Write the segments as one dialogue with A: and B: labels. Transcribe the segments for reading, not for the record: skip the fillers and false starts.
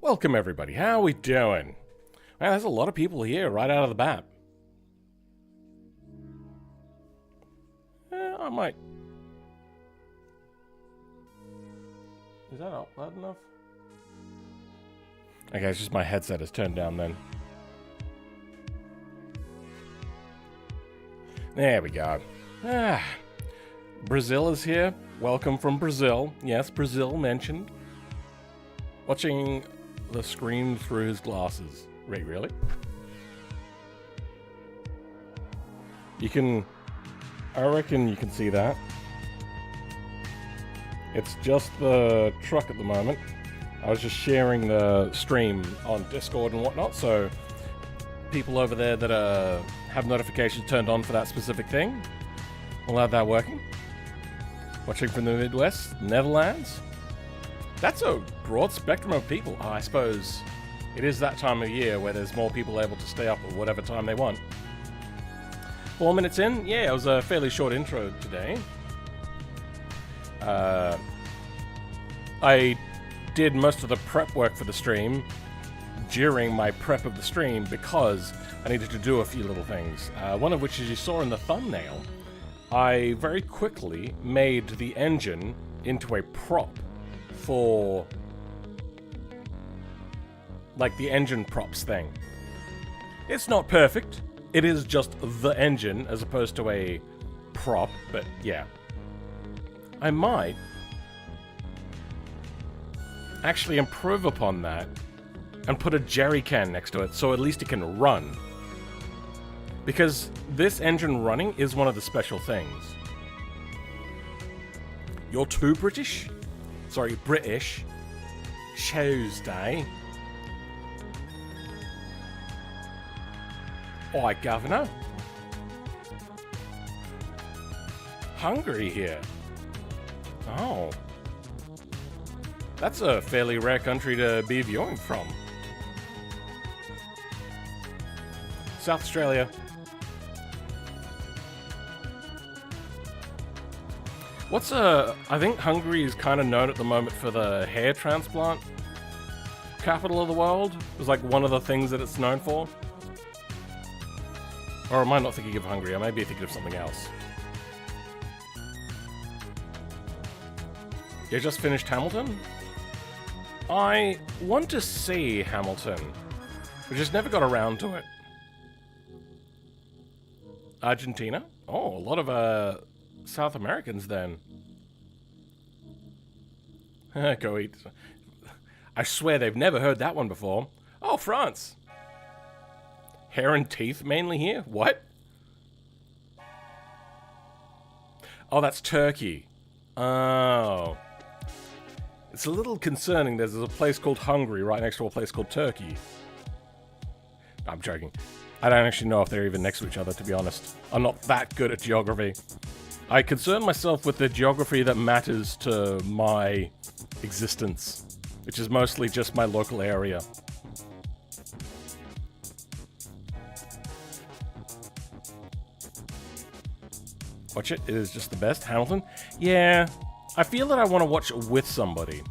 A: Welcome everybody, how are we doing? Man, there's a lot of people here right out of the bat. I might... Is that not loud enough? Okay, it's just my headset is turned down then. There we go. Brazil is here. Welcome from Brazil. Yes, Brazil mentioned. Watching the screen through his glasses. Wait, really? You can... I reckon you can see that. It's just the truck at the moment. I was just sharing the stream on Discord and whatnot, so people over there that have notifications turned on for that specific thing will have that working. Watching from the Midwest, Netherlands. That's a broad spectrum of people. Oh, I suppose it is that time of year where there's more people able to stay up at whatever time they want. 4 minutes in? Yeah, it was a fairly short intro today. I did most of the prep work for the stream during my prep of the stream because I needed to do a few little things. One of which, as you saw in the thumbnail, I very quickly made the engine into a prop for, like, the engine props thing. It's not perfect. It is just the engine as opposed to a prop, but yeah. I might actually improve upon that and put a jerry can next to it so at least it can run. Because this engine running is one of the special things. You're too British? Sorry, British. Tuesday. Oi, Governor. Hungry here. Oh. That's a fairly rare country to be viewing from. South Australia. I think Hungary is kind of known at the moment for the hair transplant capital of the world. It's like one of the things that it's known for. Or am I not thinking of Hungary? I may be thinking of something else. You just finished Hamilton? I want to see Hamilton, but just never got around to it. Argentina? Oh, a lot of South Americans then. Go eat. I swear they've never heard that one before. Oh, France. Hair and teeth mainly here? What? Oh, that's Turkey. Oh. It's a little concerning. There's a place called Hungary right next to a place called Turkey. I'm joking. I don't actually know if they're even next to each other, to be honest. I'm not that good at geography. I concern myself with the geography that matters to my existence, which is mostly just my local area. Watch it. It is just the best. Hamilton? Yeah. I feel that I want to watch it with somebody.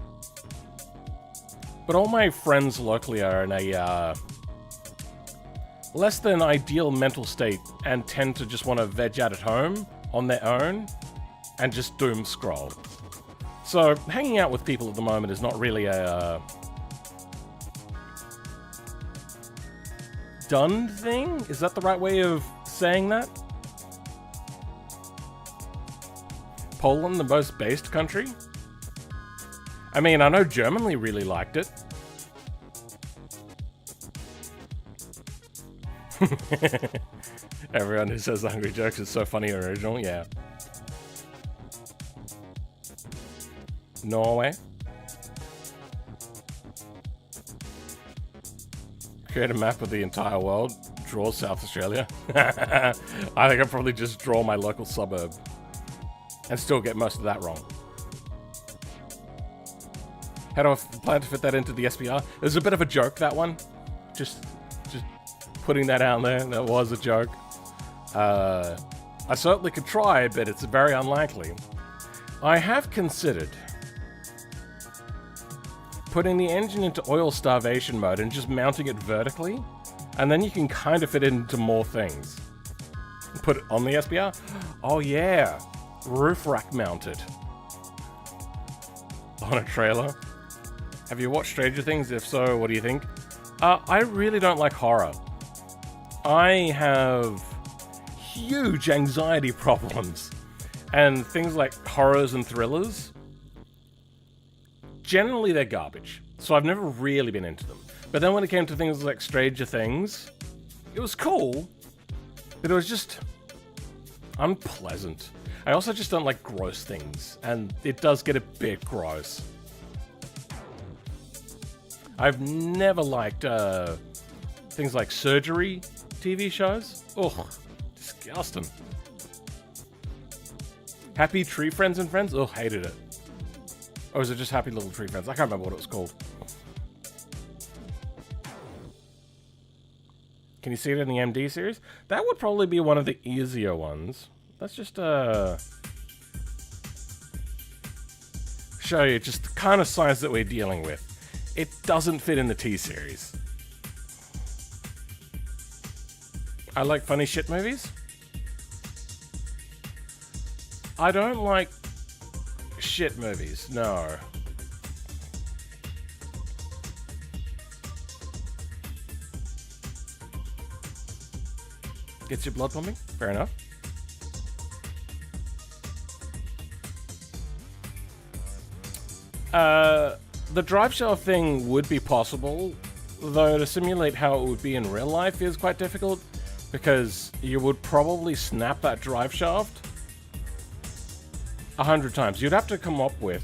A: But all my friends locally are in a less than ideal mental state and tend to just want to veg out at home on their own and just doom scroll. So hanging out with people at the moment is not really a done thing? Is that the right way of saying that? Poland, the most based country? I mean, I know Germany really liked it. Everyone who says the Hungry Jokes is so funny and original, yeah. Norway. Create a map of the entire world. Draw South Australia. I think I'd probably just draw my local suburb. And still get most of that wrong. How do I plan to fit that into the SPR? There's a bit of a joke, that one. Just putting that out there. That was a joke. I certainly could try, but it's very unlikely. I have considered putting the engine into oil starvation mode and just mounting it vertically, and then you can kind of fit it into more things. Put it on the SPR? Oh yeah, roof rack mounted. On a trailer. Have you watched Stranger Things? If so, what do you think? I really don't like horror. I have huge anxiety problems. And things like horrors and thrillers, generally they're garbage. So I've never really been into them. But then when it came to things like Stranger Things, it was cool, but it was just unpleasant. I also just don't like gross things, and it does get a bit gross. I've never liked things like surgery TV shows. Ugh, disgusting. Happy Tree Friends and Friends? Ugh, hated it. Or was it just Happy Little Tree Friends? I can't remember what it was called. Can you see it in the MD series? That would probably be one of the easier ones. Let's just show you just the kind of size that we're dealing with. It doesn't fit in the T series. I like funny shit movies. I don't like shit movies, no. Gets your blood pumping? Fair enough. The drive shaft thing would be possible, though to simulate how it would be in real life is quite difficult, because you would probably snap that drive shaft 100 times. You'd have to come up with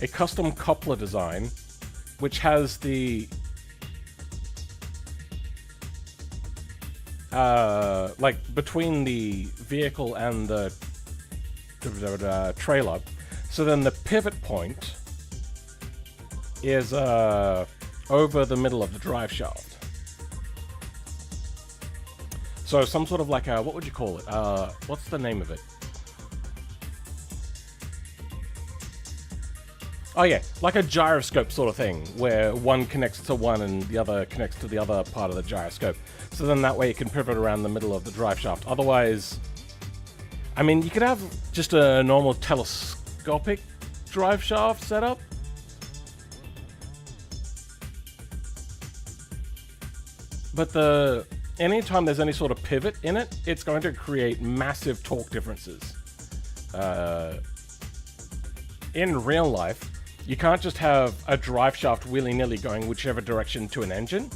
A: a custom coupler design, which has the like between the vehicle and the trailer. So then the pivot point is over the middle of the drive shaft. So some sort of like a, what would you call it? What's the name of it? Oh yeah, like a gyroscope sort of thing, where one connects to one and the other connects to the other part of the gyroscope. So then that way you can pivot around the middle of the drive shaft. Otherwise, I mean, you could have just a normal telescopic drive shaft setup. But anytime there's any sort of pivot in it, it's going to create massive torque differences. In real life, you can't just have a drive shaft willy-nilly going whichever direction to an engine,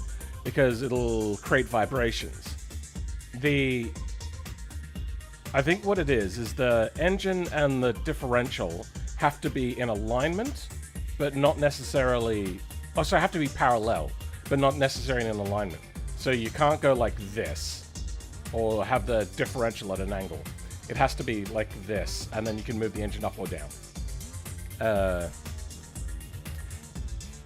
A: because it'll create vibrations. I think what it is the engine and the differential have to be in alignment, but not necessarily... Oh, so have to be parallel, but not necessarily in alignment. So you can't go like this, or have the differential at an angle. It has to be like this, and then you can move the engine up or down.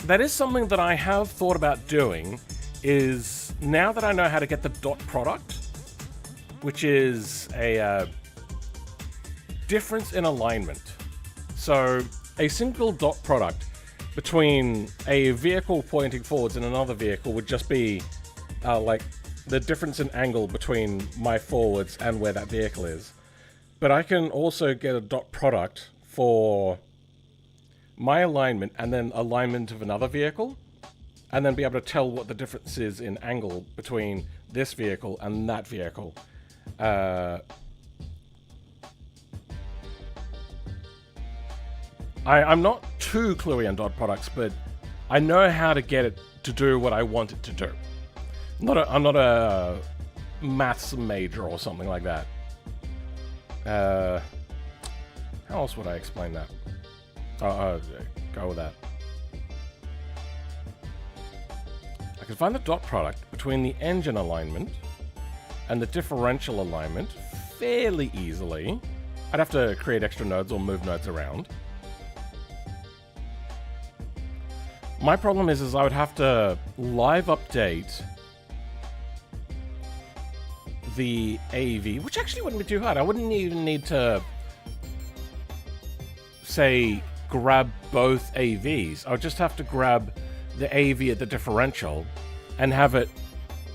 A: That is something that I have thought about doing, is now that I know how to get the dot product, which is a difference in alignment. So a single dot product between a vehicle pointing forwards and another vehicle would just be like the difference in angle between my forwards and where that vehicle is. But I can also get a dot product for my alignment and then alignment of another vehicle, and then be able to tell what the difference is in angle between this vehicle and that vehicle. I'm not too cluey on dot products, but I know how to get it to do what I want it to do. I'm not a maths major or something like that. How else would I explain that? Go with that. I can find the dot product between the engine alignment and the differential alignment fairly easily. I'd have to create extra nodes or move nodes around. My problem is I would have to live update the AV, which actually wouldn't be too hard. I wouldn't even need to, say, grab both AVs. I would just have to grab the AV at the differential and have it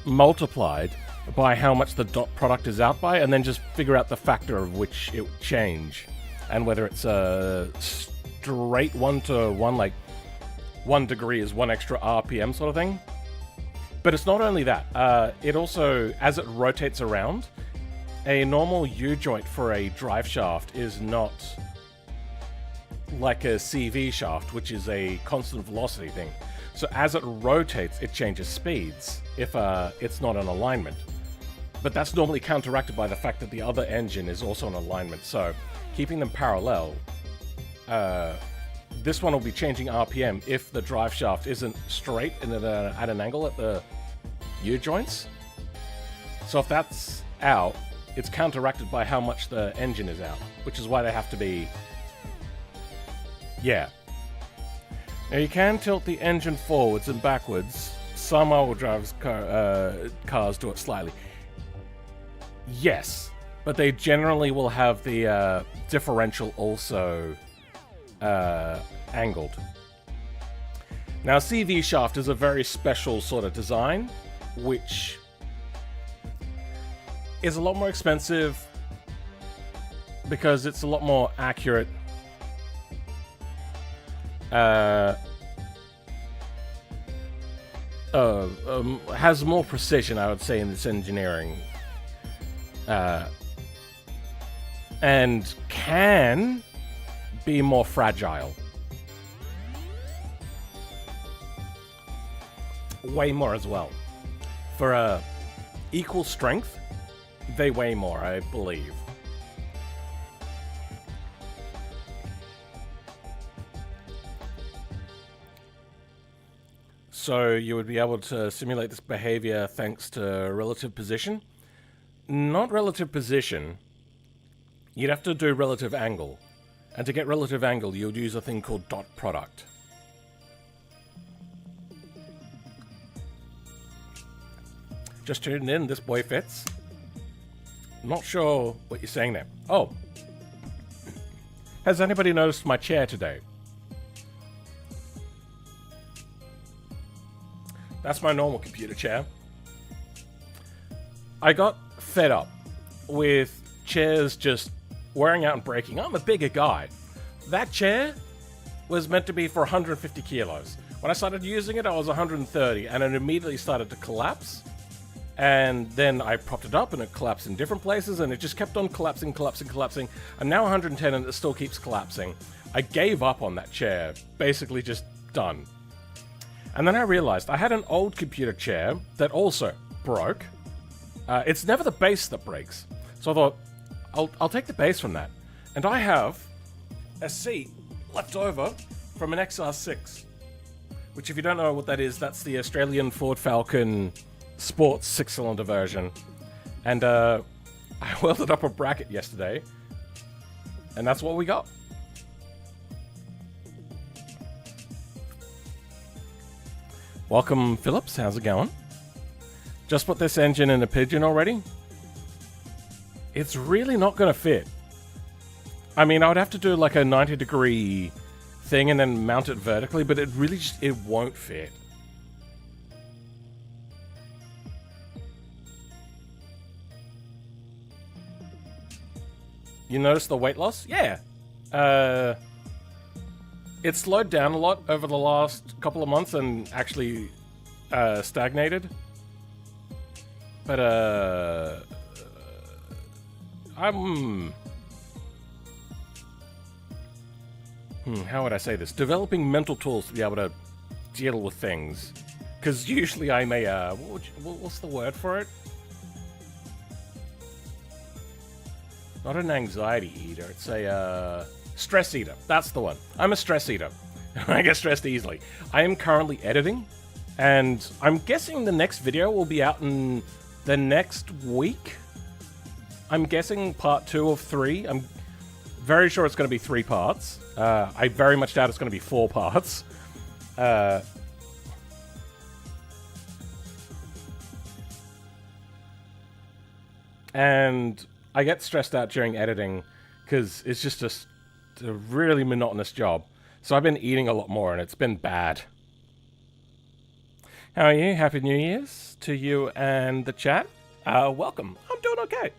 A: multiplied by how much the dot product is out by, and then just figure out the factor of which it would change, and whether it's a straight 1-to-1, like 1 degree is 1 extra RPM sort of thing. But it's not only that, it also, as it rotates around, a normal U-joint for a drive shaft is not like a CV shaft, which is a constant velocity thing. So as it rotates, it changes speeds if it's not in alignment. But that's normally counteracted by the fact that the other engine is also in alignment. So keeping them parallel, this one will be changing RPM if the drive shaft isn't straight and at an angle at the U-joints. So if that's out, it's counteracted by how much the engine is out, which is why they have to be... Yeah. Now you can tilt the engine forwards and backwards. Some all-wheel drive cars do it slightly. Yes, but they generally will have the differential also angled. Now CV shaft is a very special sort of design, which is a lot more expensive because it's a lot more accurate. Has more precision, I would say, in its engineering. And can be more fragile. Way more as well. For equal strength, they weigh more, I believe. So you would be able to simulate this behavior thanks to relative position. Not relative position. You'd have to do relative angle. And to get relative angle, you'd use a thing called dot product. Just tuned in, this boy fits. Not sure what you're saying there. Oh. Has anybody noticed my chair today? That's my normal computer chair. I got fed up with chairs just wearing out and breaking. I'm a bigger guy. That chair was meant to be for 150 kilos. When I started using it, I was 130, and it immediately started to collapse. And then I propped it up, and it collapsed in different places, and it just kept on collapsing. I'm now 110, and it still keeps collapsing. I gave up on that chair. Basically just done. And then I realized I had an old computer chair that also broke. It's never the base that breaks. So I thought, I'll take the base from that. And I have a seat left over from an XR6. Which, if you don't know what that is, that's the Australian Ford Falcon Sports 6-cylinder version. And I welded up a bracket yesterday. And that's what we got. Welcome, Phillips. How's it going? Just put this engine in a Pigeon already? It's really not going to fit. I mean, I would have to do like a 90-degree thing and then mount it vertically, but it really just, it won't fit. You notice the weight loss? Yeah. It slowed down a lot over the last couple of months and actually stagnated. But how would I say this? Developing mental tools to be able to deal with things. Because usually I'm a, what's the word for it? Not an anxiety eater, it's a stress eater. That's the one. I'm a stress eater. I get stressed easily. I am currently editing, and I'm guessing the next video will be out in the next week. I'm guessing part 2 of 3. I'm very sure it's going to be 3 parts. I very much doubt it's going to be 4 parts. And I get stressed out during editing because it's just a really monotonous job. So I've been eating a lot more, and it's been bad. How are you? Happy New Year's to you and the chat. Welcome. I'm doing okay.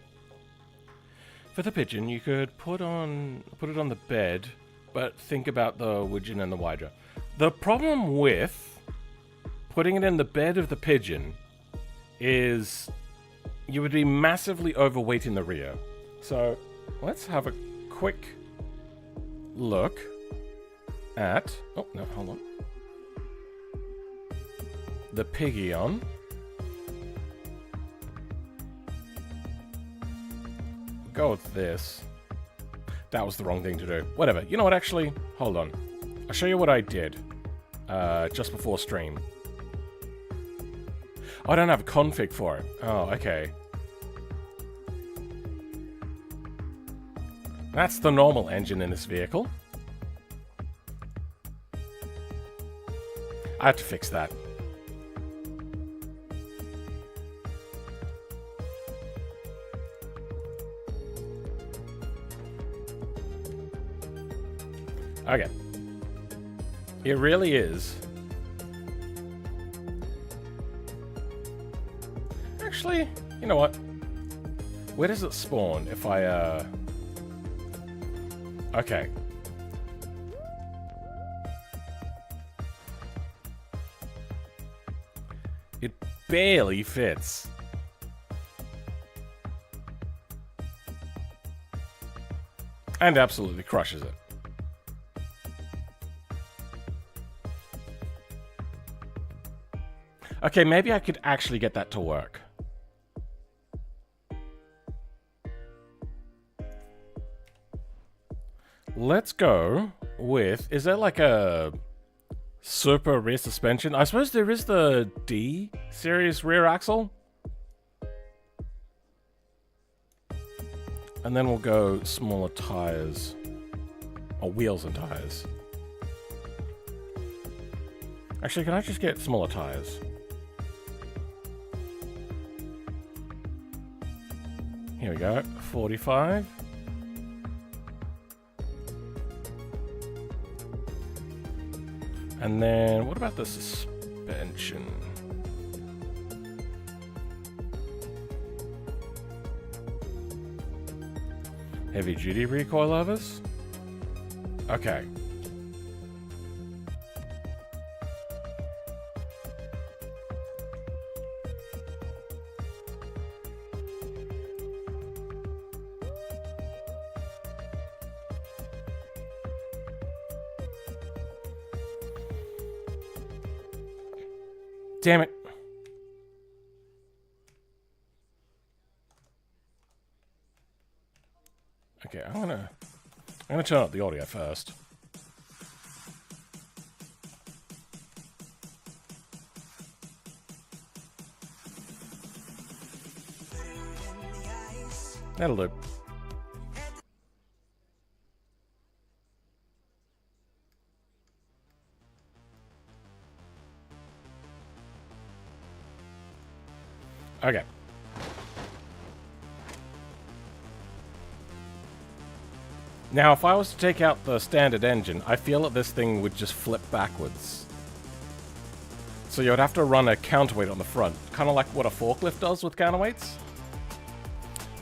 A: For the Pigeon, you could put it on the bed, but think about the widgeon and the Wydra. The problem with putting it in the bed of the Pigeon is you would be massively overweight in the rear. So let's have a quick look at... Oh, no, hold on. The Piggion. Go with this. That was the wrong thing to do. Whatever. You know what, actually? Hold on. I'll show you what I did just before stream. I don't have a config for it. Oh, okay. That's the normal engine in this vehicle. I have to fix that. Okay. It really is. Actually, you know what? Where does it spawn if I, Okay. It barely fits. And absolutely crushes it. Okay, maybe I could actually get that to work. Let's go with... Is there like a super rear suspension? I suppose there is the D series rear axle. And then we'll go smaller tires. Or wheels and tires. Actually, can I just get smaller tires? Here we go, 45. And then, what about the suspension? Heavy duty recoil overs? Okay. Damn it. Okay, I'm gonna turn up the audio first. That'll do. Okay. Now, if I was to take out the standard engine, I feel that this thing would just flip backwards. So you would have to run a counterweight on the front, kind of like what a forklift does with counterweights.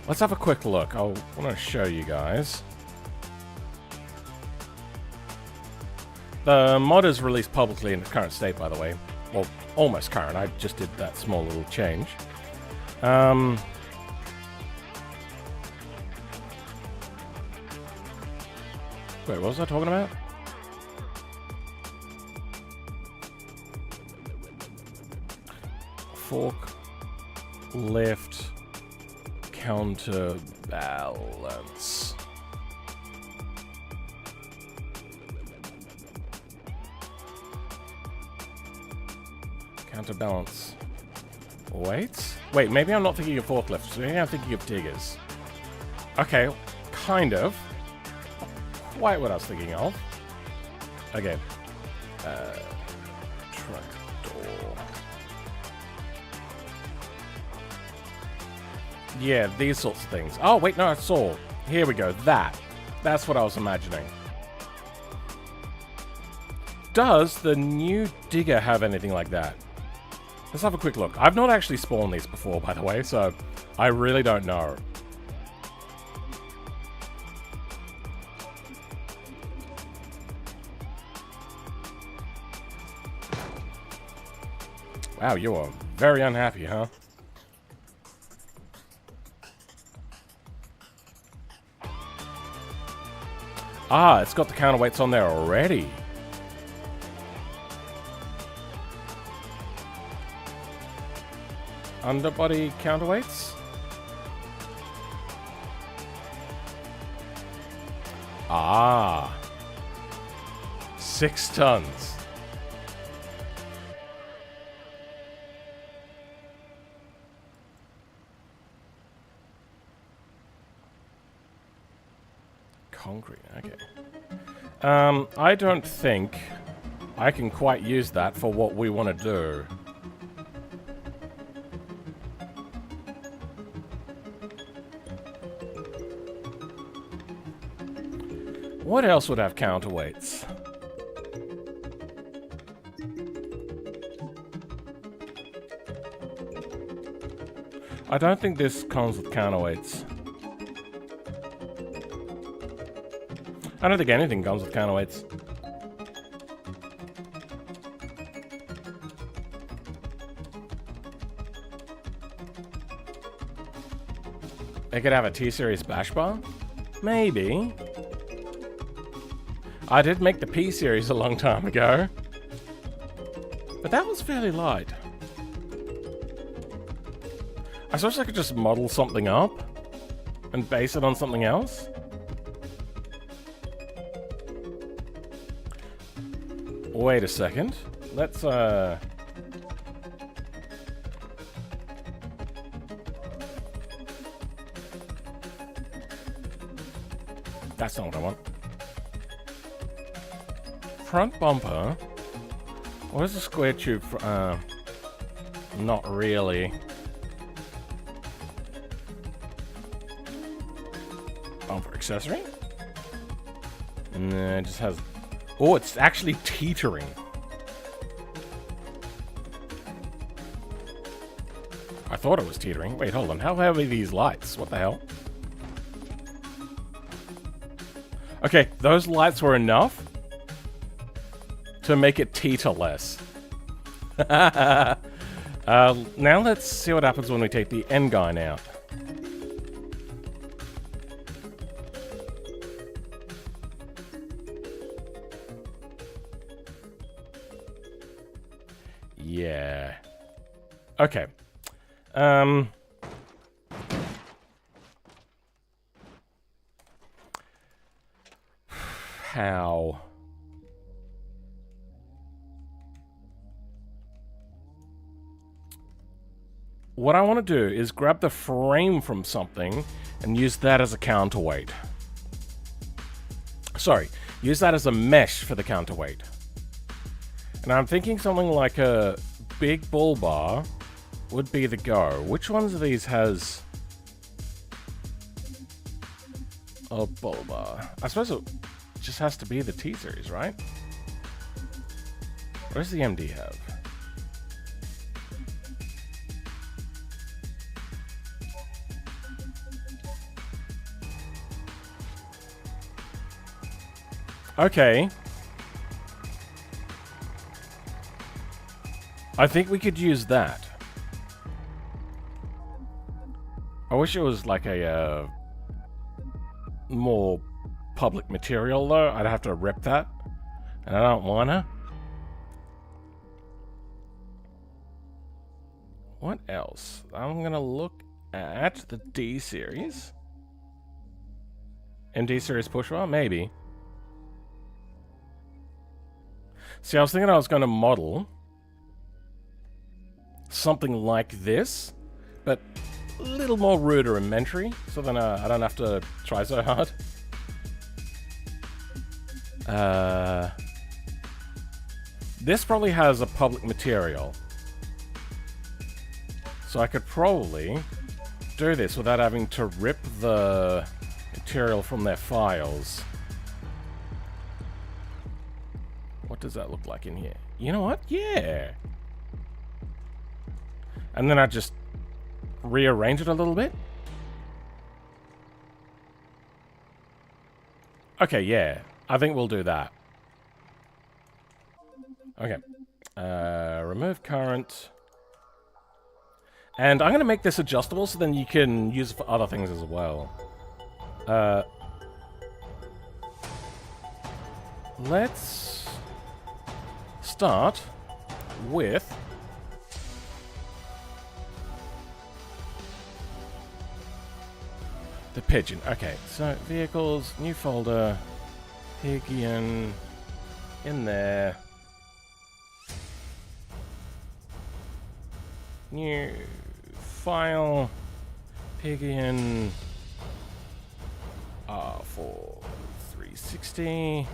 A: Let's have a quick look. I want to show you guys. The mod is released publicly in its current state, by the way. Well, almost current. I just did that small little change. Wait, what was I talking about? Fork, lift, counterbalance. Counterbalance. Wait, maybe I'm not thinking of forklifts. Maybe I'm thinking of diggers. Okay, kind of. Quite what I was thinking of. Okay. Trapdoor. Yeah, these sorts of things. Oh, wait, no, I saw. Here we go. That's what I was imagining. Does the new digger have anything like that? Let's have a quick look. I've not actually spawned these before, by the way, so I really don't know. Wow, you are very unhappy, huh? Ah, it's got the counterweights on there already. Underbody counterweights? Ah. 6 tons. Concrete, okay. I don't think I can quite use that for what we want to do. What else would have counterweights? I don't think this comes with counterweights. I don't think anything comes with counterweights. They could have a T-Series bash bar? Maybe. I did make the P-Series a long time ago. But that was fairly light. I suppose I could just model something up and base it on something else. Wait a second. Let's, That's not what I want. Front bumper. Where's the square tube? Not really. Bumper accessory? Nah, it just has... Oh, it's actually teetering. I thought it was teetering. Wait, hold on. How heavy are these lights? What the hell? Okay, those lights were enough to make it teeter less. Now let's see what happens when we take the end guy out. Yeah. Okay. How? What I want to do is grab the frame from something and use that as a counterweight. Sorry, use that as a mesh for the counterweight. And I'm thinking something like a big bull bar would be the go. Which ones of these has a bull bar? I suppose it just has to be the T-Series, right? What does the MD have? Okay. I think we could use that. I wish it was like a more public material though. I'd have to rip that. And I don't wanna. What else? I'm gonna look at the D series. MD series push bar? Maybe. See, I was thinking I was gonna model something like this, but a little more rudimentary, so then I don't have to try so hard. This probably has a public material, so I could probably do this without having to rip the material from their files. What does that look like in here? You know what? Yeah. And then I just rearrange it a little bit. Okay, yeah. I think we'll do that. Okay. Remove current. And I'm going to make this adjustable so then you can use it for other things as well. Let's start with the pigeon. Okay, so vehicles, new folder, Pigeon, in there. New file, Pigeon, for 360.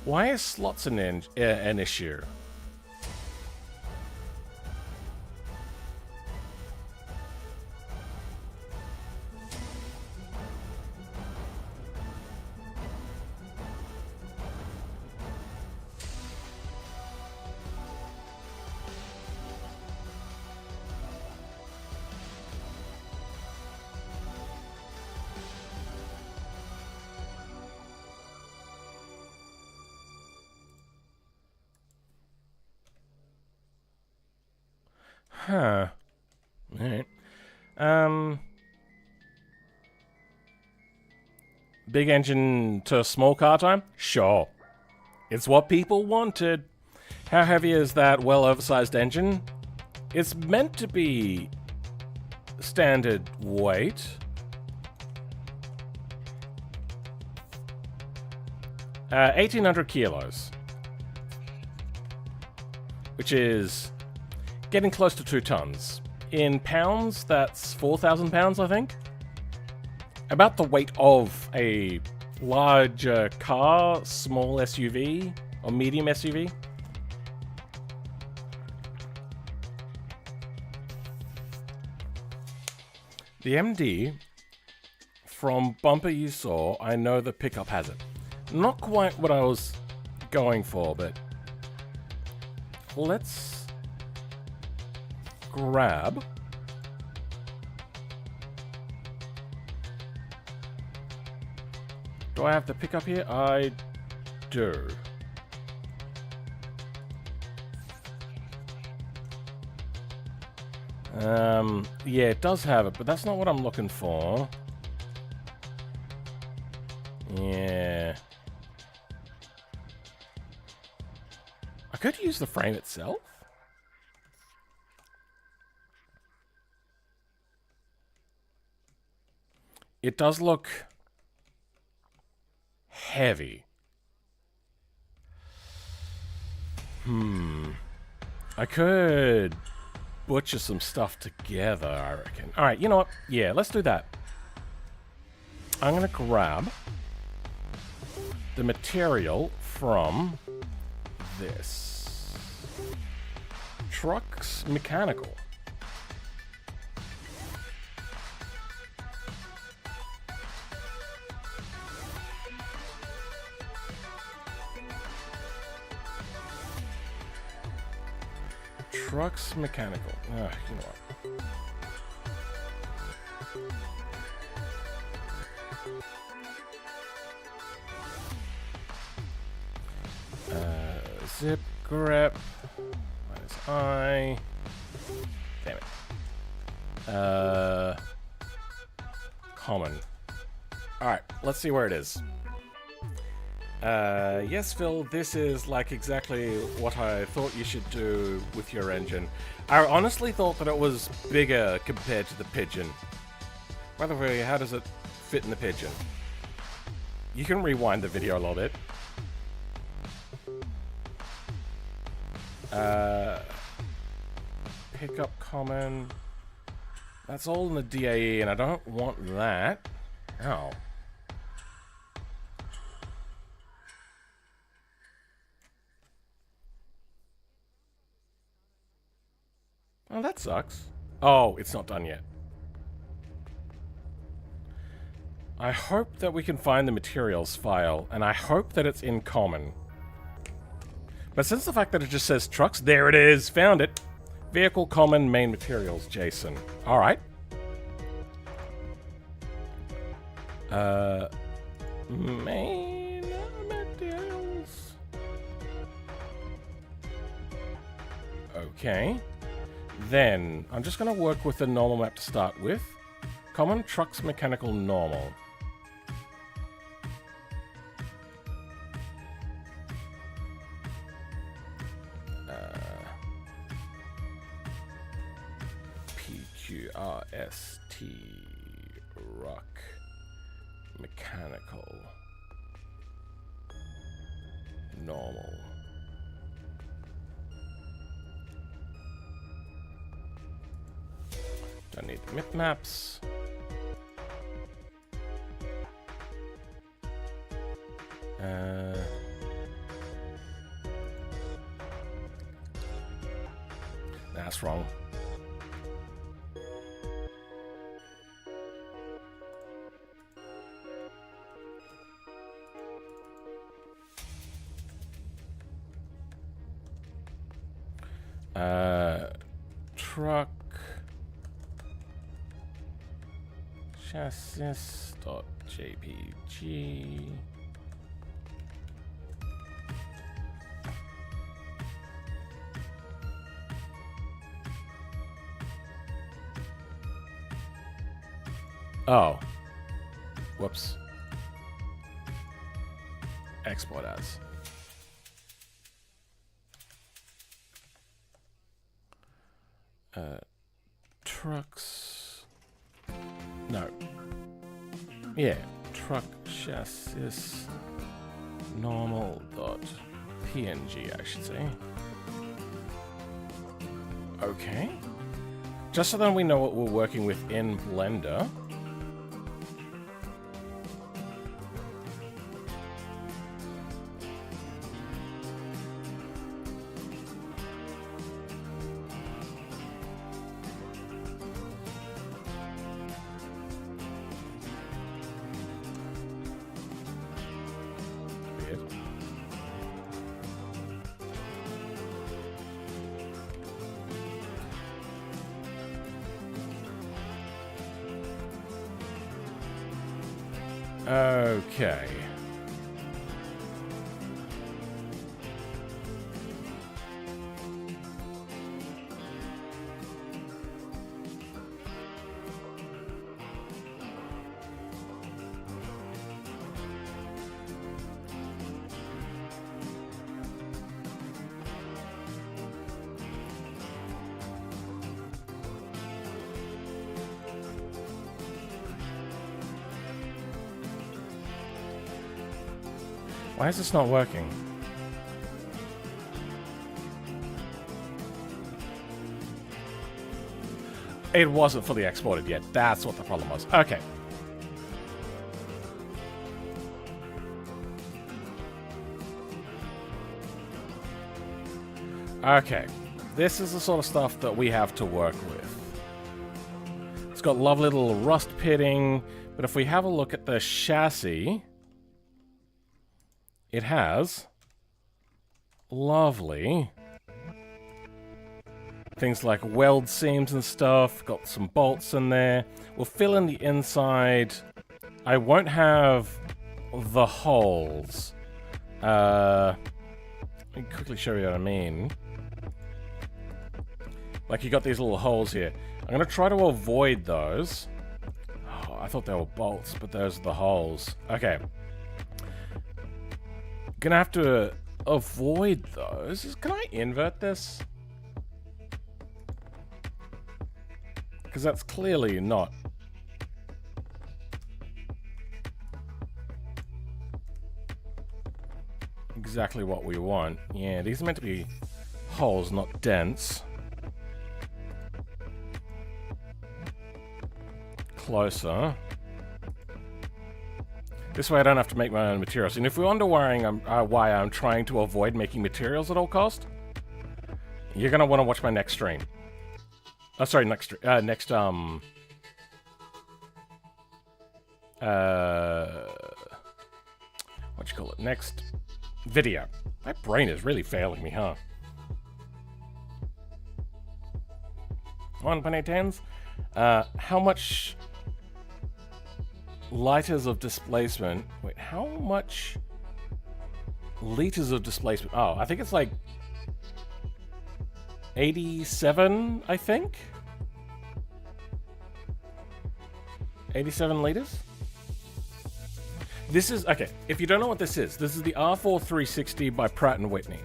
A: Why is slots an issue? Huh. Alright. Big engine to small car time? Sure. It's what people wanted. How heavy is that well-oversized engine? It's meant to be standard weight. Uh, 1,800 kilos. Which is getting close to 2 tons. In pounds, that's 4,000 pounds, I think. About the weight of a large car, small SUV, or medium SUV. The MD, from bumper you saw, I know the pickup has it. Not quite what I was going for, but let's grab Do I have the pickup here? I do. Yeah, it does have it, but that's not what I'm looking for. Yeah. I could use the frame itself. It does look heavy. I could butcher some stuff together, I reckon. Alright, you know what? Yeah, let's do that. I'm gonna grab the material from this. Trucks Mechanical. Trucks Mechanical. You know what? Zip grep minus I. Damn it. Common. Alright, let's see where it is. Yes, Phil, this is like exactly what I thought you should do with your engine. I honestly thought that it was bigger compared to the Pigeon. By the way, how does it fit in the Pigeon? You can rewind the video a little bit. Pickup common. That's all in the DAE, and I don't want that. Ow. Oh, that sucks. Oh, it's not done yet. I hope that we can find the materials file, and I hope that it's in common. But since the fact that it just says trucks, there it is, found it. Vehicle common main materials, Jason. All right. Main materials. Okay. Then, I'm just going to work with the normal map to start with. Common Trucks Mechanical Normal. PQRST Rock Mechanical Normal. I need map maps. That's wrong. Truck chassis.jpg. Oh. Whoops. Export as. Trucks. No. Yeah. Truck chassis normal dot PNG, I should say. Okay. Just so that we know what we're working with in Blender. Okay. Why is this not working? It wasn't fully exported yet. That's what the problem was. Okay. Okay. This is the sort of stuff that we have to work with. It's got lovely little rust pitting, but if we have a look at the chassis, it has lovely things like weld seams and stuff, got some bolts in there. We'll fill in the inside. I won't have the holes. Let me quickly show you what I mean. Like, you got these little holes here. I'm going to try to avoid those. Oh, I thought they were bolts, but those are the holes. Okay. Gonna have to avoid those. Can I invert this? Because that's clearly not exactly what we want. Yeah, these are meant to be holes, not dents. Closer. This way I don't have to make my own materials. And if you're wondering why I'm trying to avoid making materials at all cost, you're going to want to watch my next stream. Oh, sorry, next what you call it? Next video. My brain is really failing me, huh? 1.810s. How much liters of displacement? Wait, how much liters of displacement? Oh, I think it's like 87, I think? 87 liters? This is, okay, if you don't know what this is the R4 360 by Pratt & Whitney.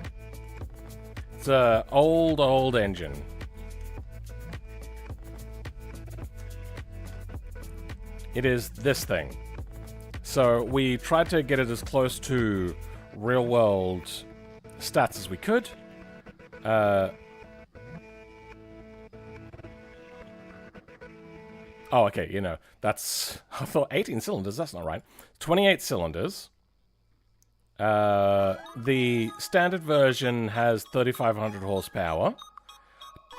A: It's an old engine. It is this thing. So we tried to get it as close to real-world stats as we could. Oh, okay, you know, that's... I thought 18 cylinders, that's not right. 28 cylinders. The standard version has 3,500 horsepower.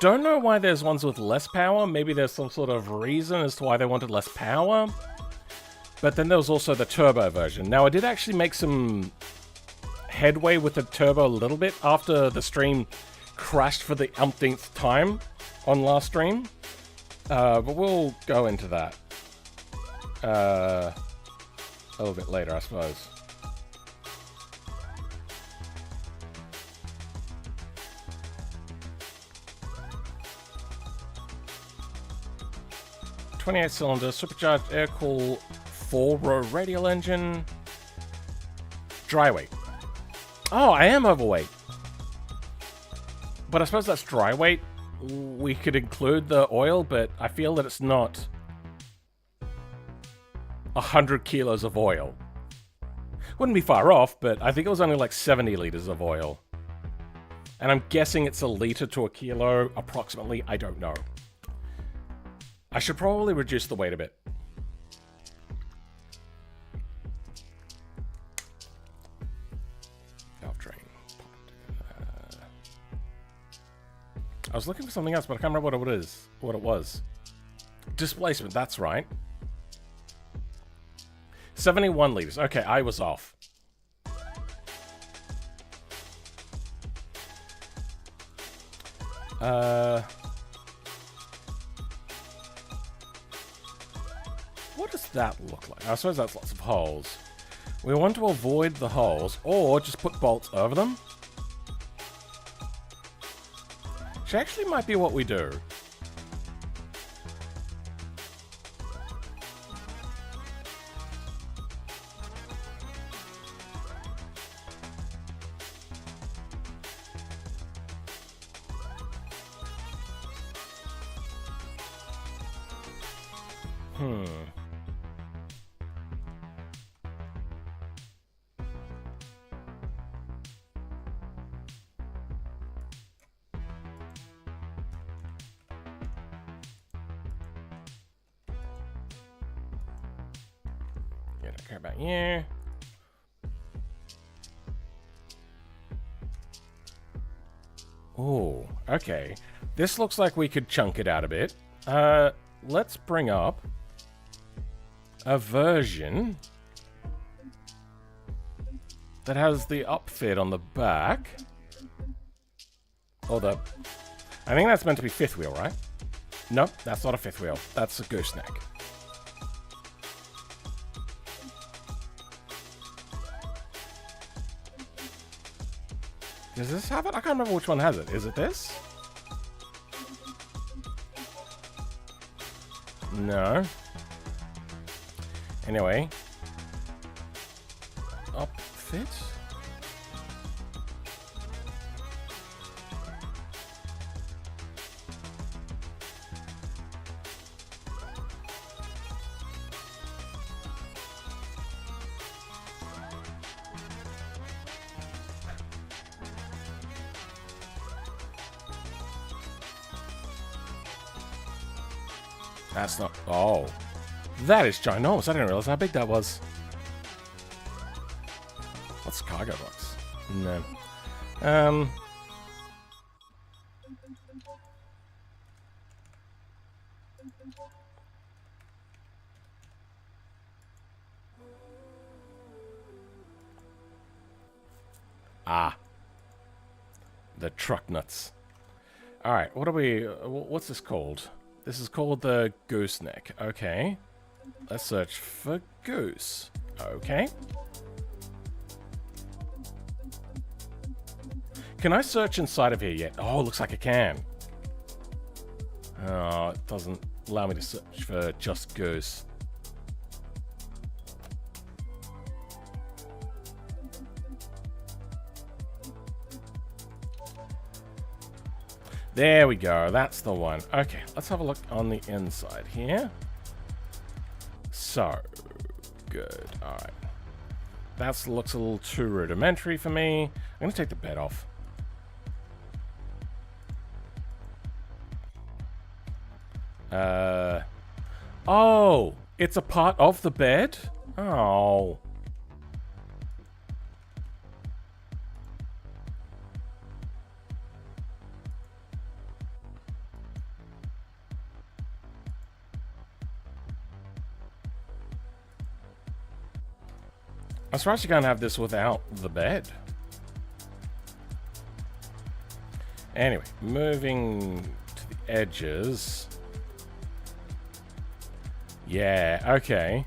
A: Don't know why there's ones with less power. Maybe there's some sort of reason as to why they wanted less power. But then there was also the turbo version. Now, I did actually make some headway with the turbo a little bit after the stream crashed for the umpteenth time on last stream. But we'll go into that a little bit later, I suppose. 28 cylinder, supercharged air-cooled 4-row radial engine. Dry weight. Oh, I am overweight. But I suppose that's dry weight. We could include the oil, but I feel that it's not 100 kilos of oil. Wouldn't be far off, but I think it was only like 70 liters of oil. And I'm guessing it's a liter to a kilo, approximately. I don't know. I should probably reduce the weight a bit. Valve drain. I was looking for something else, but I can't remember what it was. Displacement, that's right. 71 liters. Okay, I was off. What does that look like? I suppose that's lots of holes. We want to avoid the holes, or just put bolts over them. Which actually might be what we do. Don't care about you. Oh, okay. This looks like we could chunk it out a bit. Let's bring up a version that has the upfit on the back. Or the... I think that's meant to be fifth wheel, right? Nope, that's not a fifth wheel. That's a gooseneck. Does this have it? I can't remember which one has it. Is it this? No. Anyway. Upfit. That's not... Oh. That is ginormous. I didn't realize how big that was. What's a cargo box? No. Ah. The truck nuts. Alright, what are we... What's this called? This is called the gooseneck. Okay. Let's search for goose. Okay. Can I search inside of here yet? Oh, looks like I can. Oh, it doesn't allow me to search for just goose. There we go. That's the one. Okay, let's have a look on the inside here. So, good. All right. That looks a little too rudimentary for me. I'm going to take the bed off. Oh, it's a part of the bed? Oh. I'm surprised you can't have this without the bed. Anyway, moving to the edges. Yeah, okay.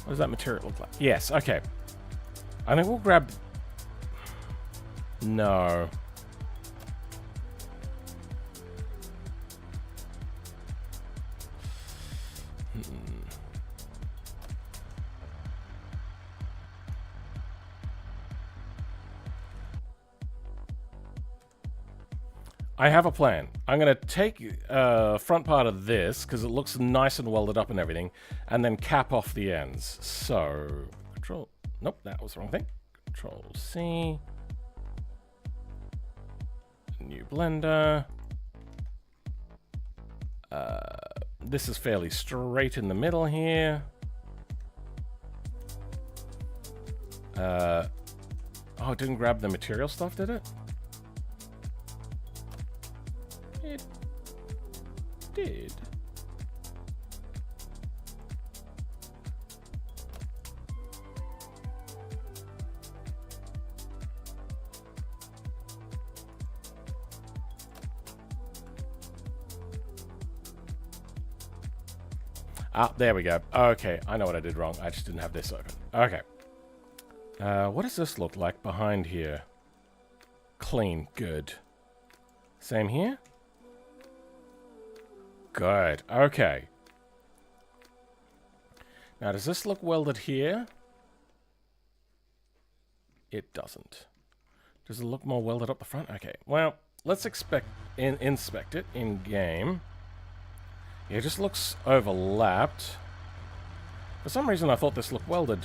A: What does that material look like? Yes, okay. I think we'll grab... No. I have a plan. I'm going to take front part of this, because it looks nice and welded up and everything, and then cap off the ends. So, Control... Nope, that was the wrong thing. Control C. New Blender. This is fairly straight in the middle here. Oh, it didn't grab the material stuff, did it? It did. Ah, there we go. Okay, I know what I did wrong. I just didn't have this open. Okay. What does this look like behind here? Clean. Good. Same here? Good. Okay. Now, does this look welded here? It doesn't. Does it look more welded up the front? Okay. Well, let's inspect it in game. Yeah, it just looks overlapped. For some reason, I thought this looked welded.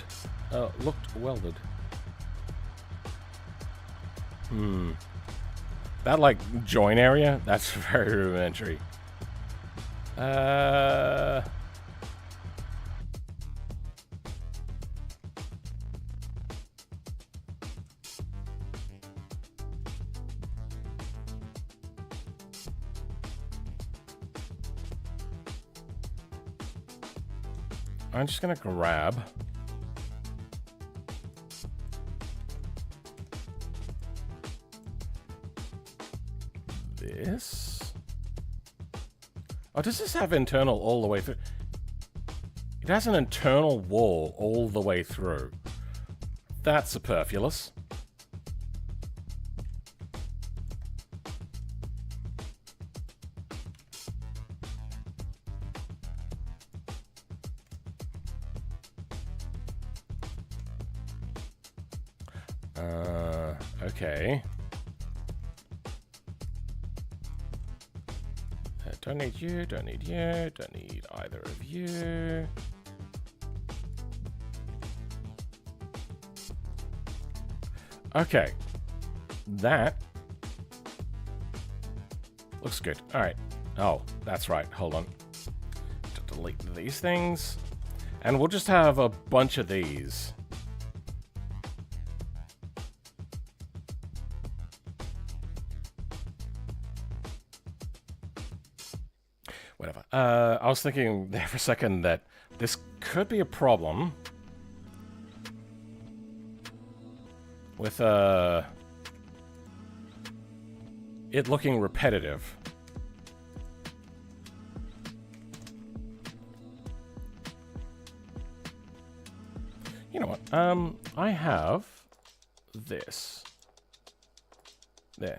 A: That, like, join area? That's very rudimentary. I'm just gonna grab this. Oh, does this have internal all the way through? It has an internal wall all the way through. That's superfluous. Okay. Don't need you, don't need you, don't need either of you. Okay. That looks good. Alright. Oh, that's right. Hold on. To delete these things. And we'll just have a bunch of these. Whatever. I was thinking there for a second that this could be a problem with it looking repetitive. You know what? I have this. There.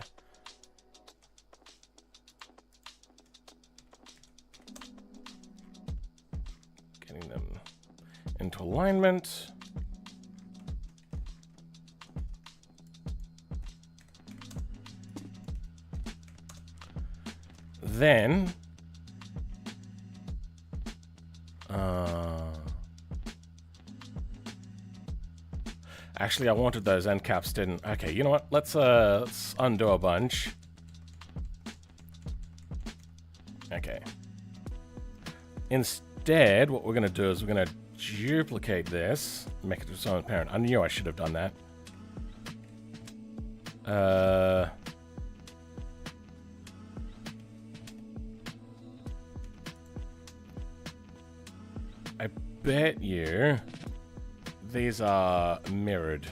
A: Getting them into alignment. Then actually I wanted those end caps, didn't. Okay, you know what? Let's undo a bunch. Okay. Instead, what we're going to do is we're going to duplicate this, make it its own parent. I knew I should have done that. I bet you these are mirrored.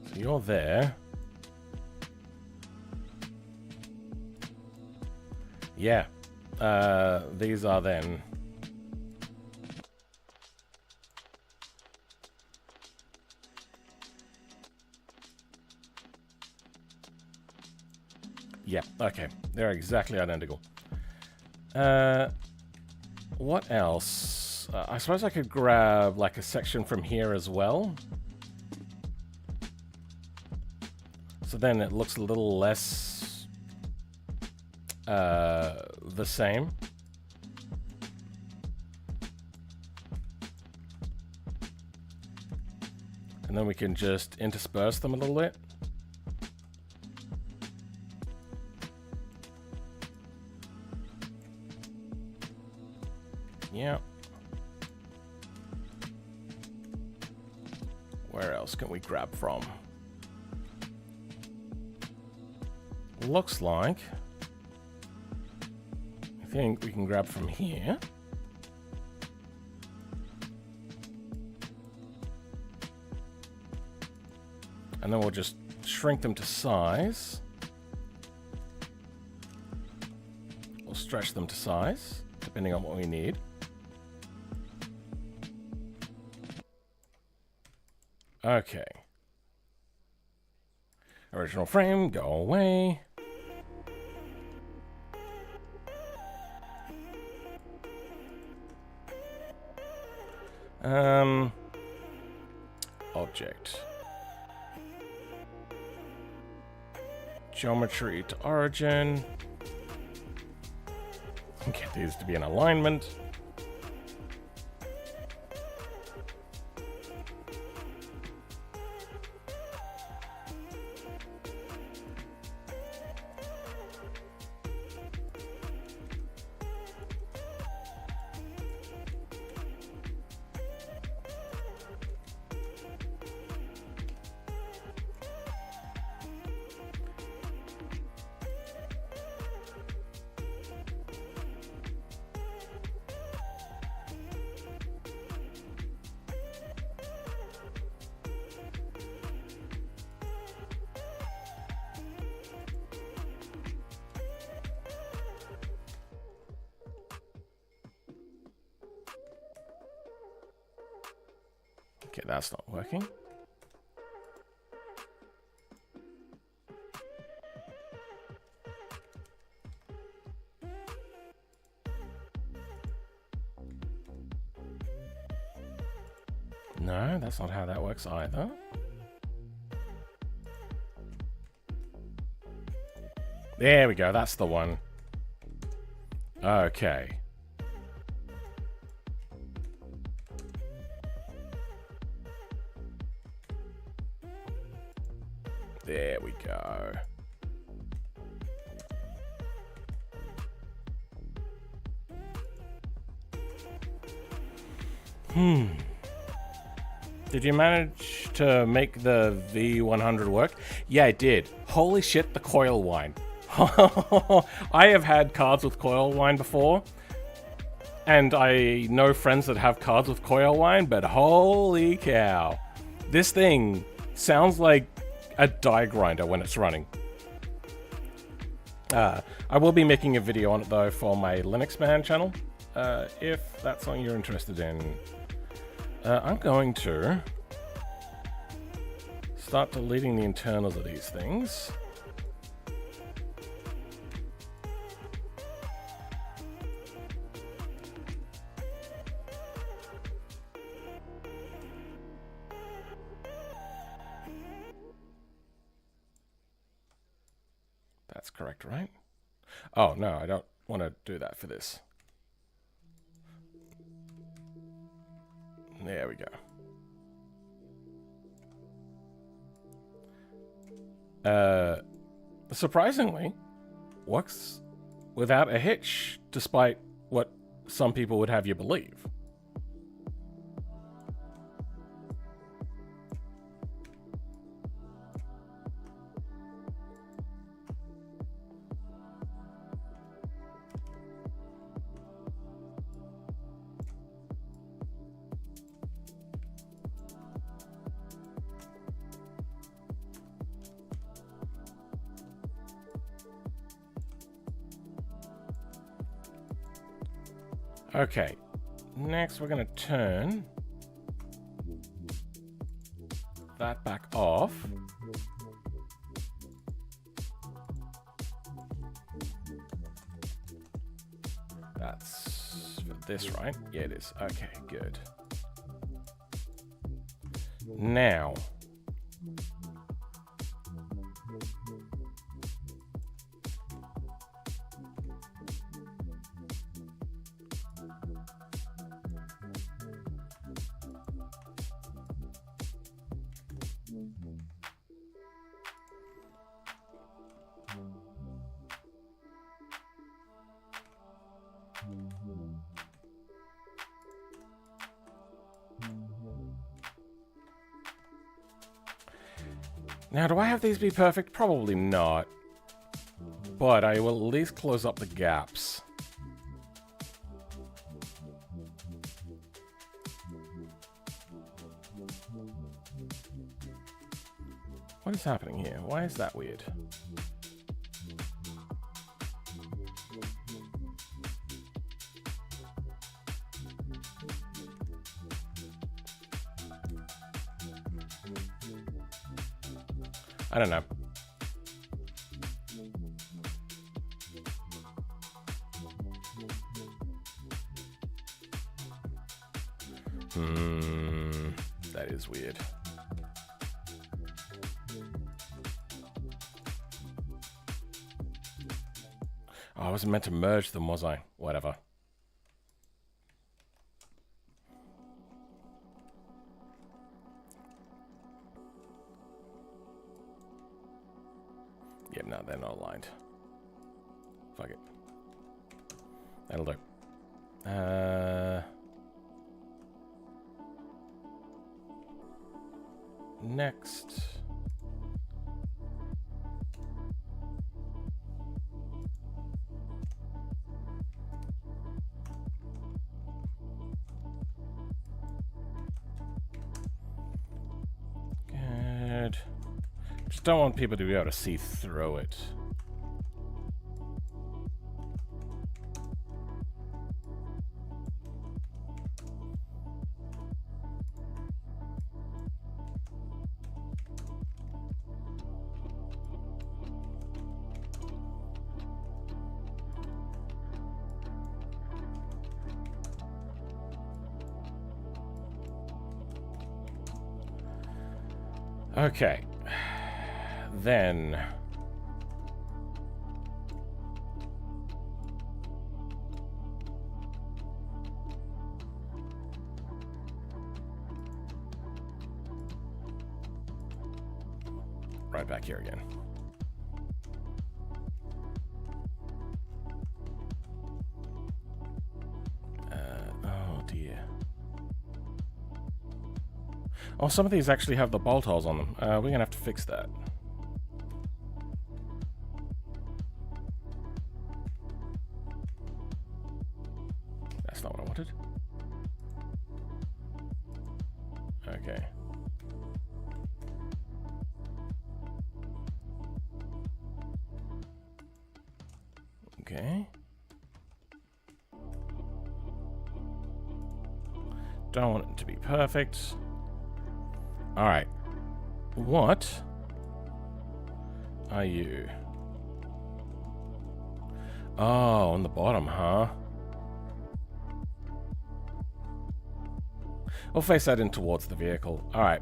A: So you're there. Yeah, these are then. Yeah, okay. They're exactly identical. What else? I suppose I could grab like a section from here as well. So then it looks a little less the same. And then we can just intersperse them a little bit. Yeah. Where else can we grab from? Looks like I think we can grab from here. And then we'll just shrink them to size. We'll stretch them to size, depending on what we need. Okay. Original frame, go away. Object. Geometry to origin. Get these to be in alignment. Okay, that's not working. No, that's not how that works either. There we go, that's the one. Okay. There we go. Did you manage to make the V100 work? Yeah, I did. Holy shit, the coil wine. I have had cards with coil wine before, and I know friends that have cards with coil wine, but holy cow. This thing sounds like a die grinder when it's running. I will be making a video on it though for my Linux Man channel, if that's something you're interested in. I'm going to start deleting the internals of these things. That's correct, right? Oh, no, I don't want to do that for this. There we go. Surprisingly, works without a hitch, despite what some people would have you believe. Okay, next we're going to turn that back off. That's for this, right? Yeah, it is. Okay, good. Now. Now, do I have these be perfect? Probably not. But I will at least close up the gaps. What is happening here? Why is that weird? I don't know. That is weird. Oh, I wasn't meant to merge them, was I? Whatever. Yep, no, they're not aligned. Fuck it. That'll do. Next. Good. Just don't want people to be able to see through it. Okay, then right back here again. Oh dear. Oh, some of these actually have the bolt holes on them. We're gonna have to fix that. That's not what I wanted. Okay. Okay. Don't want it to be perfect. All right. What are you? Oh, on the bottom, huh? We'll face that in towards the vehicle. All right.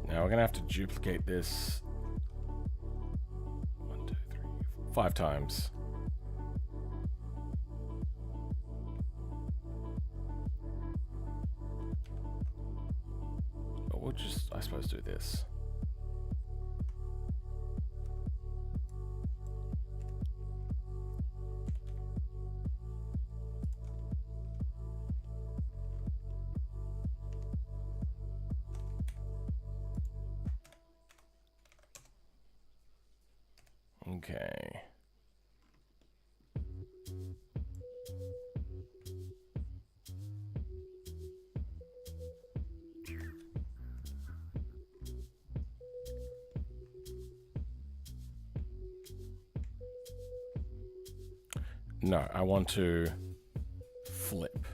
A: Now we're gonna have to duplicate this 5 times. But we'll just, I suppose, do this. Okay. No, I want to flip.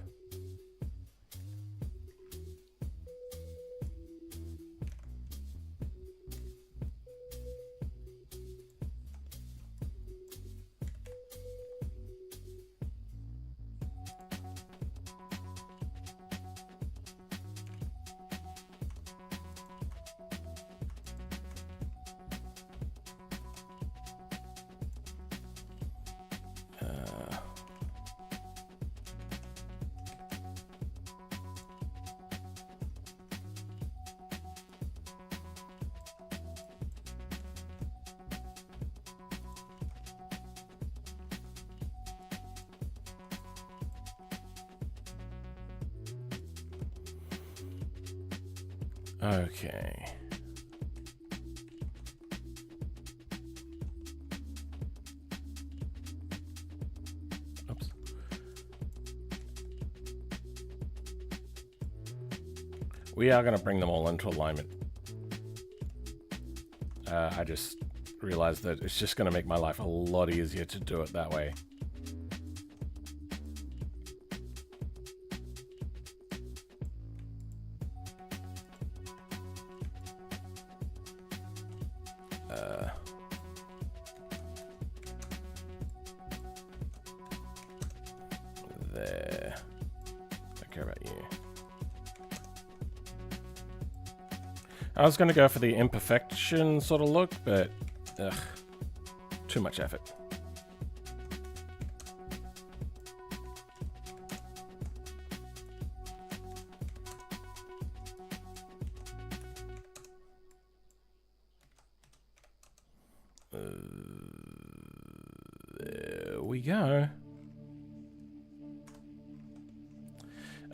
A: Okay. Oops. We are going to bring them all into alignment. I just realized that it's just going to make my life a lot easier to do it that way. There. Don't care about you. I was going to go for the imperfection sort of look, but ugh, too much effort. There we go.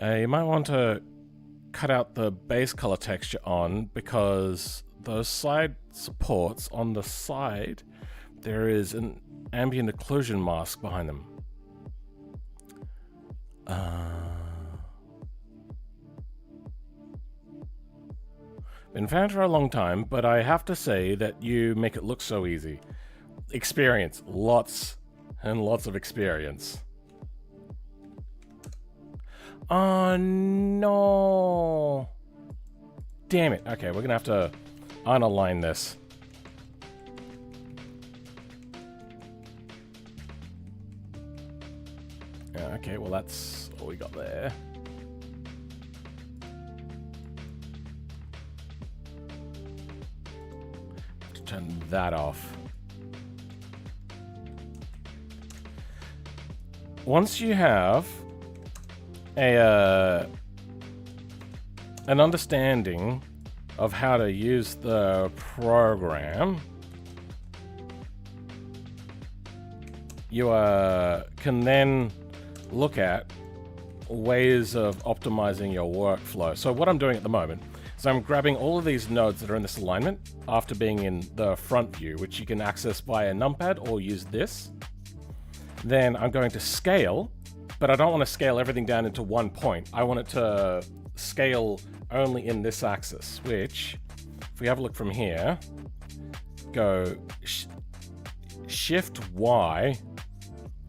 A: You might want to cut out the base color texture on, because those side supports on the side, there is an ambient occlusion mask behind them. Been fan for a long time, but I have to say that you make it look so easy. Experience, lots and lots of experience. Oh no! Damn it. Okay, we're gonna have to unalign this. Yeah, okay, well that's all we got there. Have to turn that off. Once you have an understanding of how to use the program, you can then look at ways of optimizing your workflow. So what I'm doing at the moment is I'm grabbing all of these nodes that are in this alignment after being in the front view, which you can access via numpad or use this. Then I'm going to scale, but I don't want to scale everything down into one point. I want it to scale only in this axis, which, if we have a look from here, go Shift Y,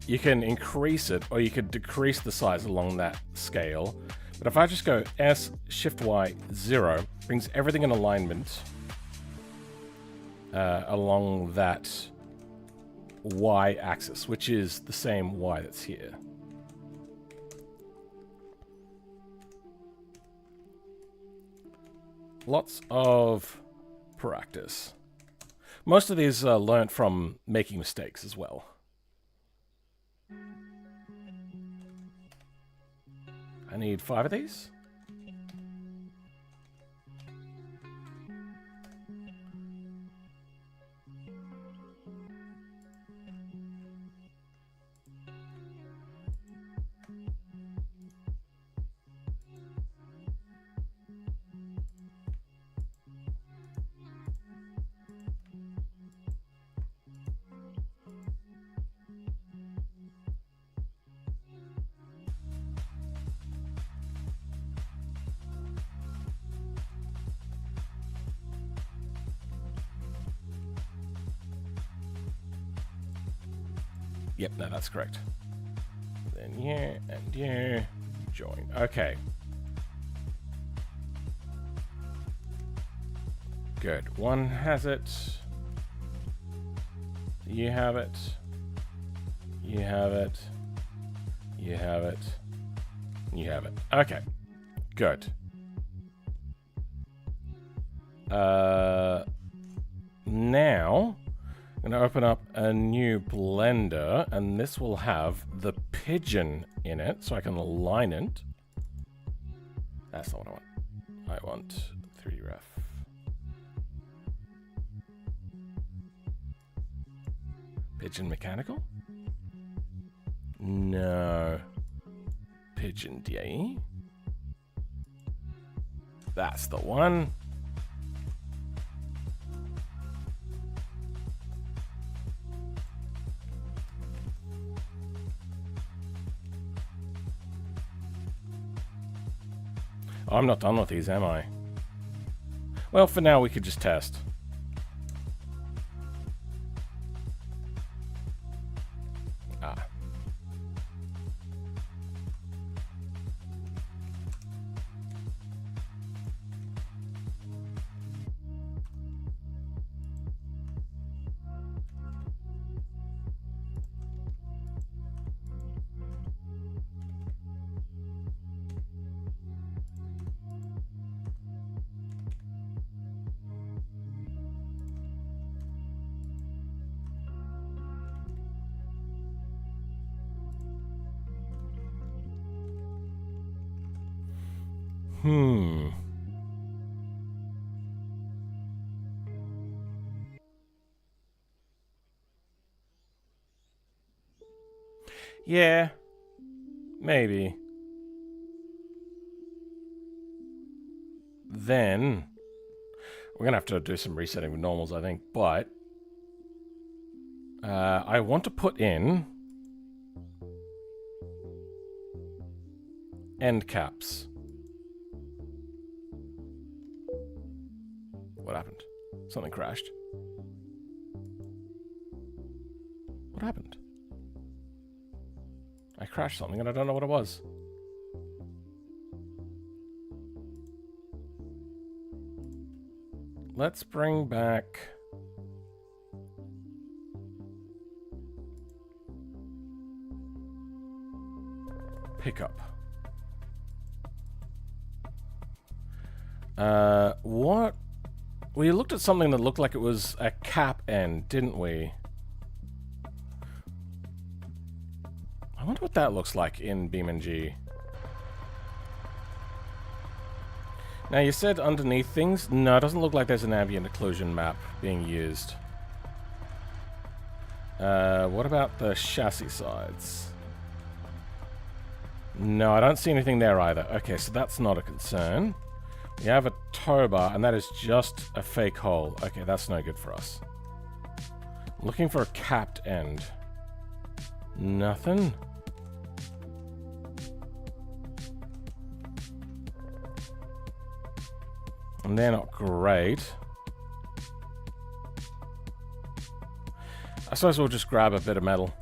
A: you can increase it or you could decrease the size along that scale. But if I just go S, Shift Y, 0, brings everything in alignment along that Y axis, which is the same Y that's here. Lots of practice. Most of these are learnt from making mistakes as well. I need 5 of these. Yep, no, that's correct. Then yeah, and yeah, join. Okay. Good. One has it. You have it. You have it. You have it. You have it. Okay. Good. Now I'm going to open up a new blender, and this will have the pigeon in it, so I can align it. That's not what I want. I want 3D ref. Pigeon mechanical? No. Pigeon DAE. That's the one. Oh, I'm not done with these, am I? Well, for now, we could just test. Ah. Yeah. Maybe. Then we're gonna have to do some resetting with normals, I think, but I want to put in end caps. What happened? Something crashed. What happened? I crashed something and I don't know what it was. Let's bring back... pickup. What? We looked at something that looked like it was a cap end, didn't we? I wonder what that looks like in BeamNG. Now, you said underneath things? No, it doesn't look like there's an ambient occlusion map being used. What about the chassis sides? No, I don't see anything there either. Okay, so that's not a concern. We have a tow bar, and that is just a fake hole. Okay, that's no good for us. Looking for a capped end. Nothing. And they're not great. I suppose we'll just grab a bit of metal.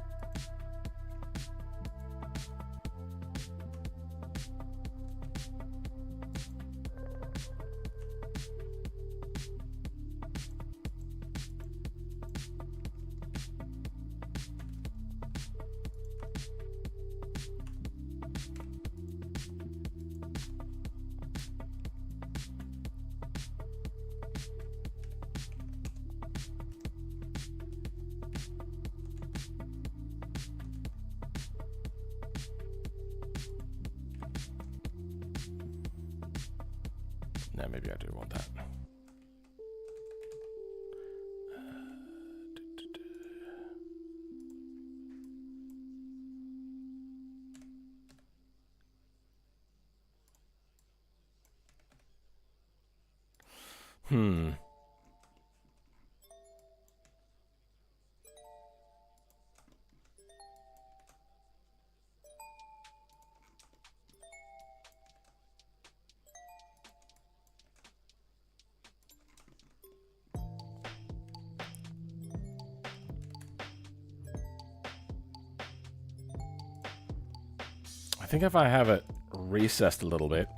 A: No, maybe I do want that. I think if I have it recessed a little bit,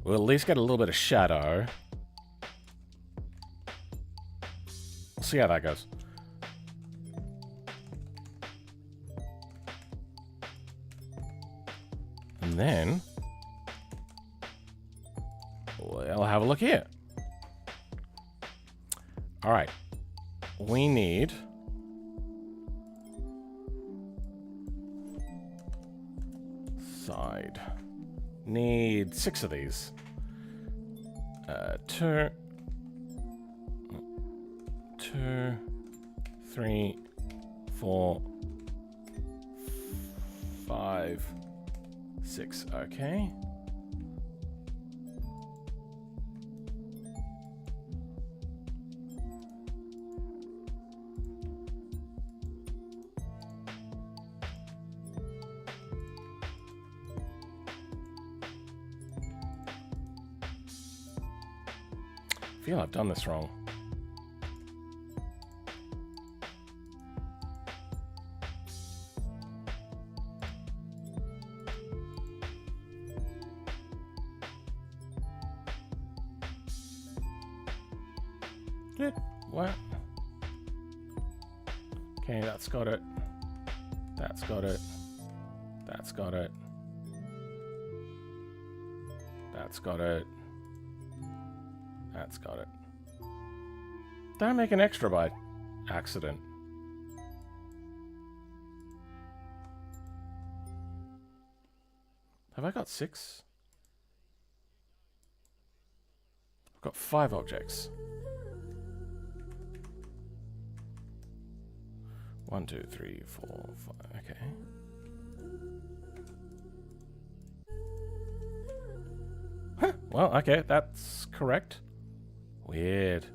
A: we'll at least get a little bit of shadow. We'll see how that goes. And then we'll have a look here. All right. We need... side. Need 6 of these. 2, 3, 4, 5, 6. Okay. feel I've done this wrong. Good. What? Okay, that's got it. That's got it. That's got it. That's got it. That's got it. Did I make an extra by accident? Have I got 6? I've got 5 objects. 1, 2, 3, 4, 5. Okay. Huh. Well, okay, that's correct. Weird.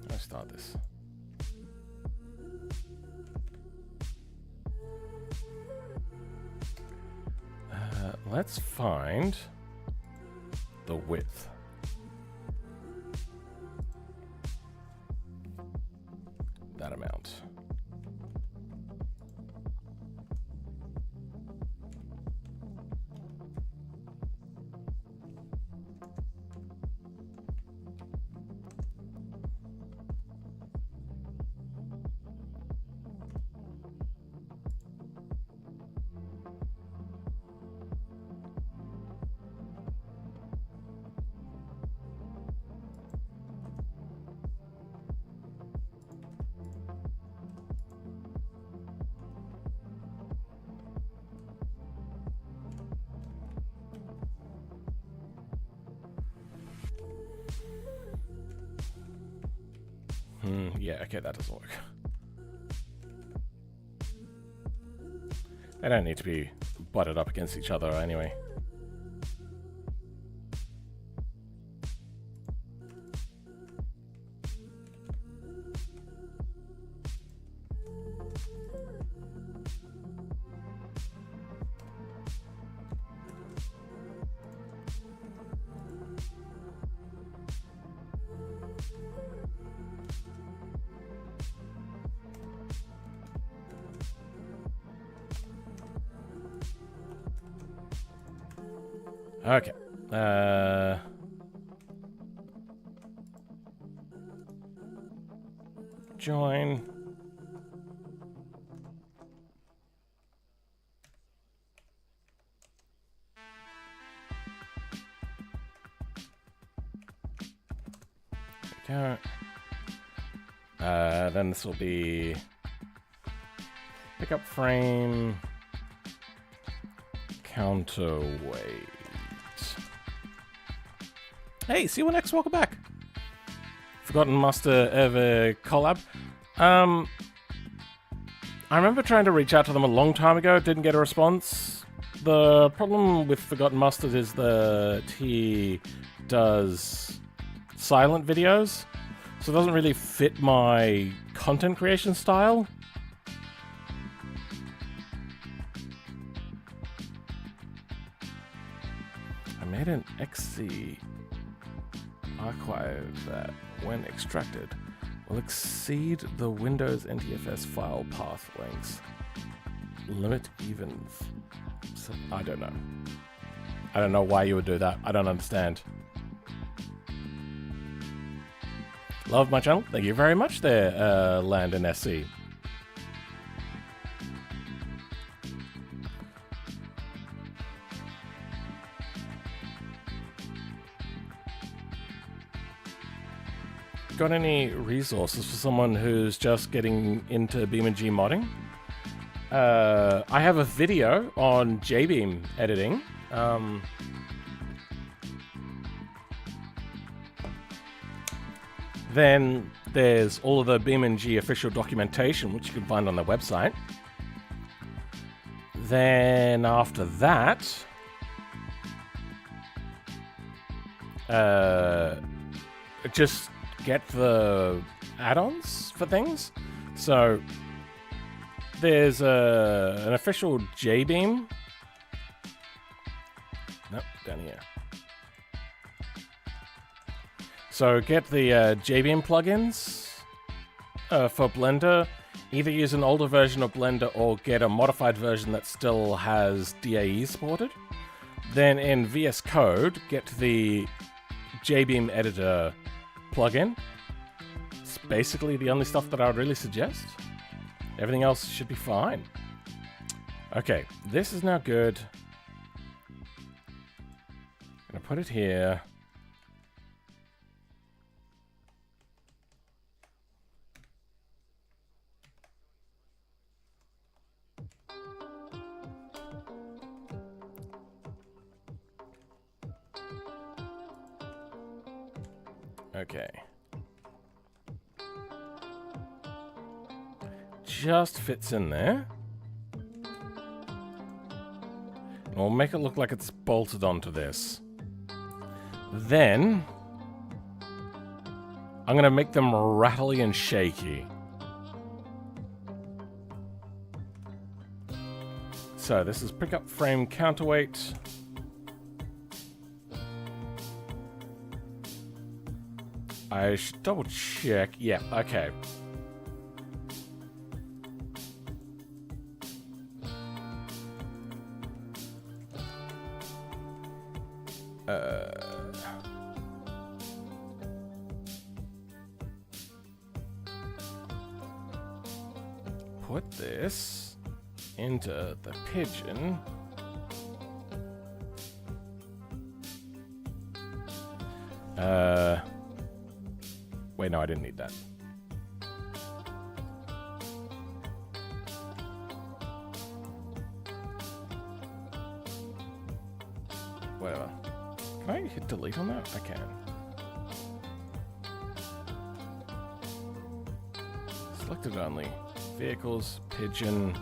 A: Let's start this. Let's find the width. That amount. Yeah, okay, that doesn't work. They don't need to be butted up against each other anyway. Okay. Join. There we go. Then this will be pickup frame, counterweight. Hey, C1X, welcome back. Forgotten Master Ever collab. I remember trying to reach out to them a long time ago, didn't get a response. The problem with Forgotten Mustard is that he does silent videos, so it doesn't really fit my content creation style. I made an XC archive that, when extracted, will exceed the Windows NTFS file path lengths. Limit even. I don't know. I don't know why you would do that. I don't understand. Love my channel. Thank you very much there, Landon SC. Got any resources for someone who's just getting into BeamNG modding? I have a video on JBeam editing. Then there's all of the BeamNG official documentation, which you can find on their website. Then after that, just get the add-ons for things. So there's an official JBeam. Nope, down here. So get the JBeam plugins for Blender. Either use an older version of Blender or get a modified version that still has DAE supported. Then in VS Code, get the JBeam editor plugin. It's basically the only stuff that I would really suggest. Everything else should be fine. Okay, this is now good. I'm gonna put it here. Okay. Just fits in there. And we'll make it look like it's bolted onto this. Then I'm going to make them rattly and shaky. So this is pick up frame counterweight. I should double check. Yeah, okay. Put this into the pigeon. Wait, no, I didn't need that. Whatever. Can I hit delete on that? I can. Selected only. Vehicles, pigeon,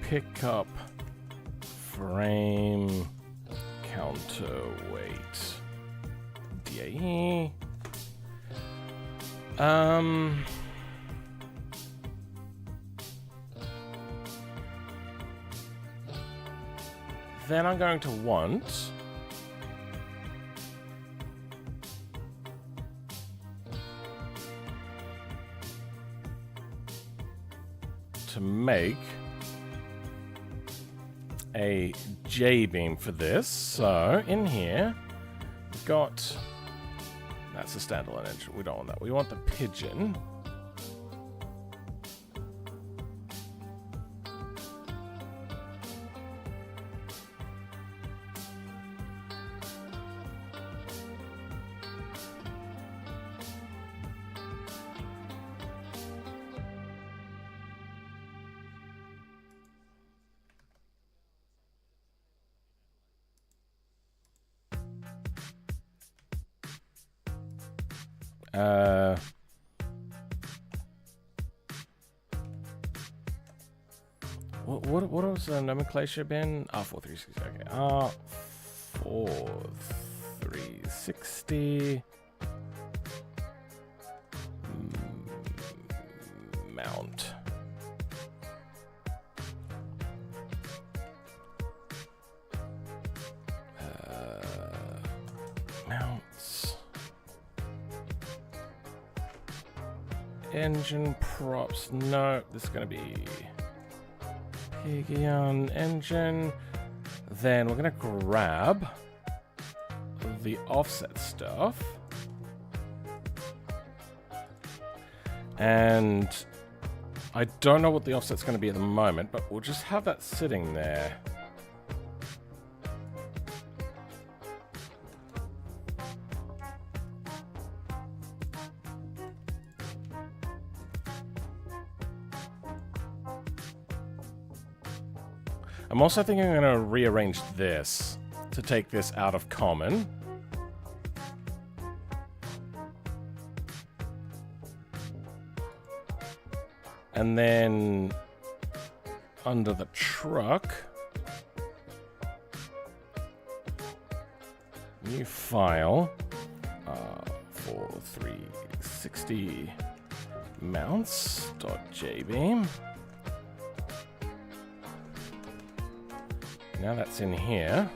A: pick up, frame, counterweight, DAE. Then I'm going to want to make a JBeam for this. So in here, we've got, that's a standalone engine. We don't want that. We want the pigeon. What was the nomenclature been? R4360. Okay. R4360 mount. Mounts. Engine props. No, this is going to be piggy on engine. Then we're going to grab the offset stuff. And I don't know what the offset's going to be at the moment, but we'll just have that sitting there. I'm also thinking I'm going to rearrange this to take this out of common. And then under the truck, new file, 4360 mounts.jbeam. Now that's in here.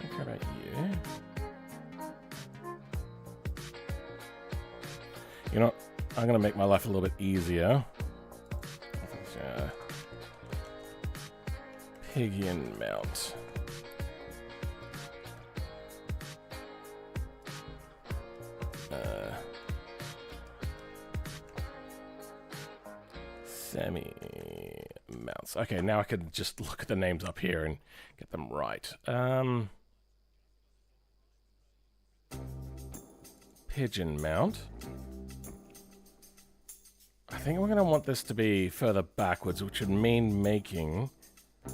A: Don't care about you. You know what? I'm going to make my life a little bit easier. Pigeon mount. Semi mounts. Okay, now I can just look at the names up here and get them right. Pigeon mount. I think we're going to want this to be further backwards, which would mean making a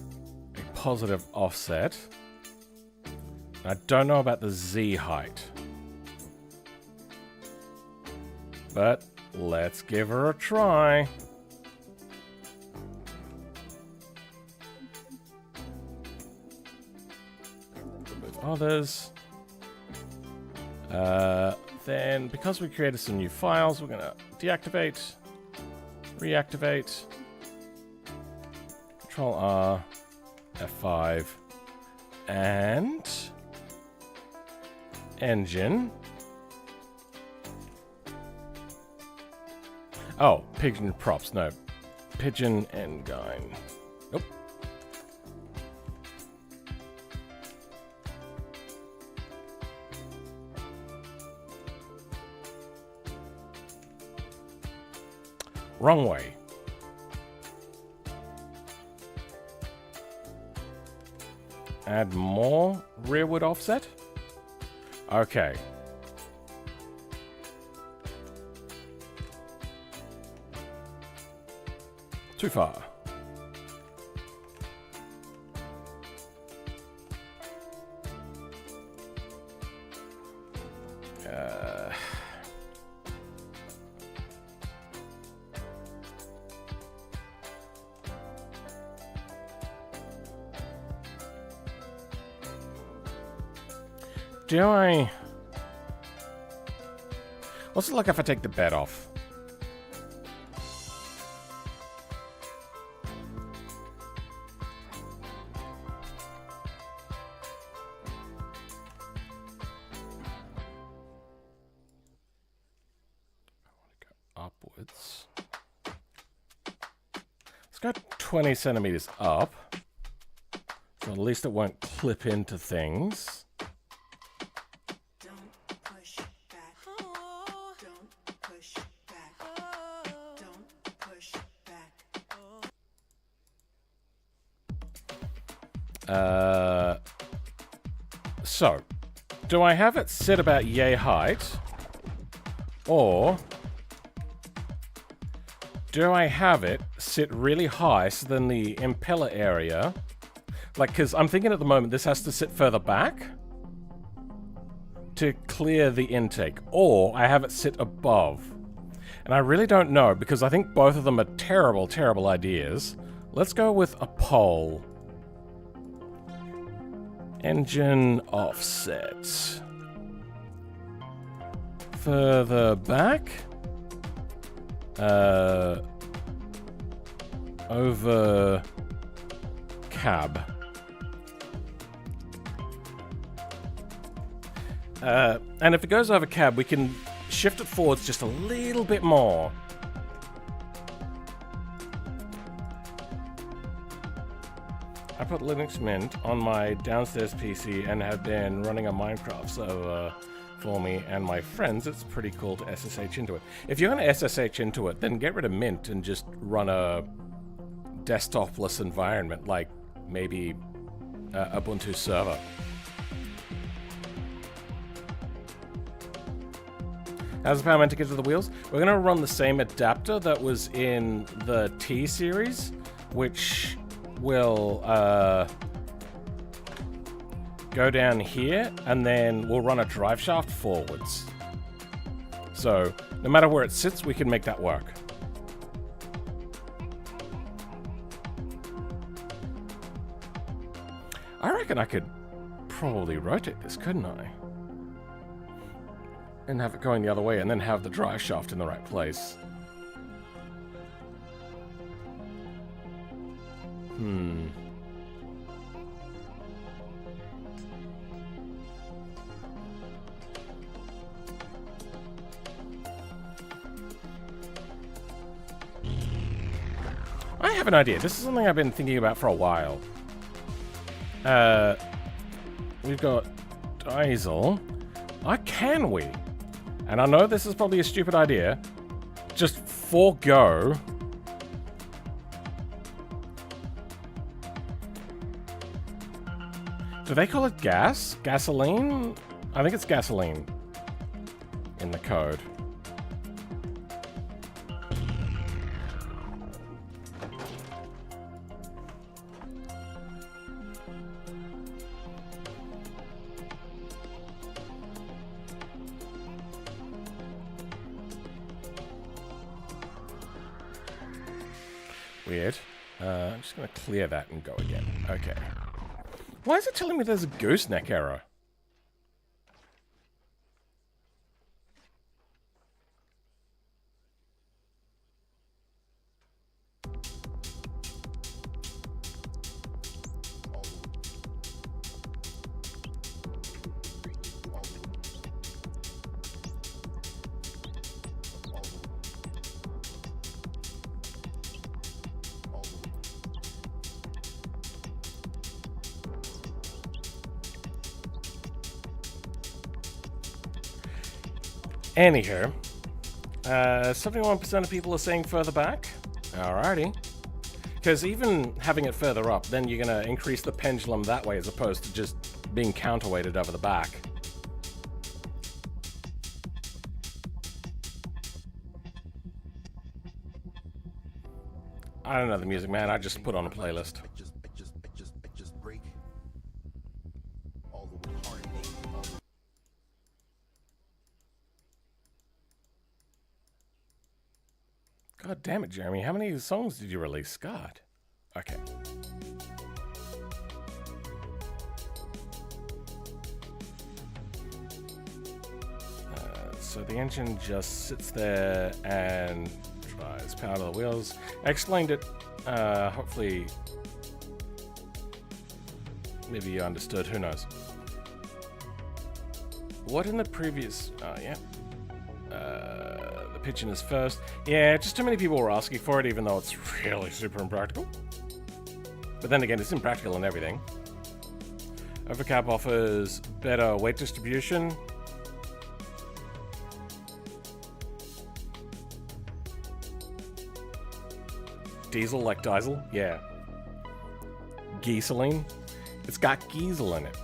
A: positive offset. I don't know about the Z height, but let's give her a try. Remove others. Then, because we created some new files, we're going to deactivate, reactivate, Control R, F5, and engine. Oh, pigeon props, no. Pigeon engine. Nope. Wrong way. Add more rearward offset. Okay. Too far. Do I... What's it like if I take the bed off? Upwards. Let's go 20 centimeters up. So at least it won't clip into things.
B: Don't push back. Don't push back. Don't push back.
A: So, do I have it set about yay height? Or do I have it sit really high so then the impeller area, like, because I'm thinking at the moment this has to sit further back to clear the intake, or I have it sit above. And I really don't know, because I think both of them are terrible, terrible ideas. Let's go with a pole. Engine offset. Further back. Over cab. And if it goes over cab, we can shift it forwards just a little bit more. I put Linux Mint on my downstairs PC and have been running a Minecraft server for me and my friends. It's pretty cool to SSH into it. If you're going to SSH into it, then get rid of Mint and just run a desktopless environment, like maybe Ubuntu server. How's the power meant to get to the wheels? We're going to run the same adapter that was in the T series, which will go down here, and then we'll run a drive shaft forwards. So no matter where it sits, we can make that work. I reckon I could probably rotate this, couldn't I? And have it going the other way, and then have the drive shaft in the right place. I have an idea. This is something I've been thinking about for a while. We've got diesel. Can we? And I know this is probably a stupid idea. Just forego. Do they call it gas? Gasoline? I think it's gasoline in the code. Weird. I'm just going to clear that and go again. Okay. Why is it telling me there's a gooseneck error? Anywho, 71% of people are saying further back. Alrighty. Because even having it further up, then you're going to increase the pendulum that way as opposed to just being counterweighted over the back. I don't know the music, man. I just put on a playlist. God damn it, Jeremy. How many songs did you release? God. Okay. So the engine just sits there and tries power to the wheels. I explained it. Hopefully, maybe you understood. Who knows? What in the previous... yeah. The pigeon is first. Yeah, just too many people were asking for it, even though it's really super impractical. But then again, it's impractical and everything. Overcap offers better weight distribution. Diesel like diesel? Yeah. Gasoline? It's got diesel in it.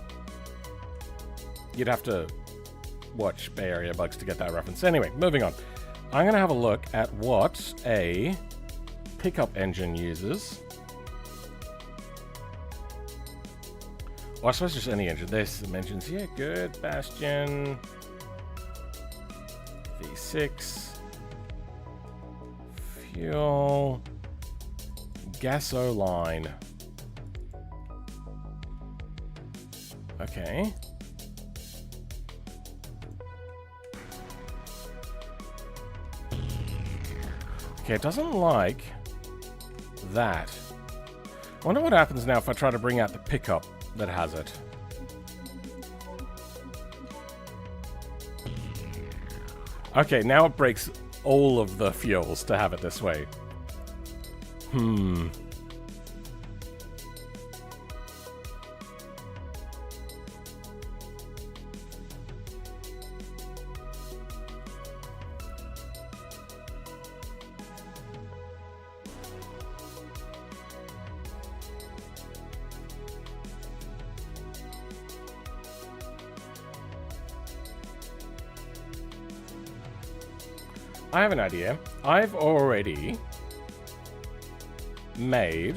A: You'd have to watch Bay Area Bugs to get that reference. Anyway, moving on. I'm going to have a look at what a pickup engine uses. Well, I suppose just any engine. There's some engines here. Good. Bastion. V6. Fuel. Gasoline. Okay. Okay, it doesn't like that. I wonder what happens now if I try to bring out the pickup that has it. Okay, now it breaks all of the fuels to have it this way. I have an idea. I've already made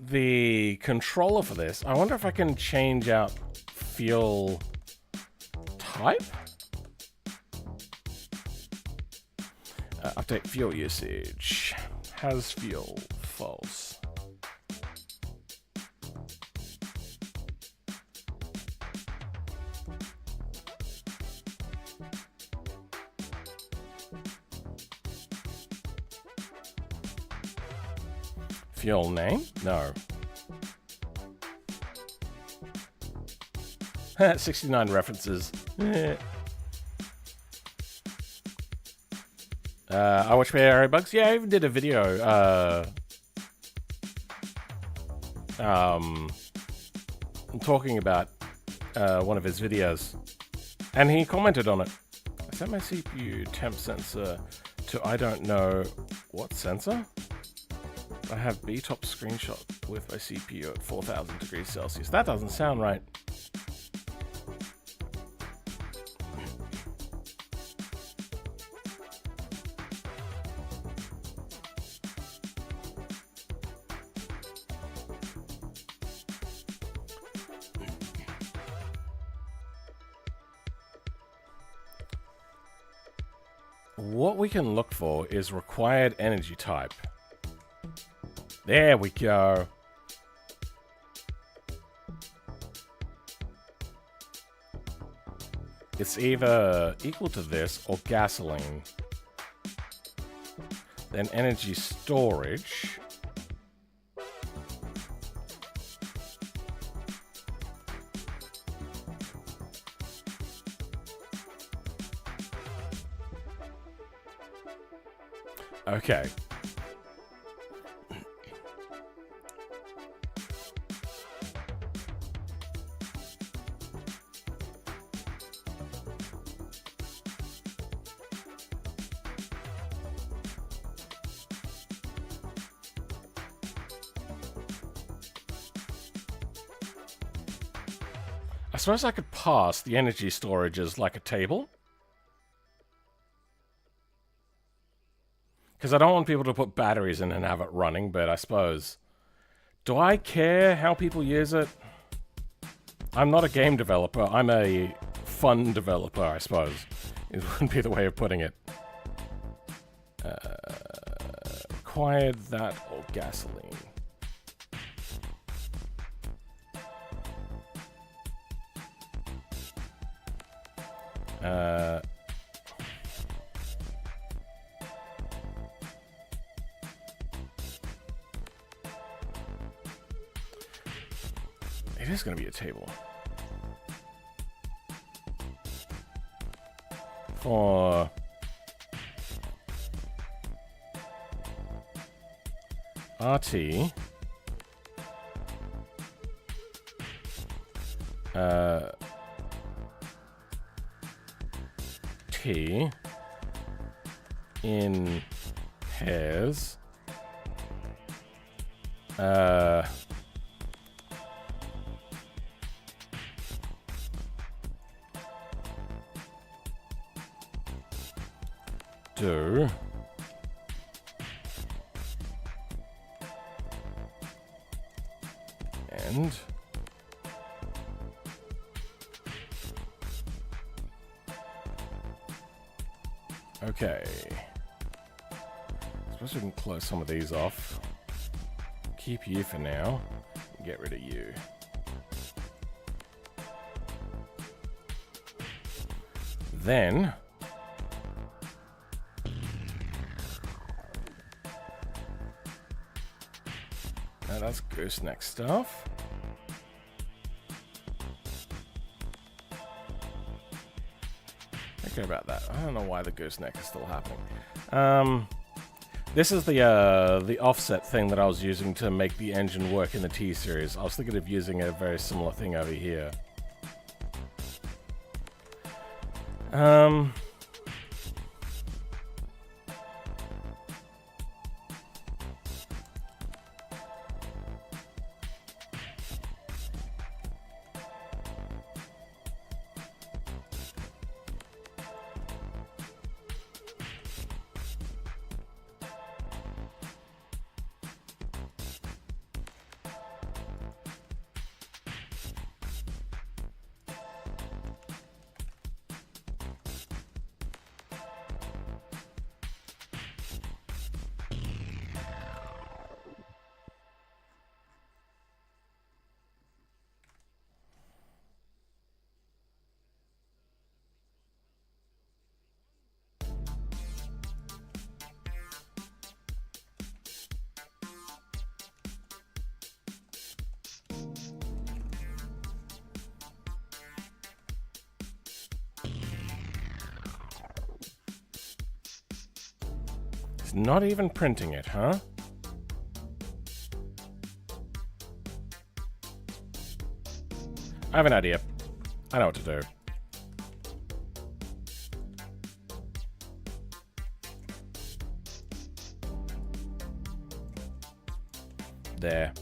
A: the controller for this, I wonder if I can change out fuel type? Update fuel usage. Has fuel false. Fuel name? No. 69 references. I watch Area Bugs. Yeah, I even did a video talking about one of his videos, and he commented on it. I set my CPU temp sensor to I don't know what sensor. I have B-top screenshot with my CPU at 4,000 degrees Celsius. That doesn't sound right. What we can look for is required energy type. There we go. It's either equal to this or gasoline. Then energy storage. Okay. I suppose I could pass the energy storage as like a table. Because I don't want people to put batteries in and have it running, but I suppose... Do I care how people use it? I'm not a game developer. I'm a fun developer, I suppose. It wouldn't be the way of putting it. Required that or gasoline. It is going to be a table. For RT, T in pairs, do and okay. I suppose we can close some of these off. Keep you for now. Get rid of you. Then that's gooseneck stuff. Okay about that. I don't know why the gooseneck is still happening. This is the offset thing that I was using to make the engine work in the T-Series. I was thinking of using a very similar thing over here. It's not even printing it, huh? I have an idea. I know what to do. There.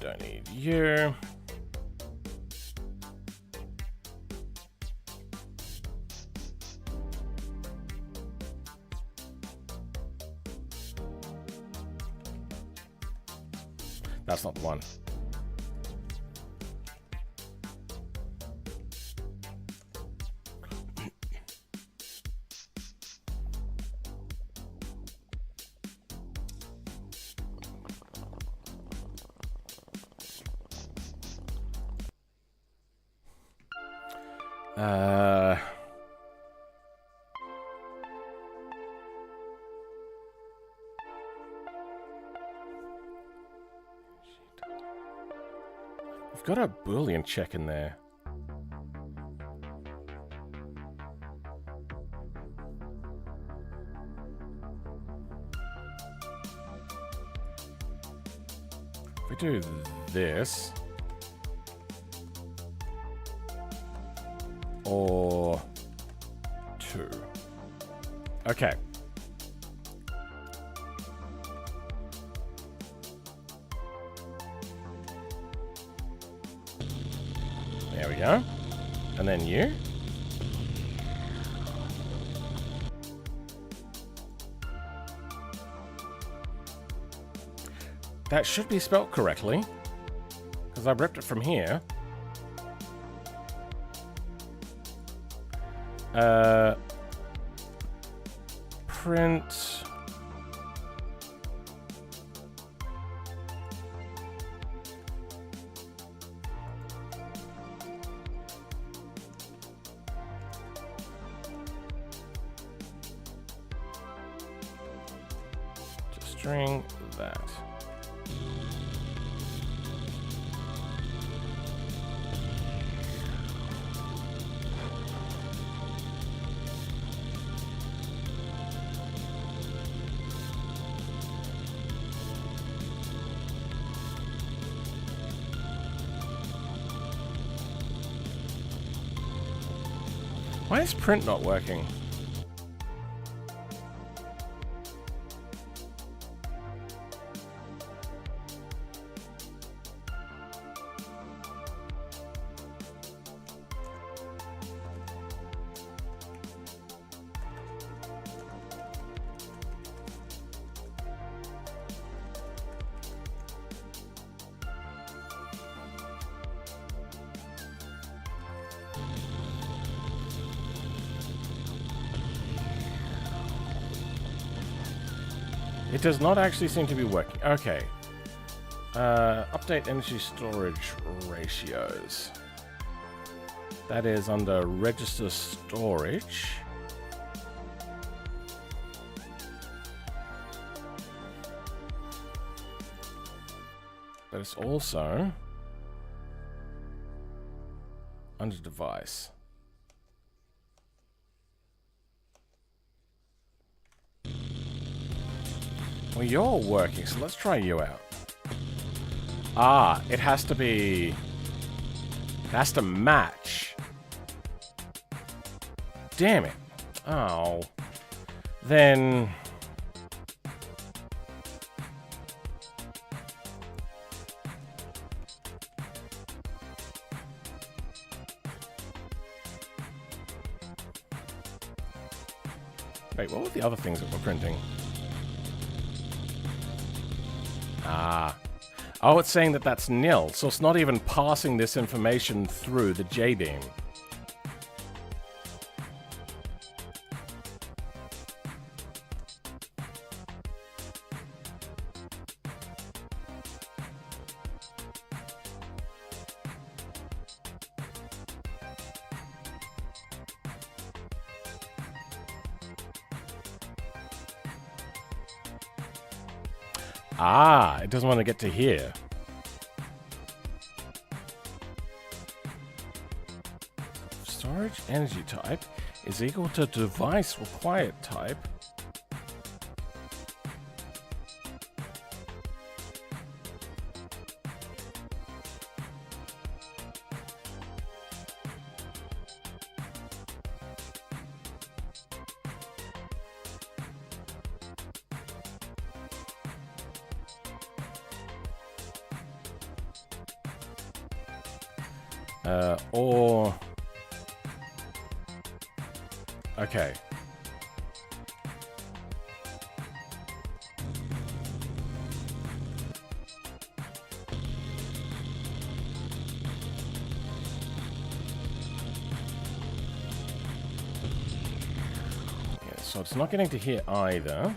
A: Don't need you. That's not the one. I've got a Boolean check in there. If we do this, or 2. Okay. There we go. And then you. That should be spelt correctly, because I ripped it from here. Print. String that. Why is print not working? It does not actually seem to be working. Okay. Update energy storage ratios. That is under register storage. But it's also under device. Well, you're working, so let's try you out. Ah, it has to be... It has to match. Damn it. Oh. Then... Wait, what were the other things that we're printing? Ah. Oh, it's saying that that's nil, so it's not even passing this information through the J-beam. Ah, it doesn't want to get to here. Storage energy type is equal to device required type. Or... Okay. Yeah, so it's not getting to here either.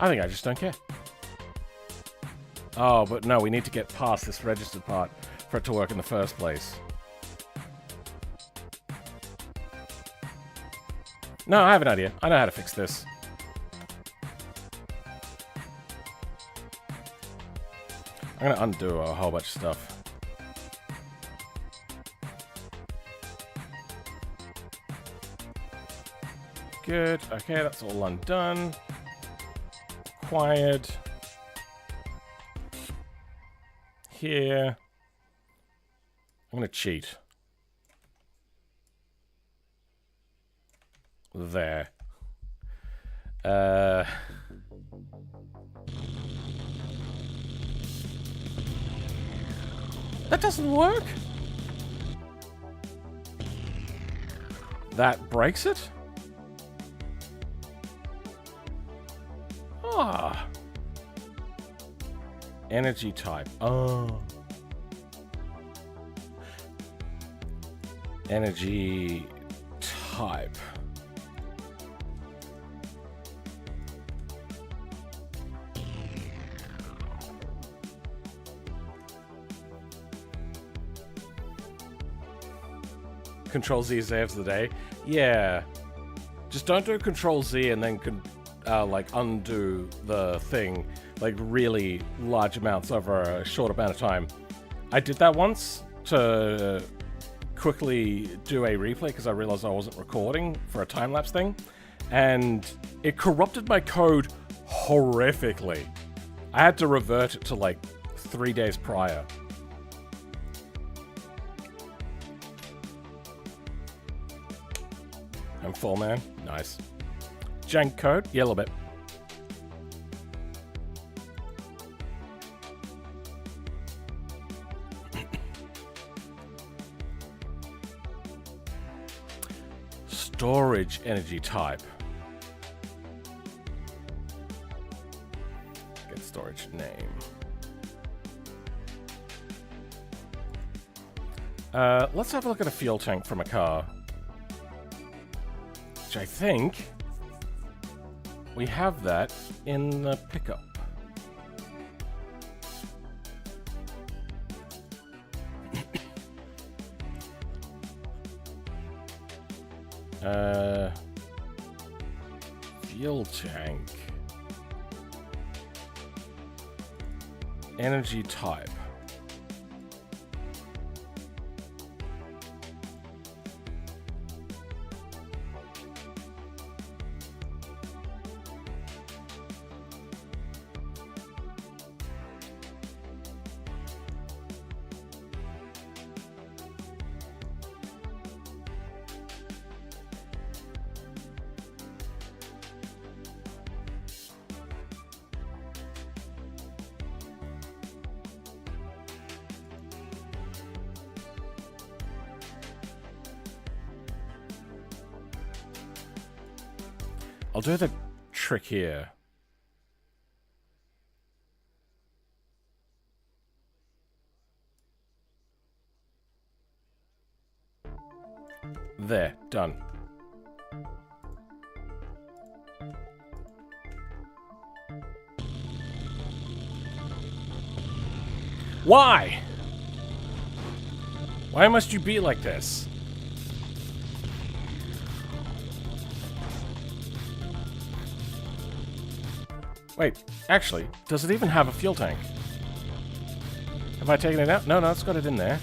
A: I think I just don't care. Oh, but no, we need to get past this registered part for it to work in the first place. No, I have an idea. I know how to fix this. I'm gonna undo a whole bunch of stuff. Good. Okay, that's all undone. Required. Here. I'm gonna cheat. There. That doesn't work? That breaks it? Ah. Energy type. Oh. Energy type. Control Z saves the day. Yeah. Just don't do Control Z and then like undo the thing like really large amounts over a short amount of time. I did that once to quickly do a replay because I realized I wasn't recording for a time-lapse thing, and it corrupted my code horrifically. I had to revert it to like 3 days prior. I'm full, man. Nice. Jank code? Yeah, a little bit. Storage energy type. Get storage name. Let's have a look at a fuel tank from a car. Which I think we have that in the pickup. Fuel tank. Energy type. I'll do the trick here. There, done. Why? Why must you be like this? Wait, actually, does it even have a fuel tank? Have I taken it out? No, it's got it in there.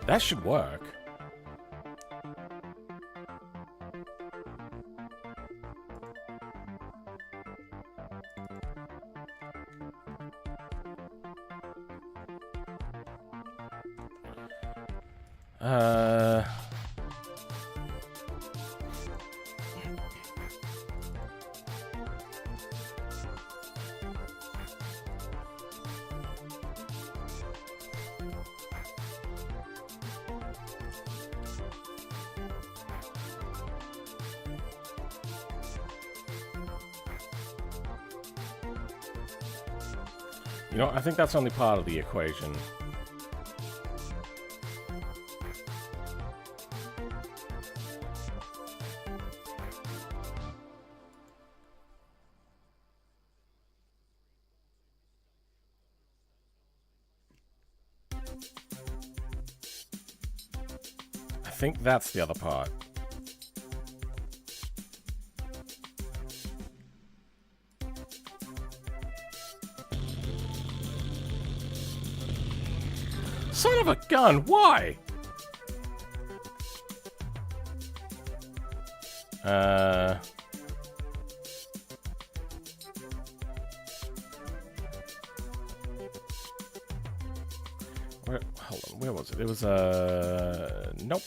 A: That should work. You know, I think that's only part of the equation. I think that's the other part. Son of a gun, why? Hold on, where was it? It was, nope.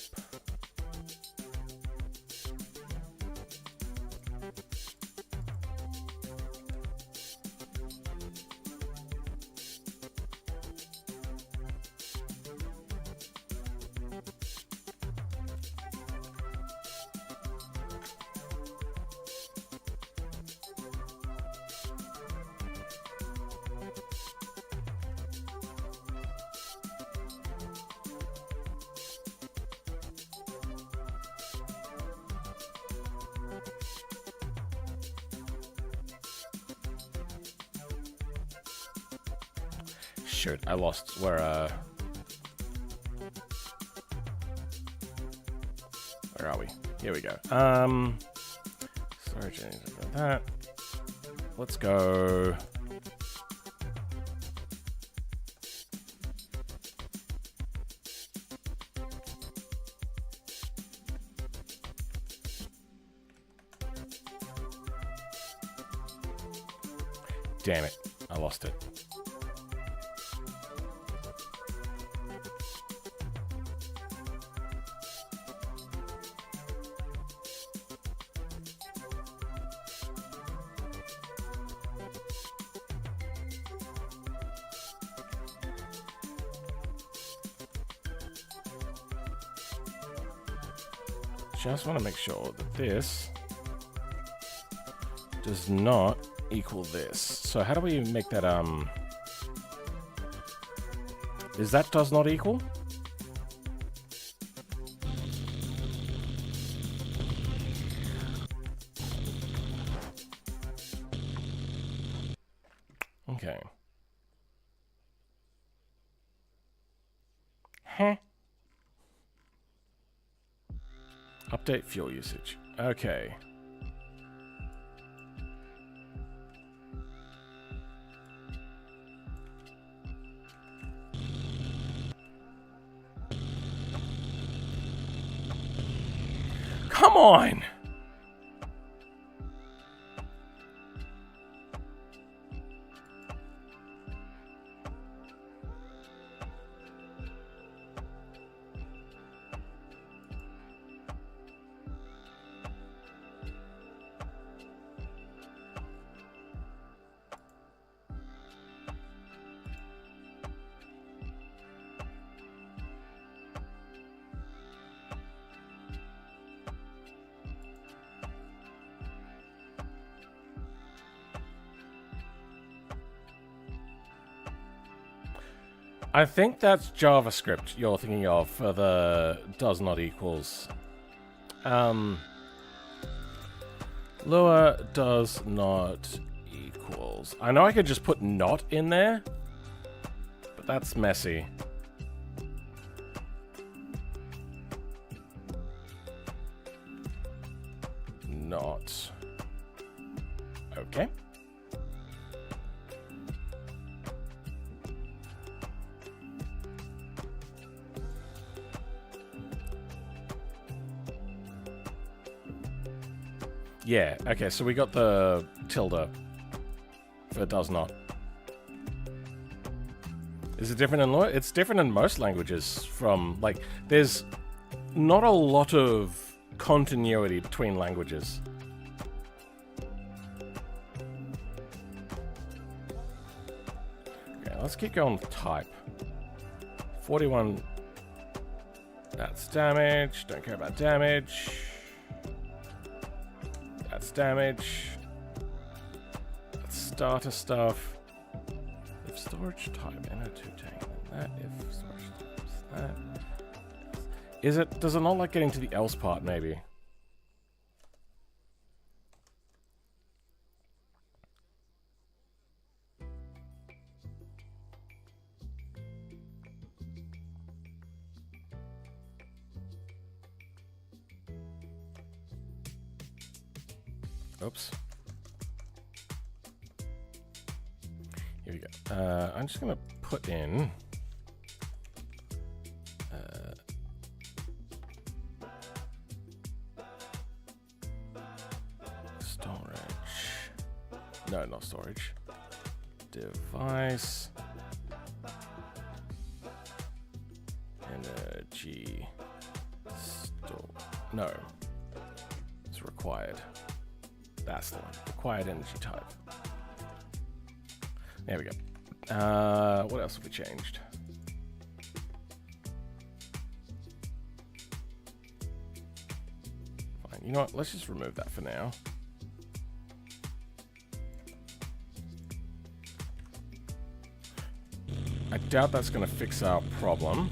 A: Shoot, I lost where are we? Here we go. Storage anything like that. Let's go. Damn it, I lost it. Just want to make sure that this does not equal this. So how do we make that, is that does not equal? Okay. Huh? Update fuel usage. Okay. Come on! I think that's JavaScript you're thinking of for the does not equals. Lua does not equals. I know I could just put not in there, but that's messy. Not. Okay. Yeah, okay, so we got the tilde for does not. Is it different in Lua? It's different in most languages from, like, there's not a lot of continuity between languages. Okay, let's keep going with type. 41, that's damage, don't care about damage. That's damage. That's starter stuff. If storage type NO2 tank, then that. If storage type is that. Is it? Does it not like getting to the else part? Maybe. Oops. Here we go. I'm just gonna put in storage. No, not storage. Device. Energy. Store. No. It's required. That's the one. Required energy type. There we go. What else have we changed? Fine. You know what? Let's just remove that for now. I doubt that's going to fix our problem.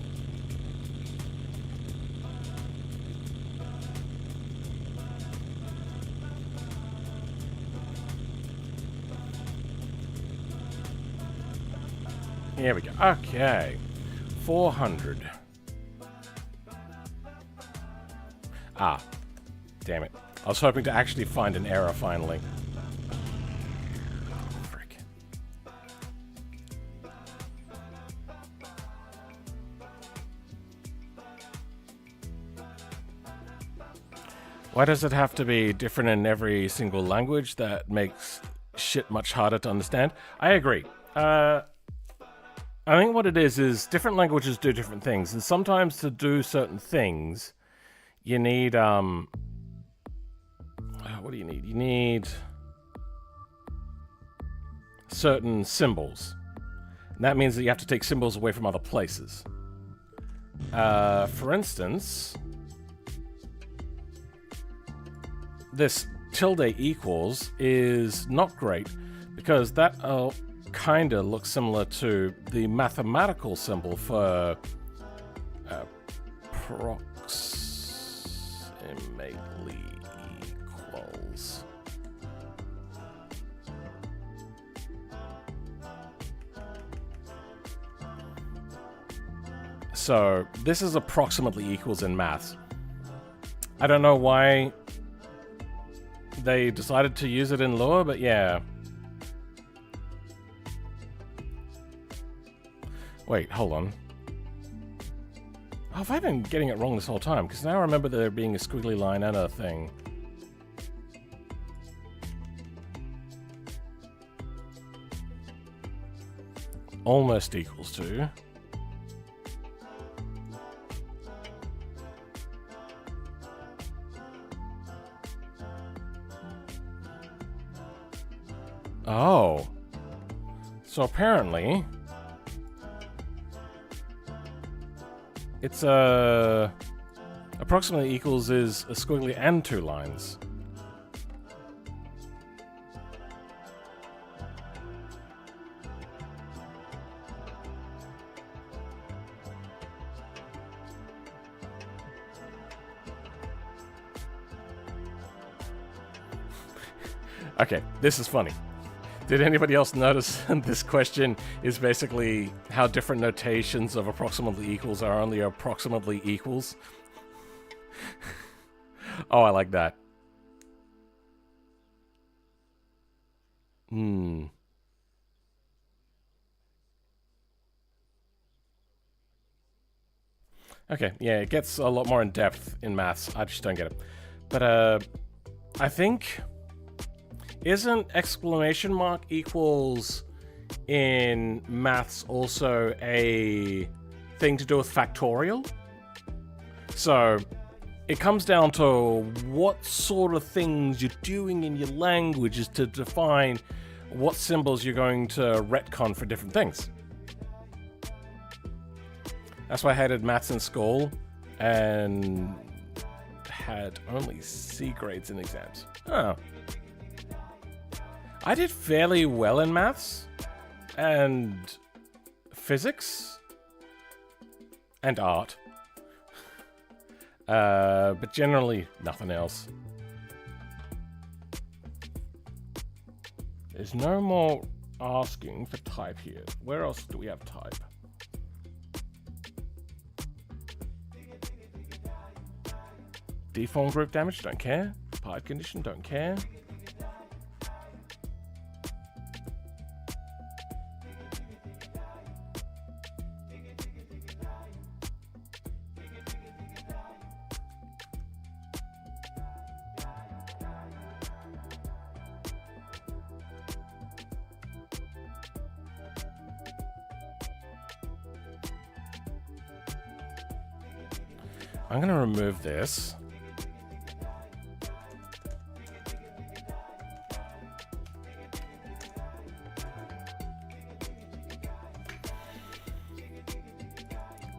A: Here we go. Okay. 400. Ah. Damn it. I was hoping to actually find an error finally. Frick. Why does it have to be different in every single language? That makes shit much harder to understand. I agree. I think what it is different languages do different things, and sometimes to do certain things, you need, what do you need? You need certain symbols. And that means that you have to take symbols away from other places. For instance, this tilde equals is not great because that kind of looks similar to the mathematical symbol for approximately equals. So this is approximately equals in maths. I don't know why they decided to use it in Lua, but yeah. Wait, hold on. Oh, have I been getting it wrong this whole time? Because now I remember there being a squiggly line and a thing. Almost equals to. Oh. So apparently it's approximately equals is a squiggly and two lines. Okay, this is funny. Did anybody else notice this question is basically how different notations of approximately equals are only approximately equals? Oh, I like that. Okay, yeah, it gets a lot more in depth in maths. I just don't get it. But I think, isn't exclamation mark equals in maths also a thing to do with factorial? So it comes down to what sort of things you're doing in your language is to define what symbols you're going to retcon for different things. That's why I hated maths in school and had only C grades in exams. Oh. I did fairly well in maths and physics and art. But generally nothing else. There's no more asking for type here. Where else do we have type? Deform group damage, don't care. Pipe condition, don't care. I'm gonna remove this.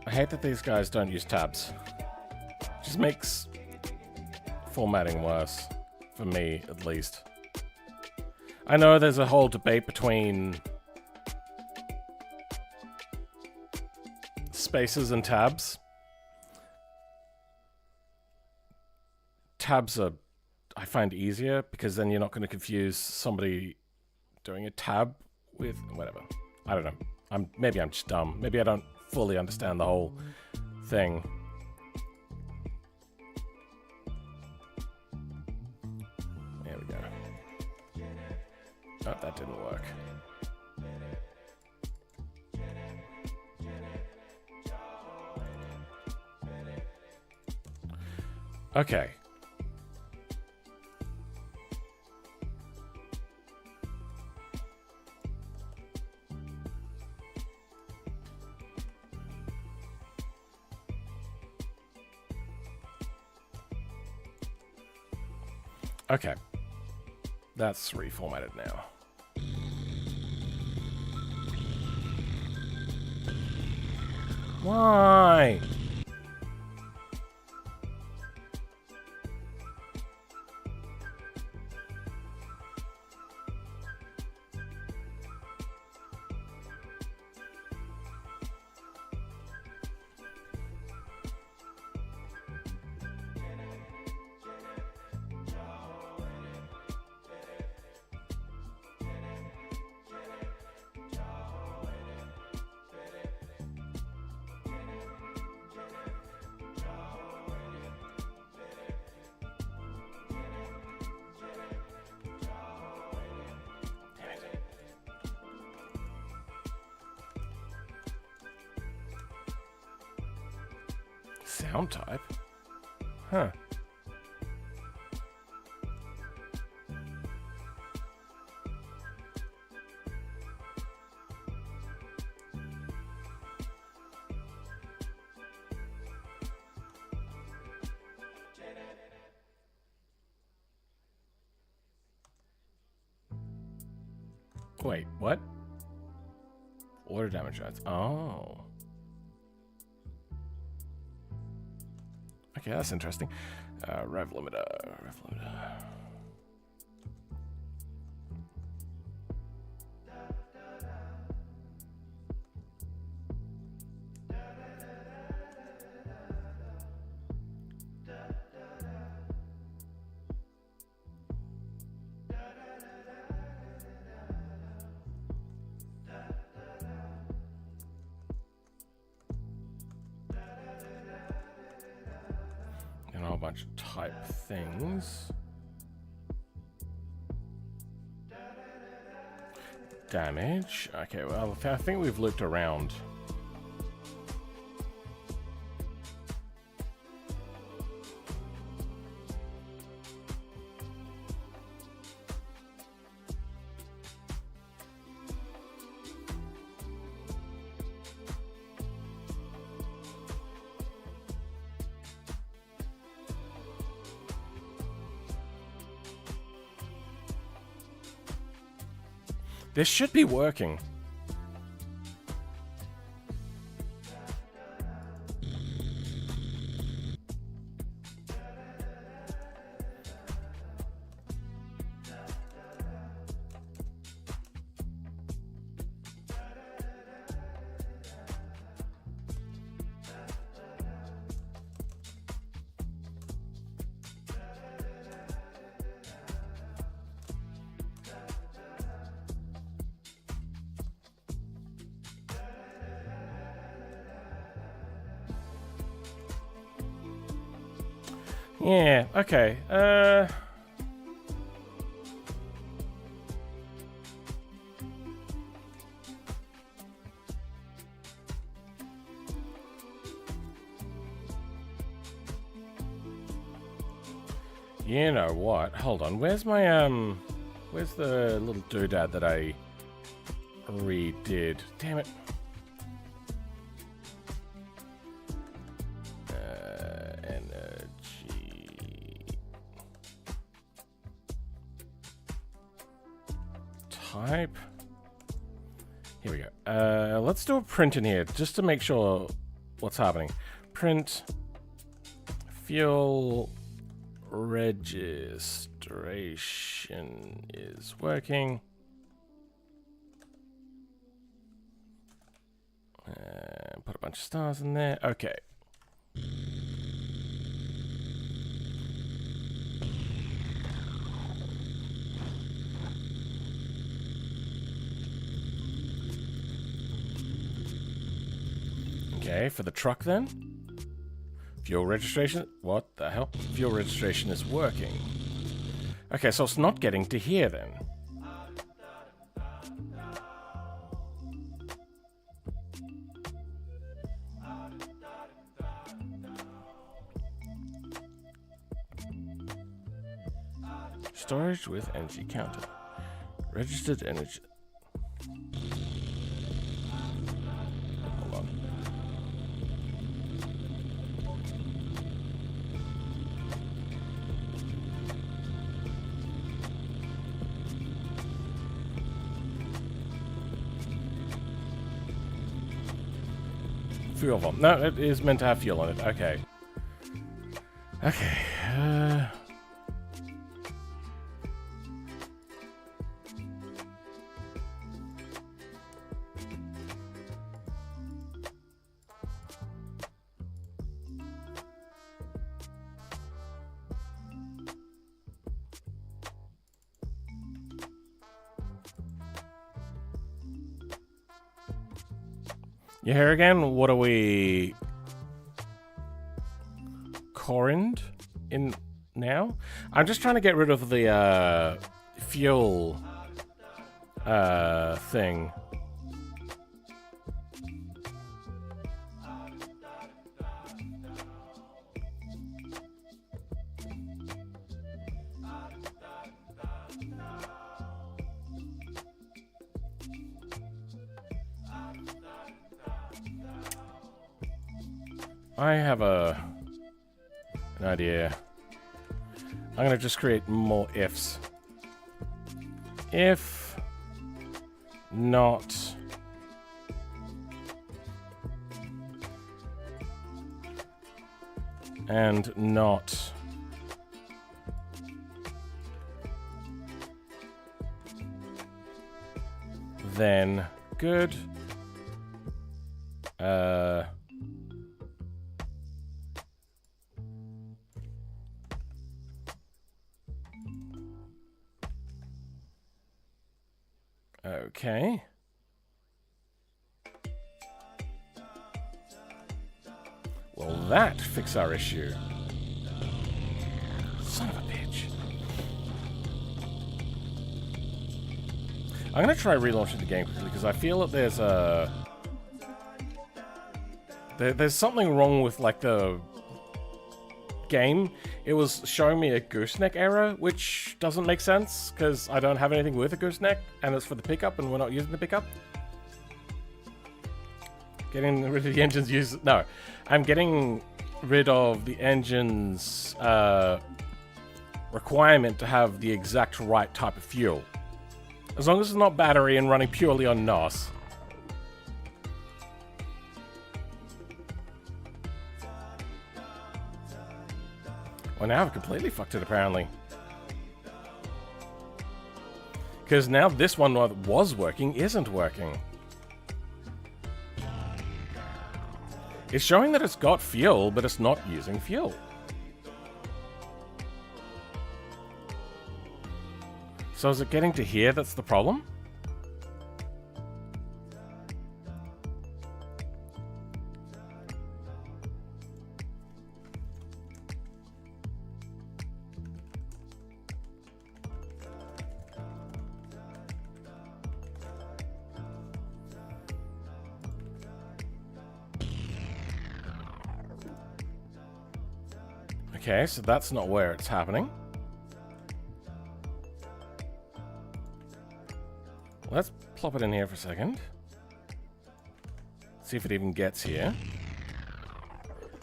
A: I hate that these guys don't use tabs. Just makes formatting worse, for me at least. I know there's a whole debate between spaces and tabs. Tabs are, I find, easier because then you're not going to confuse somebody doing a tab with whatever. I don't know. Maybe I'm just dumb. Maybe I don't fully understand the whole thing. There we go. Oh, that didn't work. Okay. Okay. That's reformatted now. Why? Sound type? Huh. Wait, what? Order damage rates. Oh. Okay, that's interesting. Rev limiter. bunch of type things. Damage. Okay, well, I think we've looked around. This should be working. Yeah, okay. You know what? Hold on. Where's my, where's the little doodad that I redid? Damn it. Type. Here we go. Let's do a print in here just to make sure what's happening. Print fuel registration is working. Put a bunch of stars in there. Okay. Okay, for the truck then. Fuel registration. What the hell? Fuel registration is working. Okay, so it's not getting to here then. Storage with energy counter. Registered energy. Hold on. Fuel bomb. No, it is meant to have fuel on it. Okay. Okay. You here again? What are we? Corind in now? I'm just trying to get rid of the fuel thing. I have an idea. I'm gonna just create more ifs. If not and not then good. Okay. Well, that fixed our issue. I'm gonna try relaunching the game quickly because I feel that there's a there's something wrong with like the game. It was showing me a gooseneck error, which doesn't make sense because I don't have anything with a gooseneck, and it's for the pickup, and we're not using the pickup. Getting rid of the engine's use. No, I'm getting rid of the engine's requirement to have the exact right type of fuel. As long as it's not battery and running purely on NOS. Well, now I've completely fucked it, apparently. Because now this one that was working isn't working. It's showing that it's got fuel, but it's not using fuel. So is it getting to here that's the problem? Okay, so that's not where it's happening. Let's plop it in here for a second. See if it even gets here.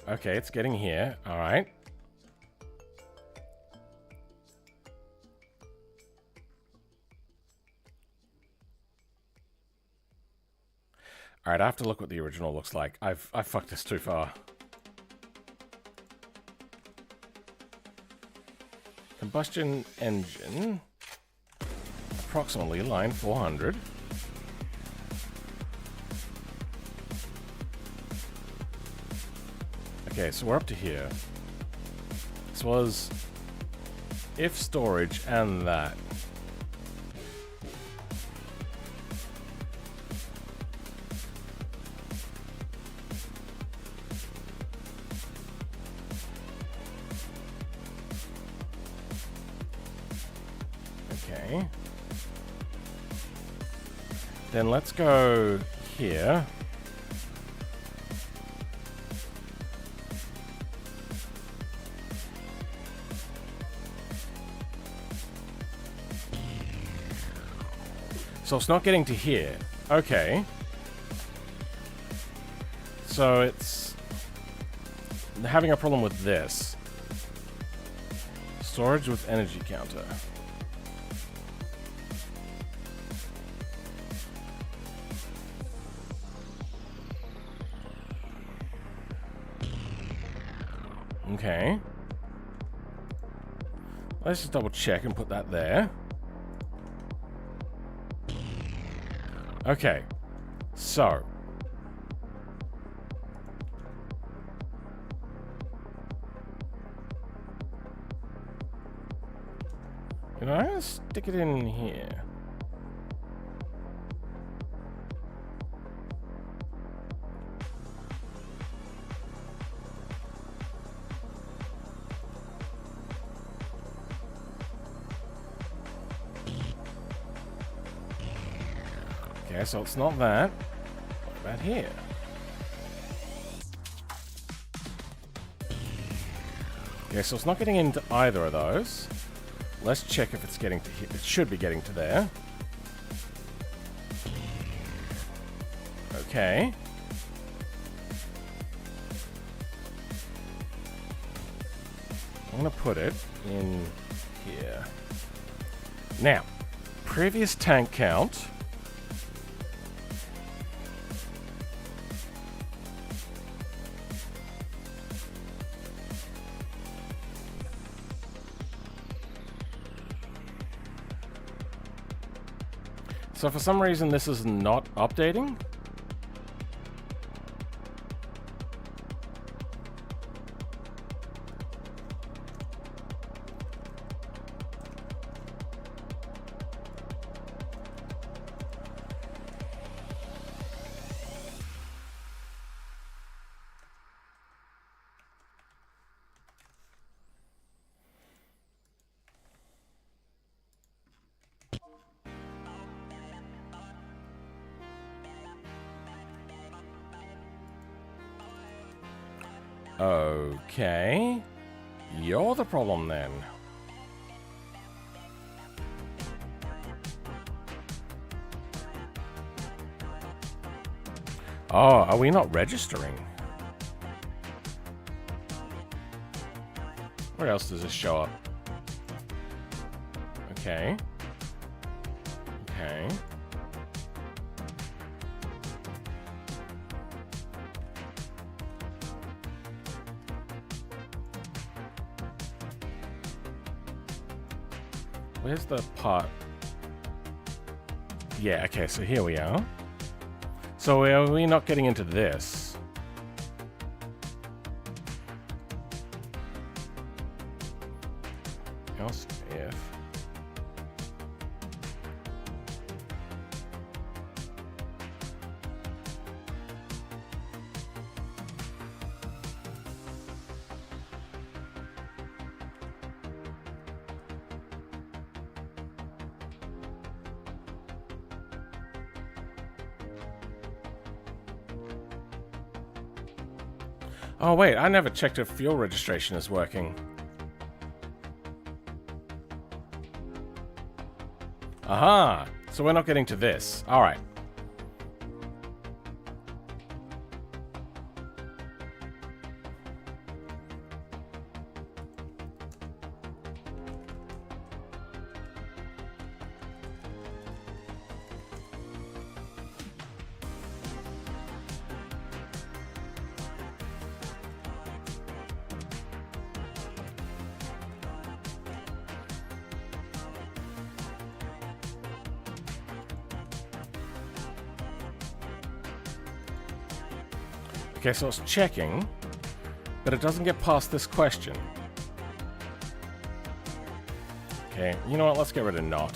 A: Okay, it's getting here. All right. All right, I have to look what the original looks like. I fucked this too far. Combustion engine. Approximately line 400. Okay, so we're up to here. This was if storage and that. Okay. Then let's go here. So it's not getting to here. Okay. So it's having a problem with this. Storage with energy counter. Okay. Let's just double check and put that there. Okay. So. You know, I'm gonna stick it in here. Okay, so it's not that. What about here? Okay, so it's not getting into either of those. Let's check if it's getting to here. It should be getting to there. Okay. I'm gonna put it in here. Now, previous tank count. So for some reason this is not updating. Okay. You're the problem then. Oh, are we not registering? Where else does this show up? Okay. Okay. Where's the part? Yeah, okay, so here we are. So are we not getting into this? Else if... Oh wait, I never checked if fuel registration is working. Aha! So we're not getting to this. Alright. Okay, so it's checking, but it doesn't get past this question. Okay, you know what? Let's get rid of not.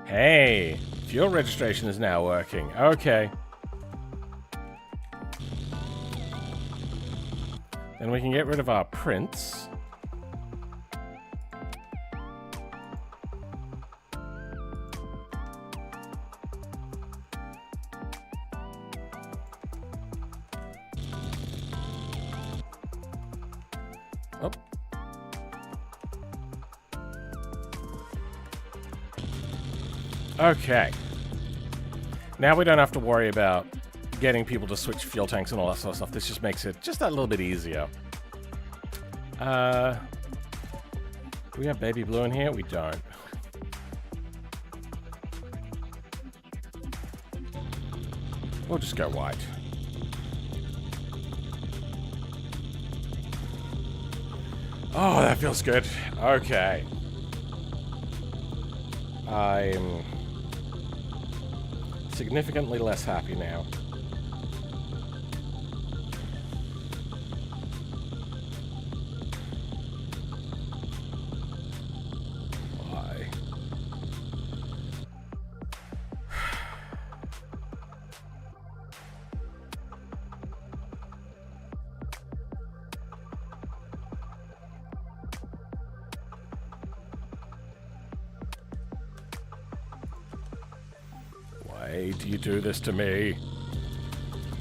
A: Hey, fuel registration is now working. Okay. Then we can get rid of our prints. Oh. Okay. Now we don't have to worry about getting people to switch fuel tanks and all that sort of stuff. This just makes it just that little bit easier. Do we have baby blue in here? We don't. We'll just go white. Oh, that feels good. Okay. I'm significantly less happy now. Why? Why do you do this to me?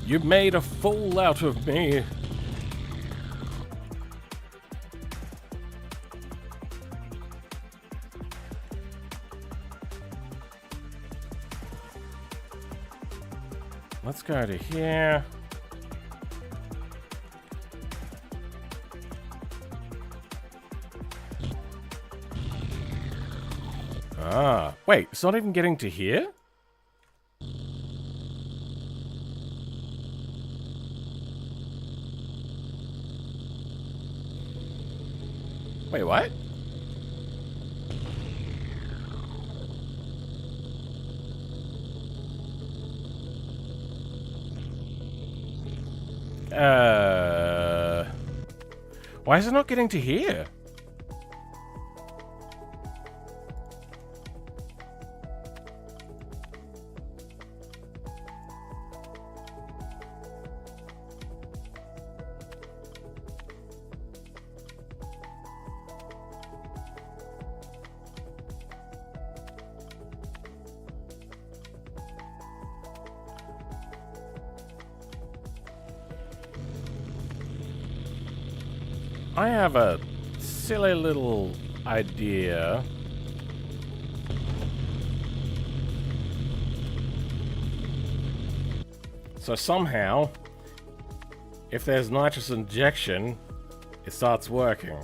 A: You made a fool out of me. Let's go to here. Ah, wait, it's not even getting to here? Wait, what? Why is it not getting to here? I have a silly little idea. So somehow, if there's nitrous injection, it starts working.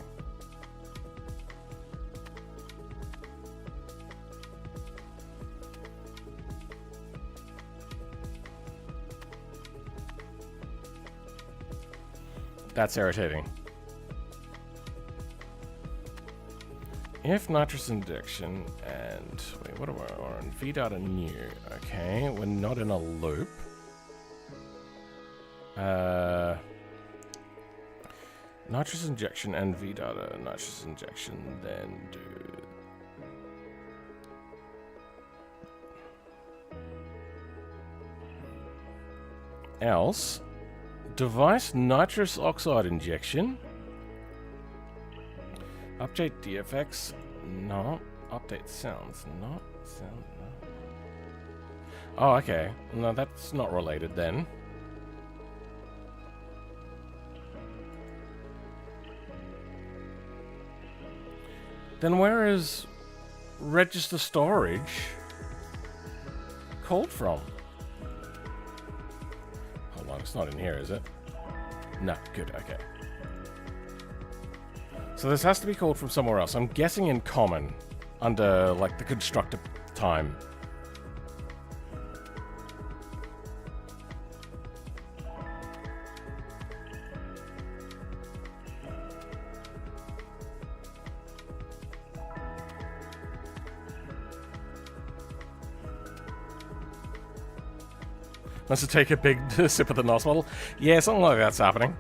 A: That's irritating. If nitrous injection and... Wait, what am I on? VData new. Okay, we're not in a loop. Nitrous injection and VData. Nitrous injection, then do... Else... Device nitrous oxide injection. Update DFX. No. Update sounds. Not sound. No. Oh, okay. No, that's not related then. Then where is register storage called from? Hold on, it's not in here, is it? No, good, okay. So this has to be called from somewhere else. I'm guessing in common, under, like, the constructor time. Must have take a big sip of the NOS model. Yeah, something like that's happening.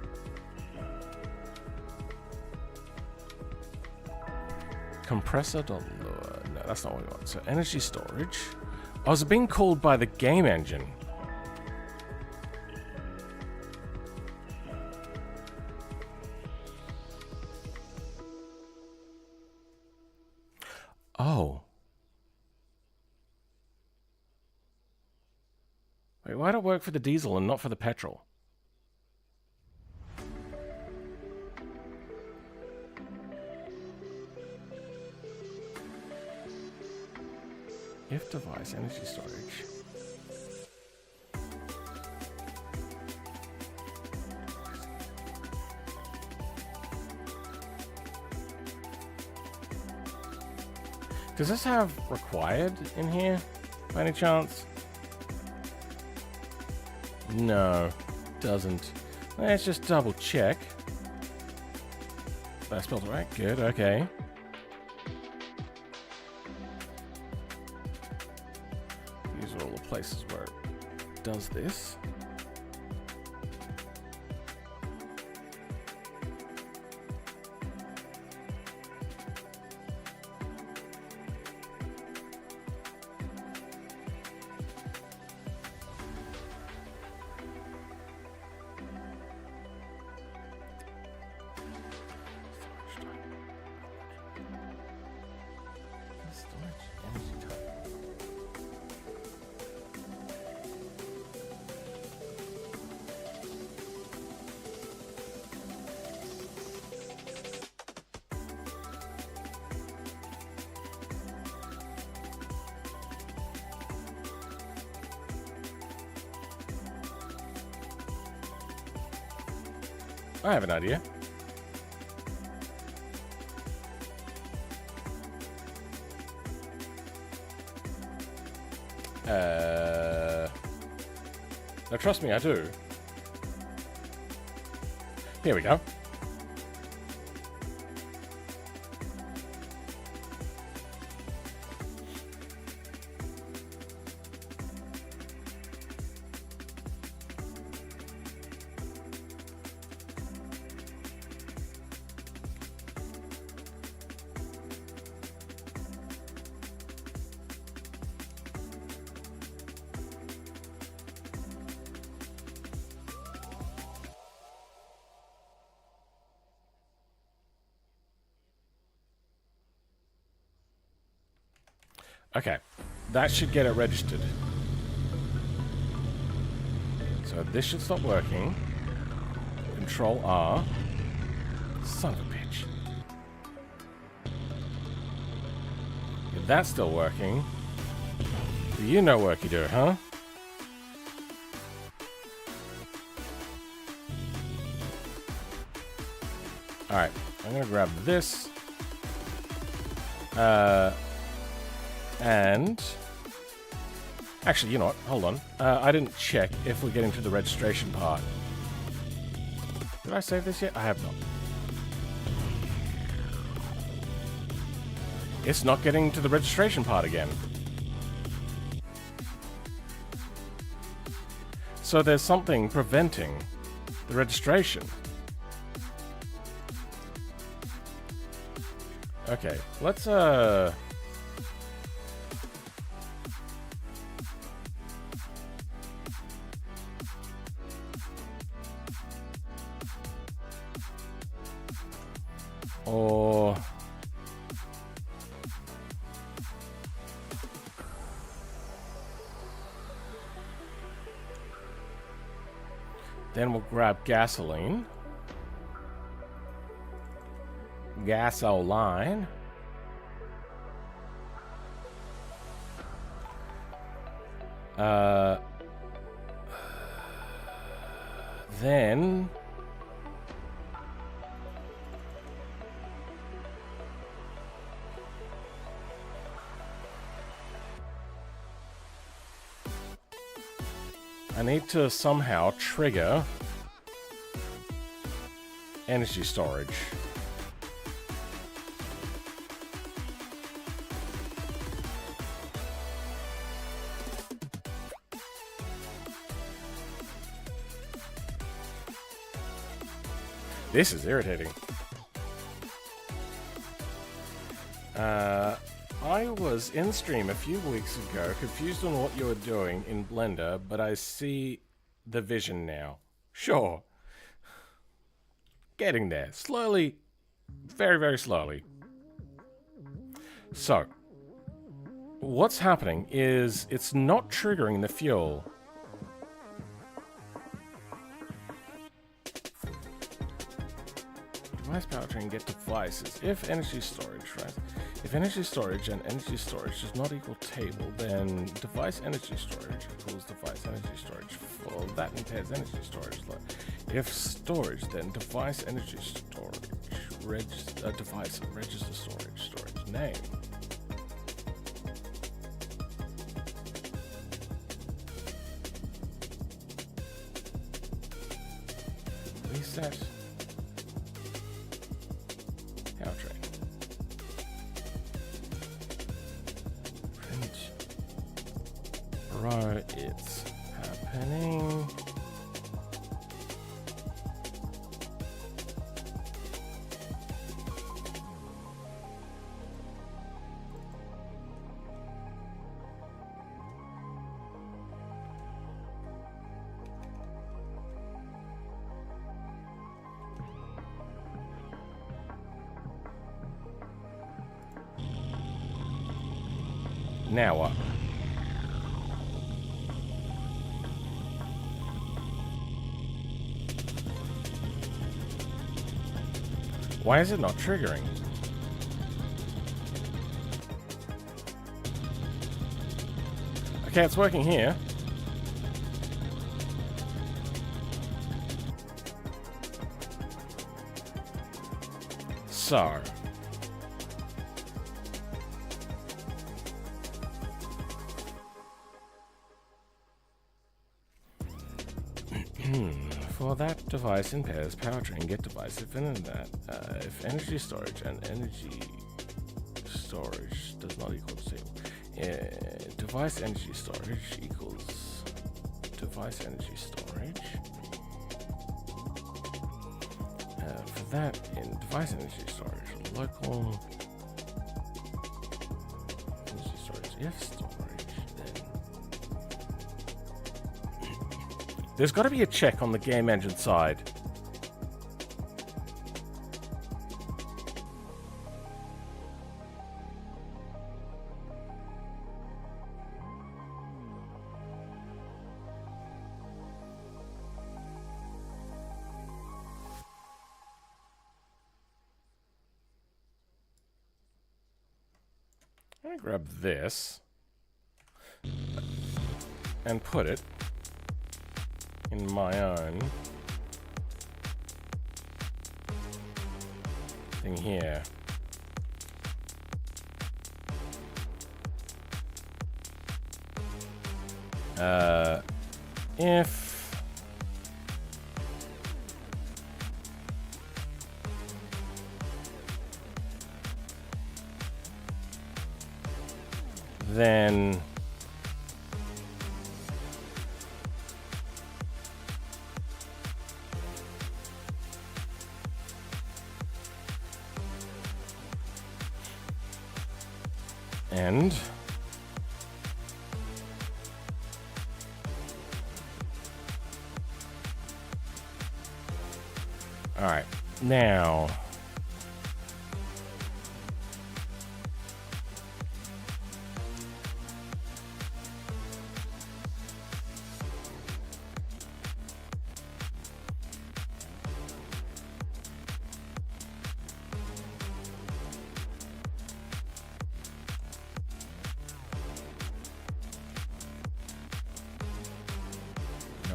A: Compressor. No, that's not what we want. So energy storage. Oh, is it being called by the game engine? Oh. Wait, why'd it work for the diesel and not for the petrol? If device energy storage. Does this have required in here by any chance? No, doesn't. Let's just double check. That spelled it right. Good, okay. These are all the places where it does this. I have an idea. Now trust me, I do. Here we go. Okay, that should get it registered. So this should stop working. Control R. Son of a bitch. If that's still working, you know worky do, huh? Alright, I'm gonna grab this. And... Actually, you know what? Hold on. I didn't check if we're getting to the registration part. Did I save this yet? I have not. It's not getting to the registration part again. So there's something preventing the registration. Okay, let's or then we'll grab gasoline. Gasoline. Then I need to somehow trigger energy storage. This is irritating. I was in stream a few weeks ago, confused on what you were doing in Blender, but I see the vision now. Sure. Getting there. Slowly. Very, very slowly. So, what's happening is it's not triggering the fuel. Device powertrain get devices. If energy storage, right? If energy storage and energy storage does not equal table, then device energy storage equals device energy storage. For that impairs energy storage. If storage, then device energy storage. Device register storage name. Reset. Powertrain. Print. Bro, it's happening. Now what? Why is it not triggering? Okay, it's working here. So. For that device impairs powertrain get device if in that if energy storage and energy storage does not equal zero. Device energy storage equals device energy storage. For that in device energy storage, local energy storage if storage. There's got to be a check on the game engine side. I'm gonna grab this and put it in my own thing here. If then and all right, now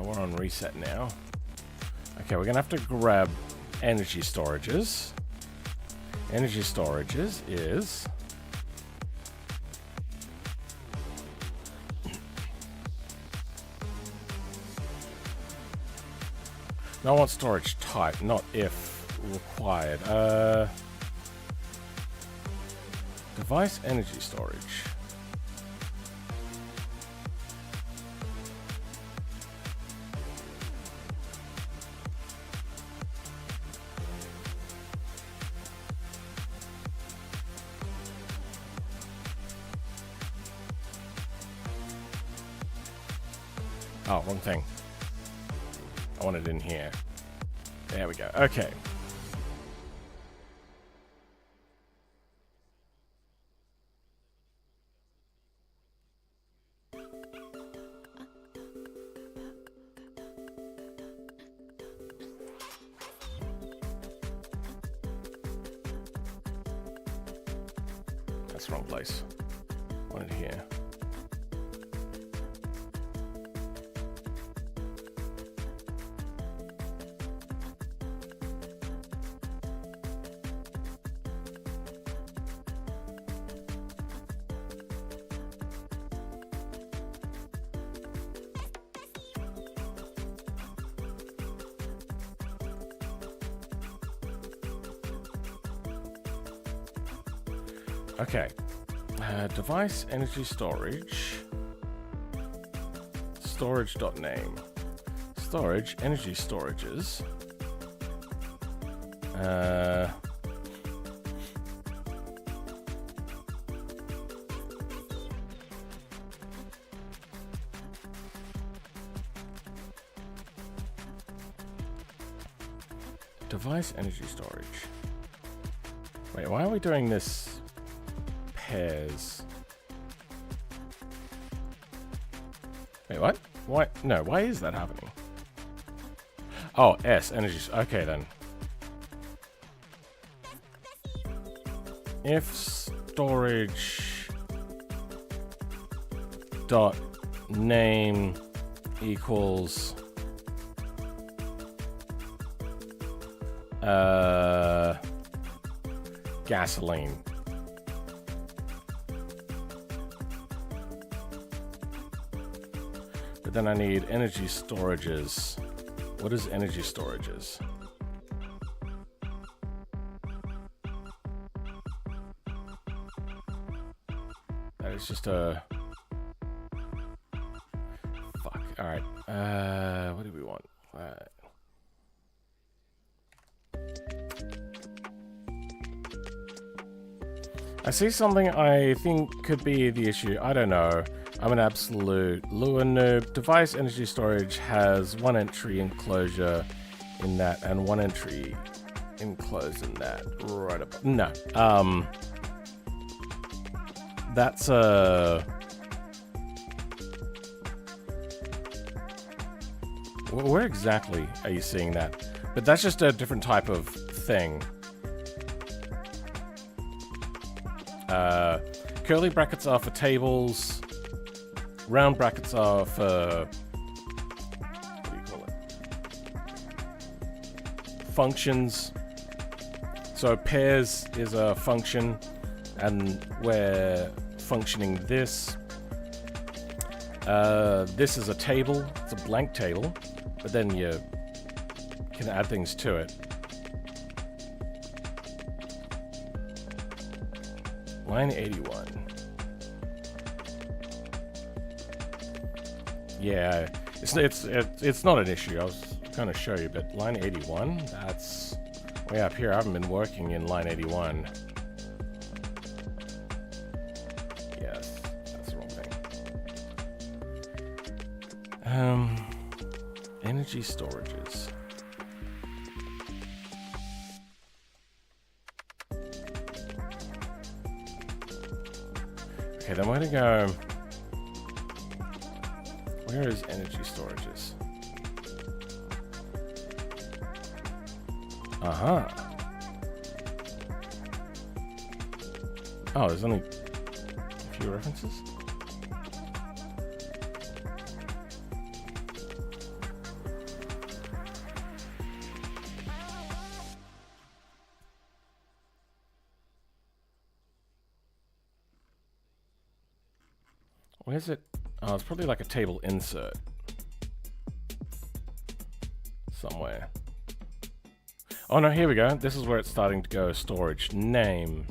A: we're on reset now. Okay, we're gonna have to grab energy storages. Energy storages is no, I want storage type, not if required. Device energy storage. Oh, wrong thing. I want it in here. There we go. Okay. That's the wrong place. I want it here. Okay, device energy storage, storage.name, storage energy storages, device energy storage. Wait, why are we doing this? Pairs. Wait, what? Why? No, why is that happening? Oh, S, energy. Okay, then. If storage dot name equals gasoline. But then I need energy storages. What is energy storages? That is just a... Fuck. Alright. What do we want? I see something I think could be the issue. I don't know. I'm an absolute Lua noob. Device energy storage has one entry enclosure in that and one entry enclosed in that. Right above. No. That's a... Where exactly are you seeing that? But that's just a different type of thing. curly brackets are for tables. Round brackets are for, what do you call it? Functions. So pairs is a function, and we're functioning this. This is a table. It's a blank table, but then you can add things to it. Line 81. Yeah, it's not an issue. I was going to show you, but line 81, that's way up here. I haven't been working in line 81. Yes, that's the wrong thing. Energy storages. Okay, then we're going to go... Where is energy storages? Uh-huh. Oh, there's only a few references? Where's it? Oh, it's probably like a table insert. Somewhere. Oh no, here we go. This is where it's starting to go. Storage. Name.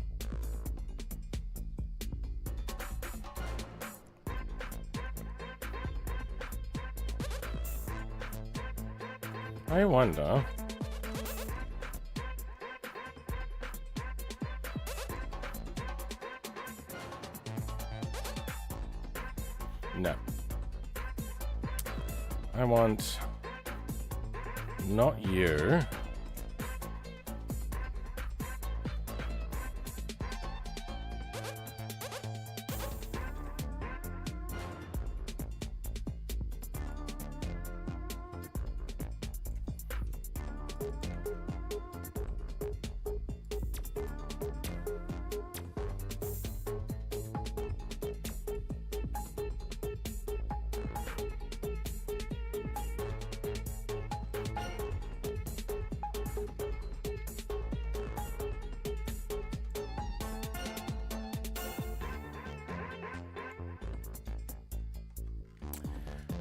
A: I wonder... No. I want not you.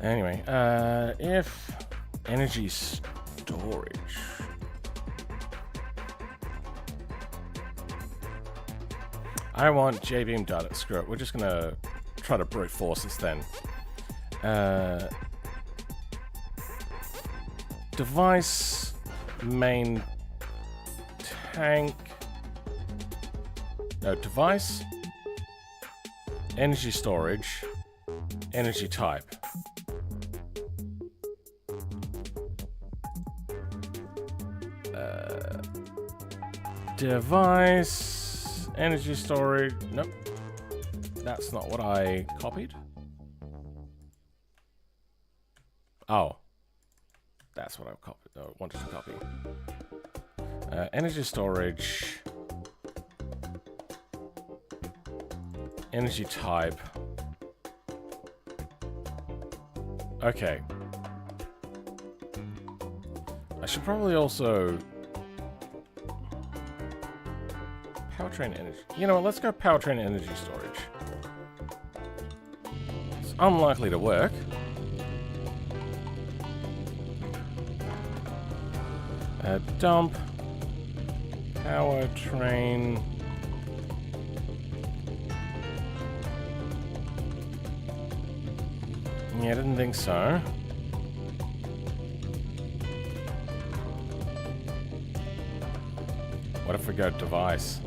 A: Anyway, if energy storage. I want JVM data. Screw it. We're just gonna try to brute force this then. Device main tank. No, device. Energy storage. Energy type. Device, energy storage. Nope, that's not what I copied. Oh, that's what I copied. I wanted to copy. Energy storage, energy type. Okay. I should probably also. Powertrain energy. You know what? Let's go powertrain energy storage. It's unlikely to work. Dump. Powertrain. Yeah, I didn't think so. What if we go device?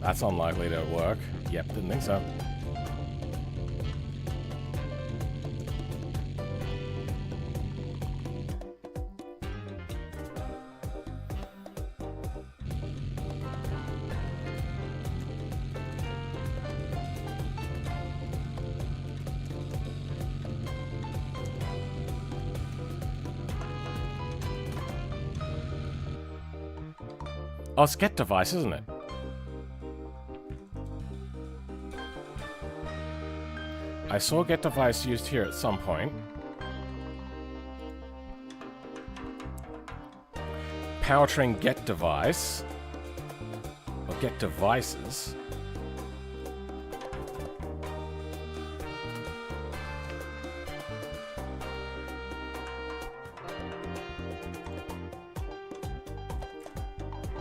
A: That's unlikely to work. Yep, didn't think so. Oh, it's get device, isn't it? I saw get device used here at some point. Powertrain get device. Or get devices.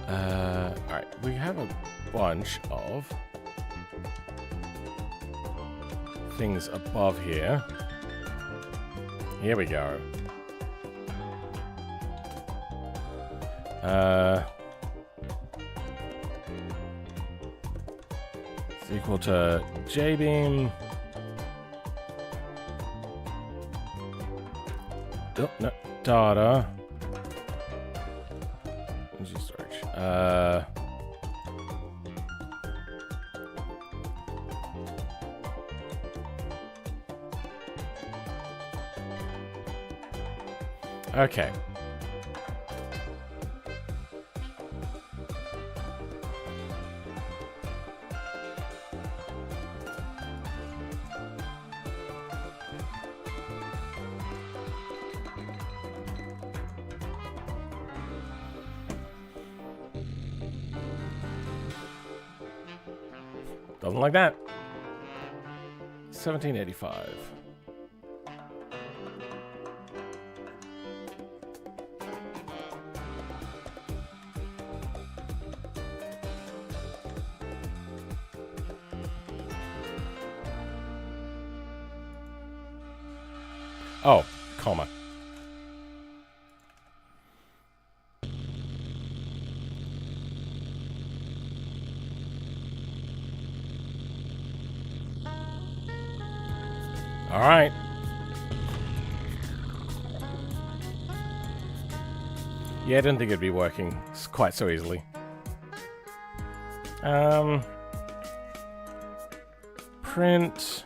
A: Alright, we have a bunch of things above here. Here we go. It's equal to J-beam. Oh, no, data. Energy storage. Okay. Doesn't like that. 1785. Oh, comma. All right. Yeah, I didn't think it'd be working quite so easily. Print.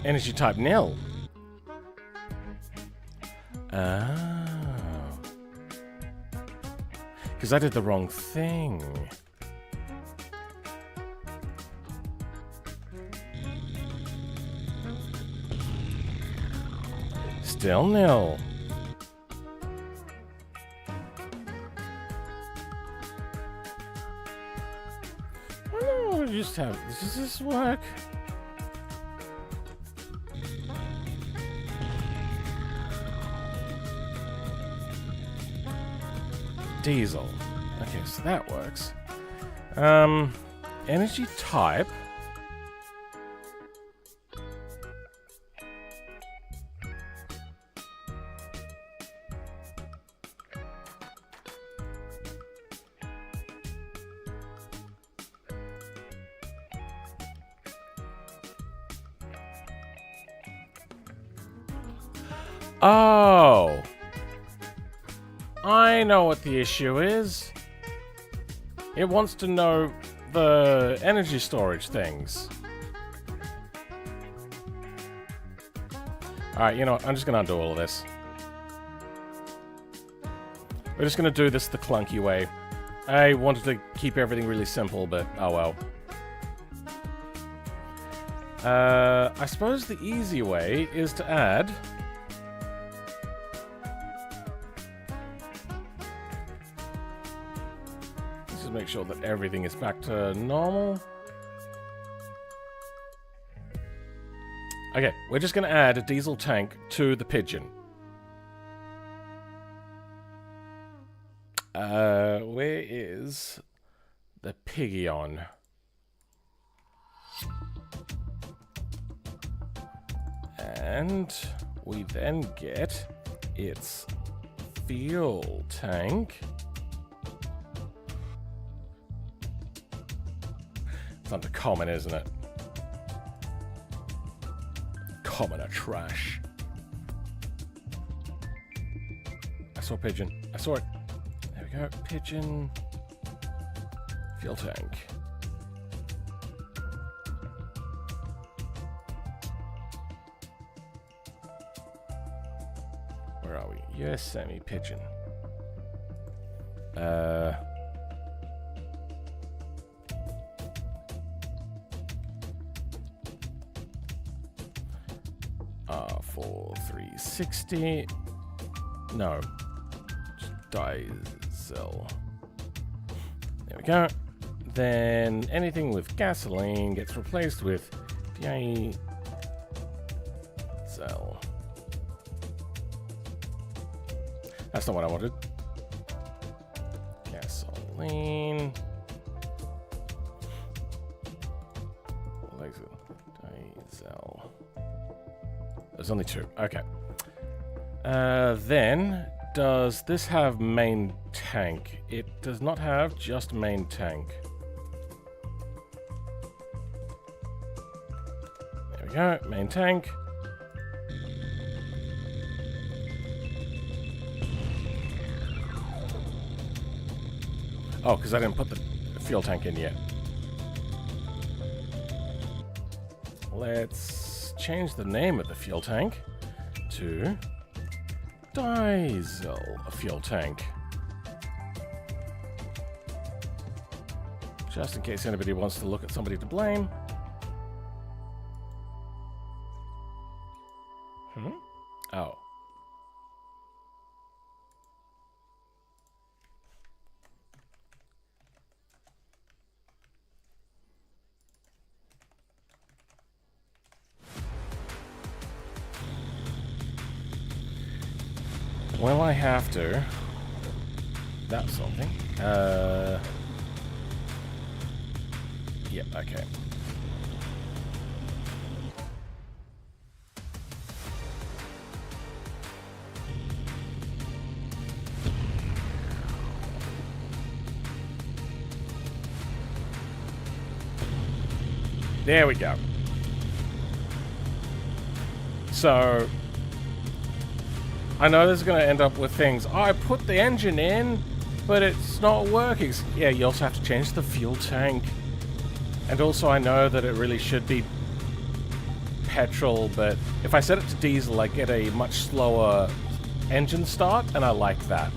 A: Energy type nil. Oh. Because I did the wrong thing. Still nil. Why don't we just have... Does this work? Diesel. Okay, so that works. Energy type. Oh. I know what the issue is. It wants to know the energy storage things. Alright, you know what? I'm just going to undo all of this. We're just going to do this the clunky way. I wanted to keep everything really simple, but oh well. I suppose the easy way is to add... Make sure that everything is back to normal. Okay, we're just going to add a diesel tank to the Pigeon. Where is the Piggion? And we then get its fuel tank. It's under common, isn't it? Common are trash. I saw Pigeon. I saw it. There we go. Pigeon. Fuel tank. Where are we? Yosemite Pigeon. 360. No. Just diesel. There we go. Then anything with gasoline gets replaced with diesel. That's not what I wanted. Gasoline. Diesel. There's only two. Okay. Then, does this have main tank? It does not have just main tank. There we go. Main tank. Oh, because I didn't put the fuel tank in yet. Let's change the name of the fuel tank to diesel fuel tank. Just in case anybody wants to look at somebody to blame. Oh. Well, I have to. That's something. Yep, okay. There we go. So I know this is going to end up with things. Oh, I put the engine in, but it's not working. Yeah, you also have to change the fuel tank. And also I know that it really should be petrol, but if I set it to diesel, I get a much slower engine start, and I like that.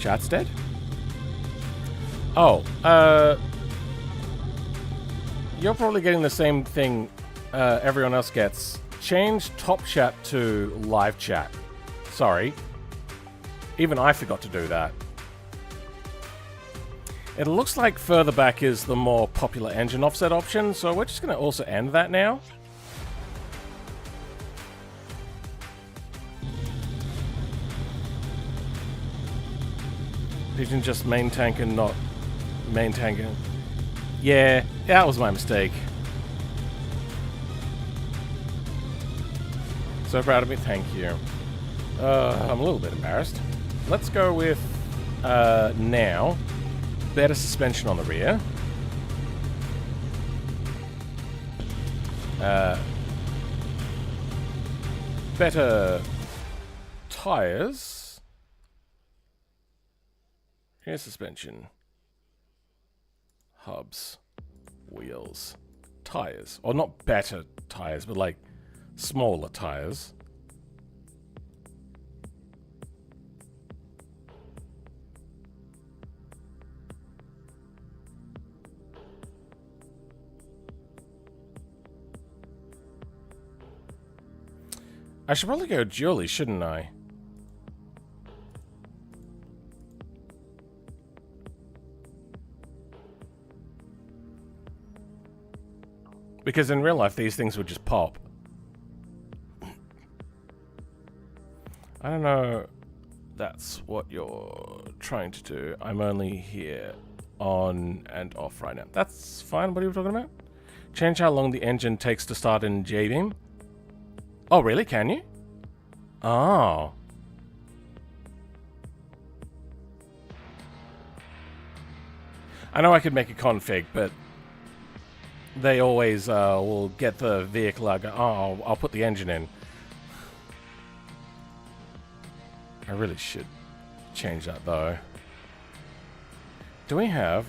A: Chat's dead? Oh, you're probably getting the same thing everyone else gets. Change top chat to live chat. Sorry. Even I forgot to do that. It looks like further back is the more popular engine offset option, so we're just going to also end that now. Pigeon just main tank and not main tank. Yeah, that was my mistake. So proud of me, thank you. I'm a little bit embarrassed. Let's go with, now, better suspension on the rear. Better tires. Rear suspension. Hubs. Wheels. Tires. Or not better tires, but like smaller tires. I should probably go dually, shouldn't I? Because in real life, these things would just pop. I don't know that's what you're trying to do. I'm only here on and off right now. That's fine. What are you talking about? Change how long the engine takes to start in JBeam. Oh, really? Can you? Oh. I know I could make a config, but they always will get the vehicle out, go, oh, I'll put the engine in. I really should change that, though. Do we have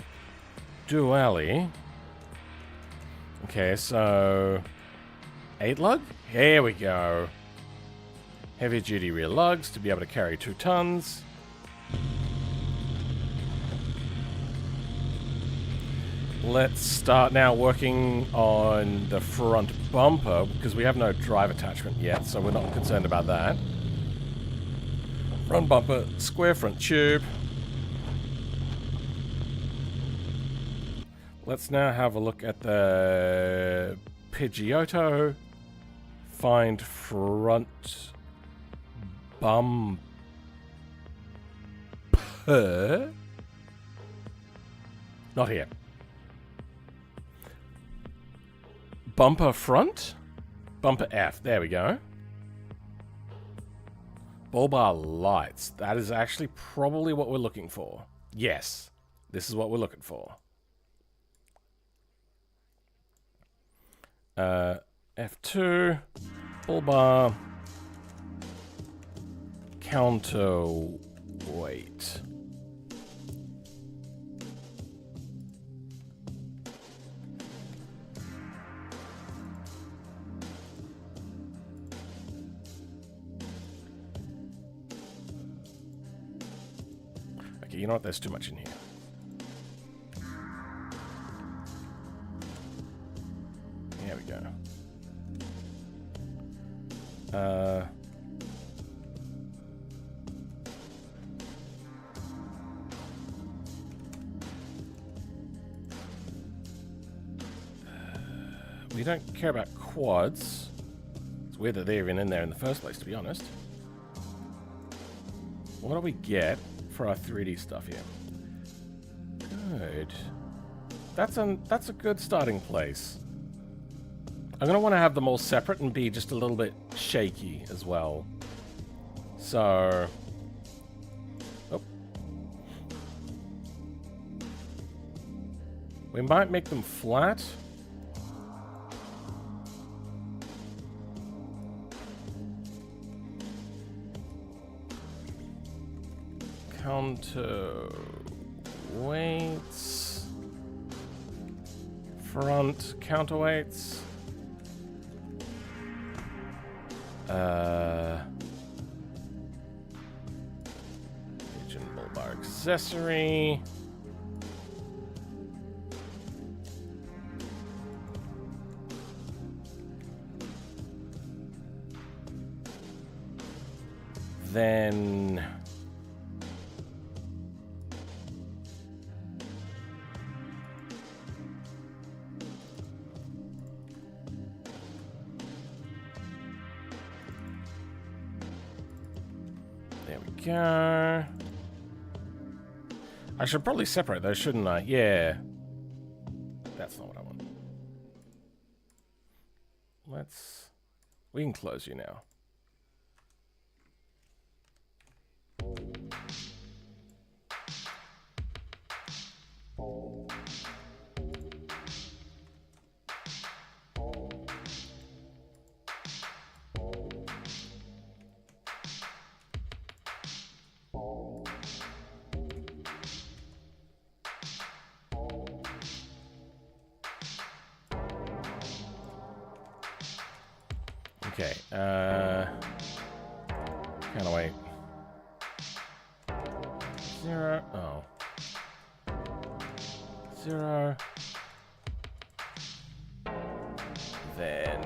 A: dually? Okay, so 8 lug? Here we go. Heavy duty rear lugs to be able to carry 2 tons. Let's start now working on the front bumper, because we have no drive attachment yet, so we're not concerned about that. Front bumper, square front tube. Let's now have a look at the Pidgeotto. Find front bumper. Not here. Bumper front? Bumper F. There we go. Bull bar lights. That is actually probably what we're looking for. Yes. This is what we're looking for. F2. Bull bar. Counterweight. You know what? There's too much in here. There we go. We don't care about quads. It's weird that they're even in there in the first place, to be honest. What do we get for our 3D stuff here? Good. That's a good starting place. I'm gonna want to have them all separate and be just a little bit shaky as well. So, oh. We might make them flat. Counterweights. Front counterweights. Engine bull bar accessory. Then go. I should probably separate those, shouldn't I? Yeah. That's not what I want. We can close you now. Okay, counterweight. 0, oh. 0. Then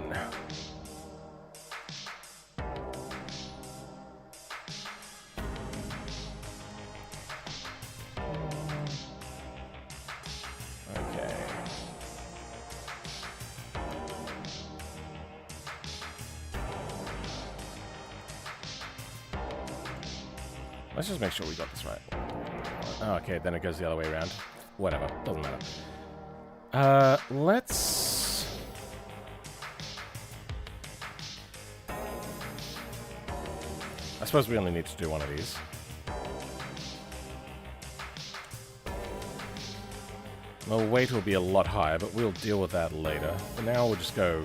A: okay. Let's just make sure we got this right. Oh, okay, then it goes the other way around. Whatever, doesn't matter. Let's... I suppose we only need to do one of these. The weight will be a lot higher, but we'll deal with that later. For now, we'll just go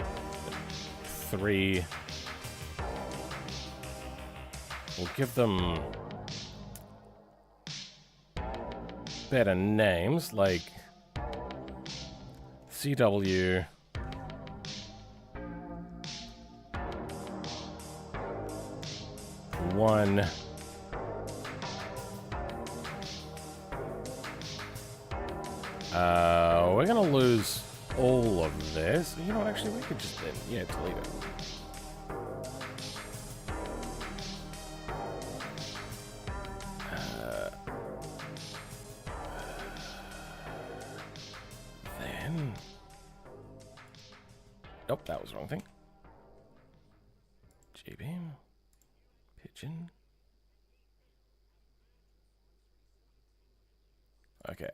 A: 3. We'll give them better names, like CW. One. We're gonna lose all of this. You know what, actually, we could just, yeah, delete it. Then... Nope, that was the wrong thing. J-beam. Pigeon. Okay.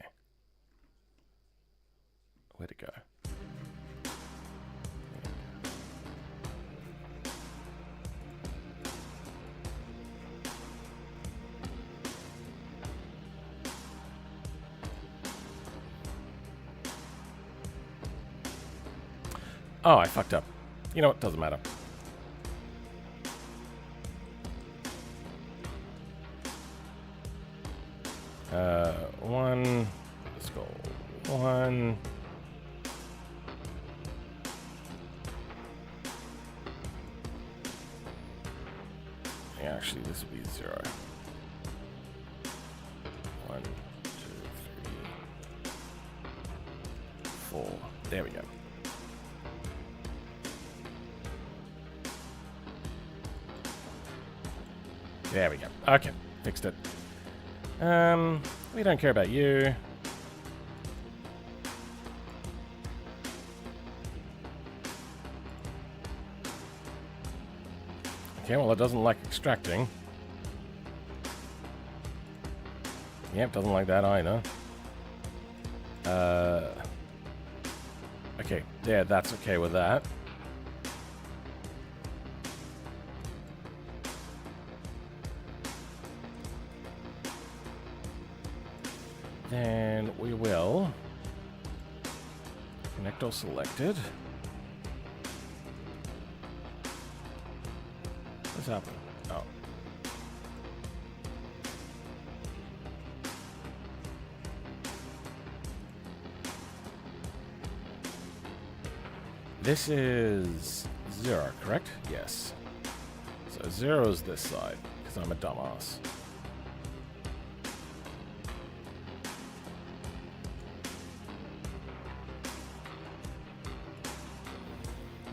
A: Where'd it go? Oh, I fucked up. You know what? Doesn't matter. One. Let's go. 1. Yeah, actually, this would be 0. 1, 2, 3, 4. There we go. There we go. Okay, fixed it. We don't care about you. Okay, well, it doesn't like extracting. Yep, doesn't like that either. Okay, yeah, that's okay with that. Then we will connect all selected. What's happening? Oh. This is 0, correct? Yes. So 0 is this side, because I'm a dumbass.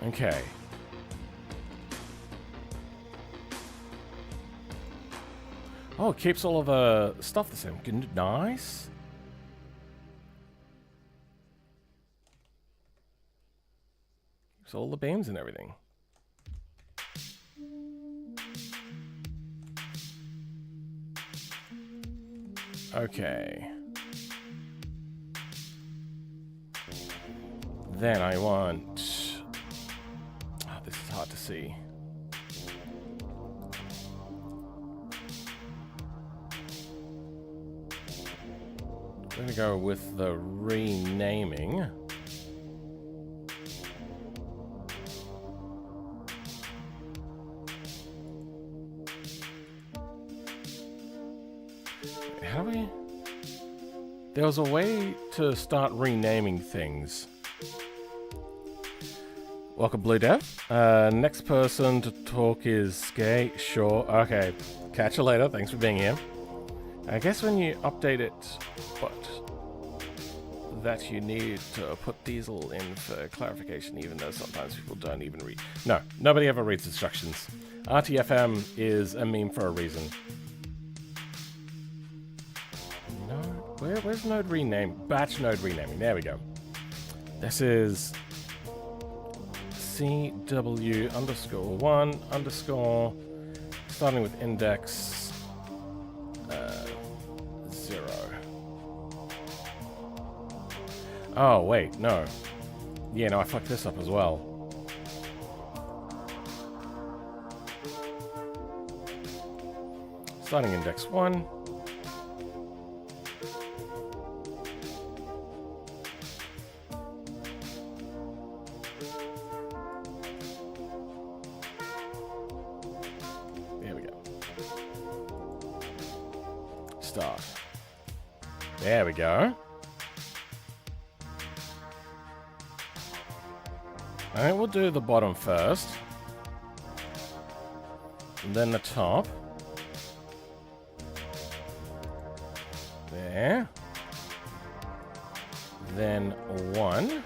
A: Okay. Oh, it keeps all of the stuff the same. Nice. Keeps all the beams and everything. Okay. Then I want... Oh, this is hard to see. I'm gonna go with the renaming. How do we... There was a way to start renaming things. Welcome, Blue Dev. Next person to talk is Skate. Sure. Okay. Catch you later. Thanks for being here. I guess when you update it, what? That you need to put Diesel in for clarification, even though sometimes people don't even read. No, nobody ever reads instructions. RTFM is a meme for a reason. No, where's node rename? Batch node renaming. There we go. This is CW_1_ starting with index 0. Oh, wait, no. Yeah, no, I fucked this up as well. Starting index 1. start. There we go. I think we'll do the bottom first. And then the top. There. Then 1.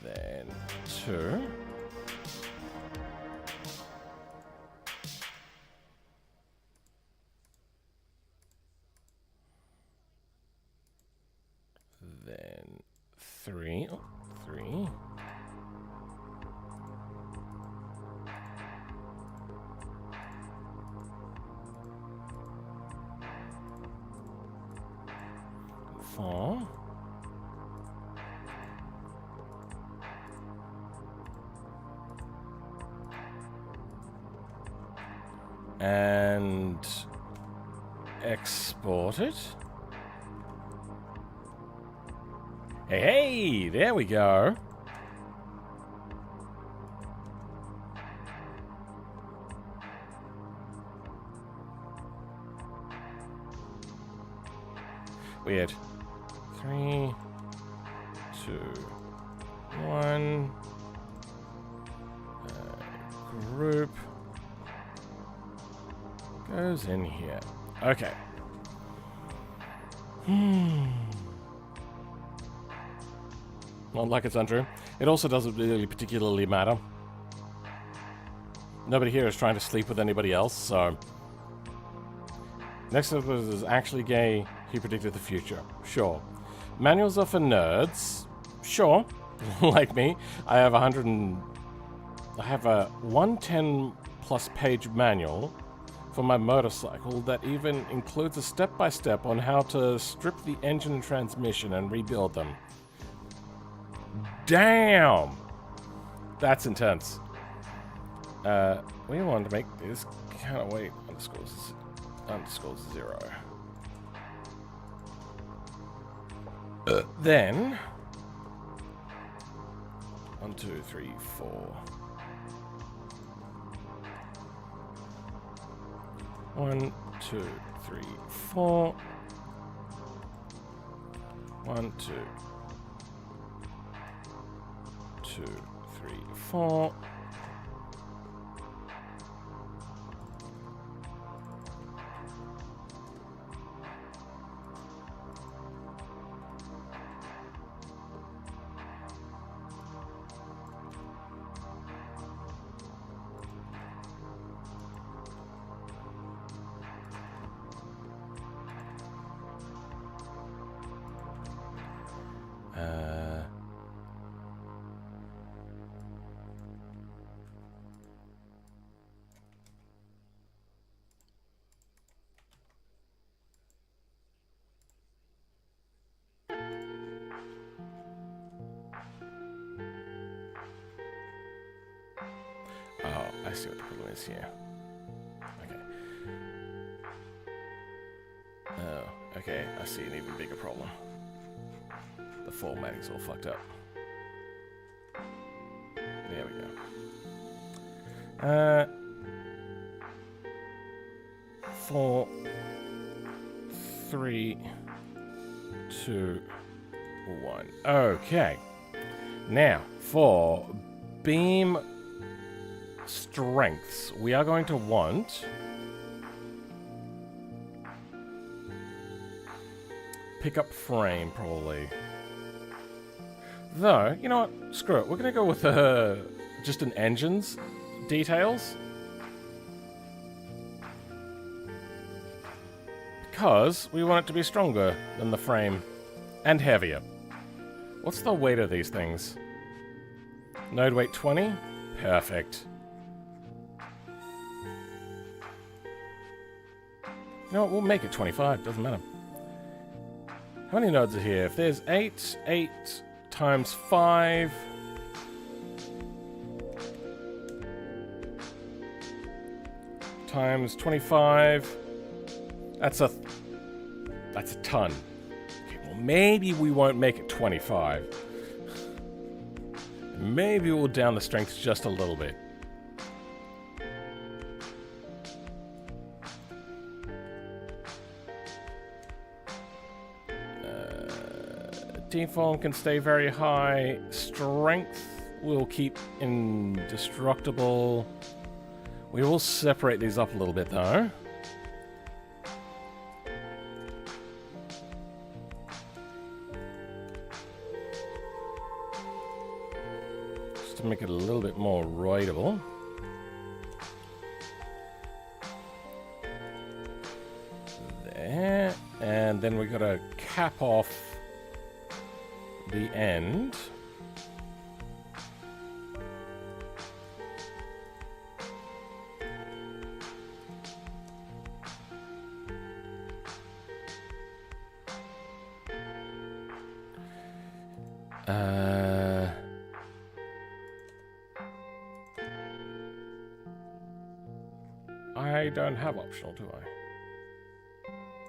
A: Then 2. Then 3. Oh, 3. Four. And export it. Hey, there we go. Weird. 3, 2, 1. Group goes in here. Okay. Not like it's untrue. It also doesn't really particularly matter. Nobody here is trying to sleep with anybody else, so... Next up is actually gay. He predicted the future. Sure. Manuals are for nerds. Sure. Like me. I have a 110 plus page manual for my motorcycle that even includes a step-by-step on how to strip the engine and transmission and rebuild them. Damn! That's intense. We want to make this kind of weight underscore 0. Then 1, 2, 3, 4. 1, 2, 3, 4. 1, 2, 2, 3, 4. Oh, I see what the problem is here. Okay. Oh, okay, I see an even bigger problem. The formatting's all fucked up. There we go. 4, 3, 2, 1. Okay. Now, for beam strengths, we are going to want pick up frame, probably. Though, you know what? Screw it. We're going to go with just an engine's details. Because we want it to be stronger than the frame and heavier. What's the weight of these things? Node weight 20? Perfect. You know what? We'll make it 25. Doesn't matter. How many nodes are here? If there's 8, 8 times 5... times 25. That's a ton. Okay, well, maybe we won't make it 25. Maybe we'll down the strength just a little bit. Default can stay very high. Strength we'll keep indestructible. We will separate these up a little bit though. Just to make it a little bit more rideable. There. And then we gotta cap off the end. I don't have optional, do I?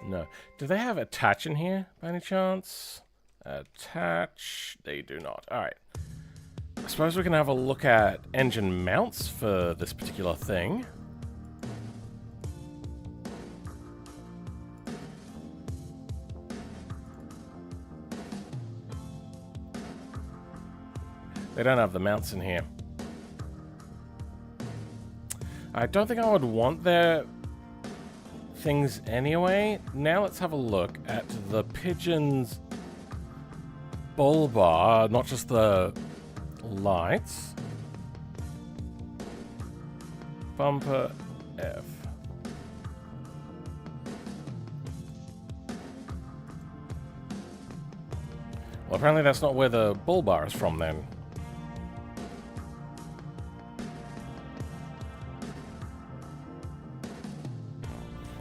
A: No. Do they have attach in here by any chance? Attach. They do not. Alright. I suppose we can have a look at engine mounts for this particular thing. They don't have the mounts in here. I don't think I would want their things anyway. Now let's have a look at the Pigeon's bull bar, not just the lights. Bumper F. Well, apparently that's not where the bull bar is from then.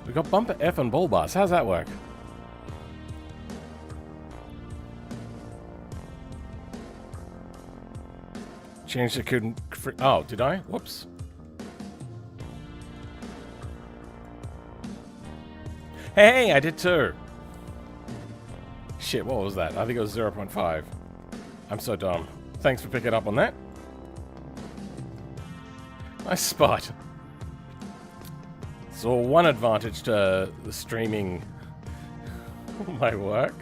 A: We've got bumper F and bull bars. How's that work? Change the code. Oh, did I? Whoops. Hey, I did too. Shit, what was that? I think it was 0.5. I'm so dumb. Thanks for picking up on that. Nice spot. So one advantage to the streaming my work.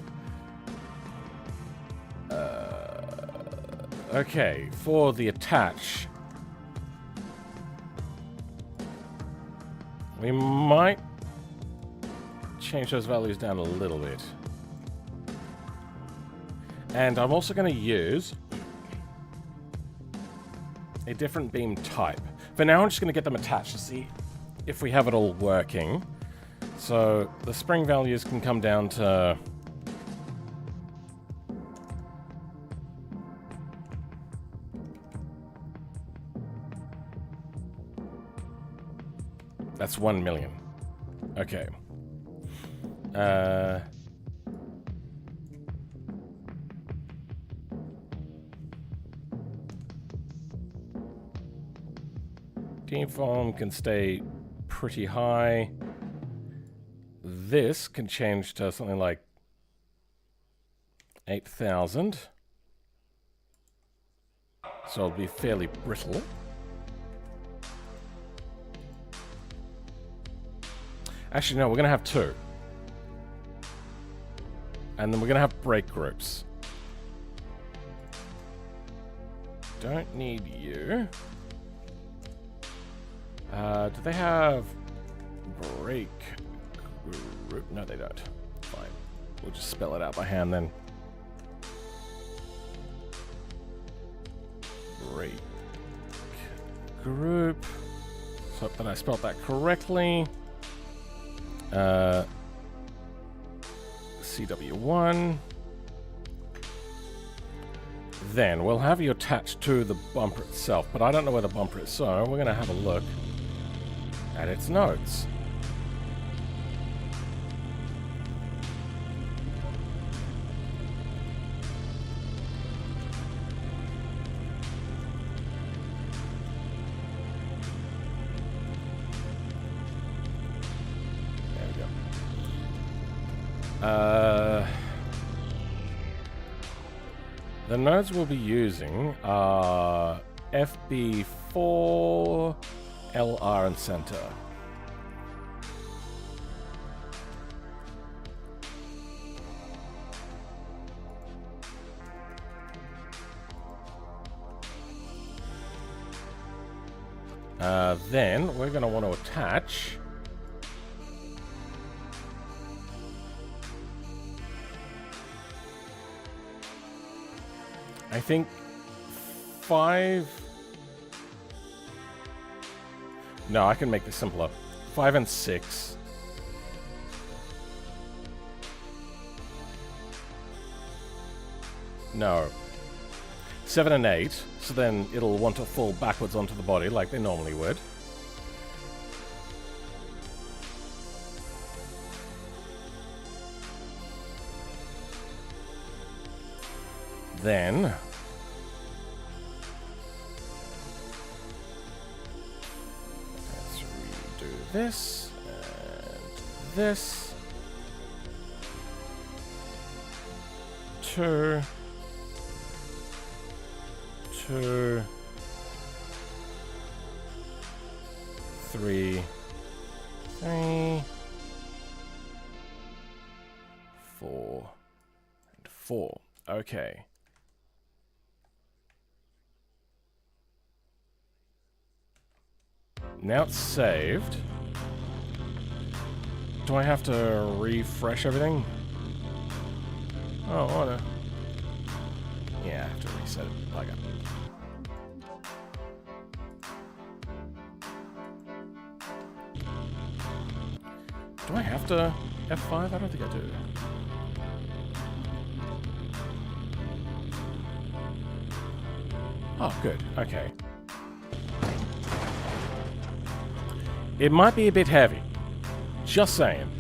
A: Okay, for the attach, we might change those values down a little bit. And I'm also going to use a different beam type. For now, I'm just going to get them attached to see if we have it all working. So the spring values can come down to that's 1 million. Okay. Deform can stay pretty high. This can change to something like 8,000. So it'll be fairly brittle. Actually, no, we're going to have two. And then we're going to have brake groups. Don't need you. Do they have brake group? No, they don't. Fine. We'll just spell it out by hand then. Brake group. So hope that I spelled that correctly. CW1. Then we'll have you attached to the bumper itself, but I don't know where the bumper is, so we're going to have a look at its nodes. The nodes we'll be using are FB4, LR, and center. Then we're going to want to attach I think 5. No, I can make this simpler. 5 and 6. No. 7 and 8. So then it'll want to fall backwards onto the body like they normally would. Then let's redo this and this. 2, 2, 3, 3, 4, and 4. Okay. Now it's saved. Do I have to refresh everything? Oh, I wanna. Yeah, I have to reset it. Okay. Do I have to F5? I don't think I do. Oh, good. Okay. It might be a bit heavy. Just saying.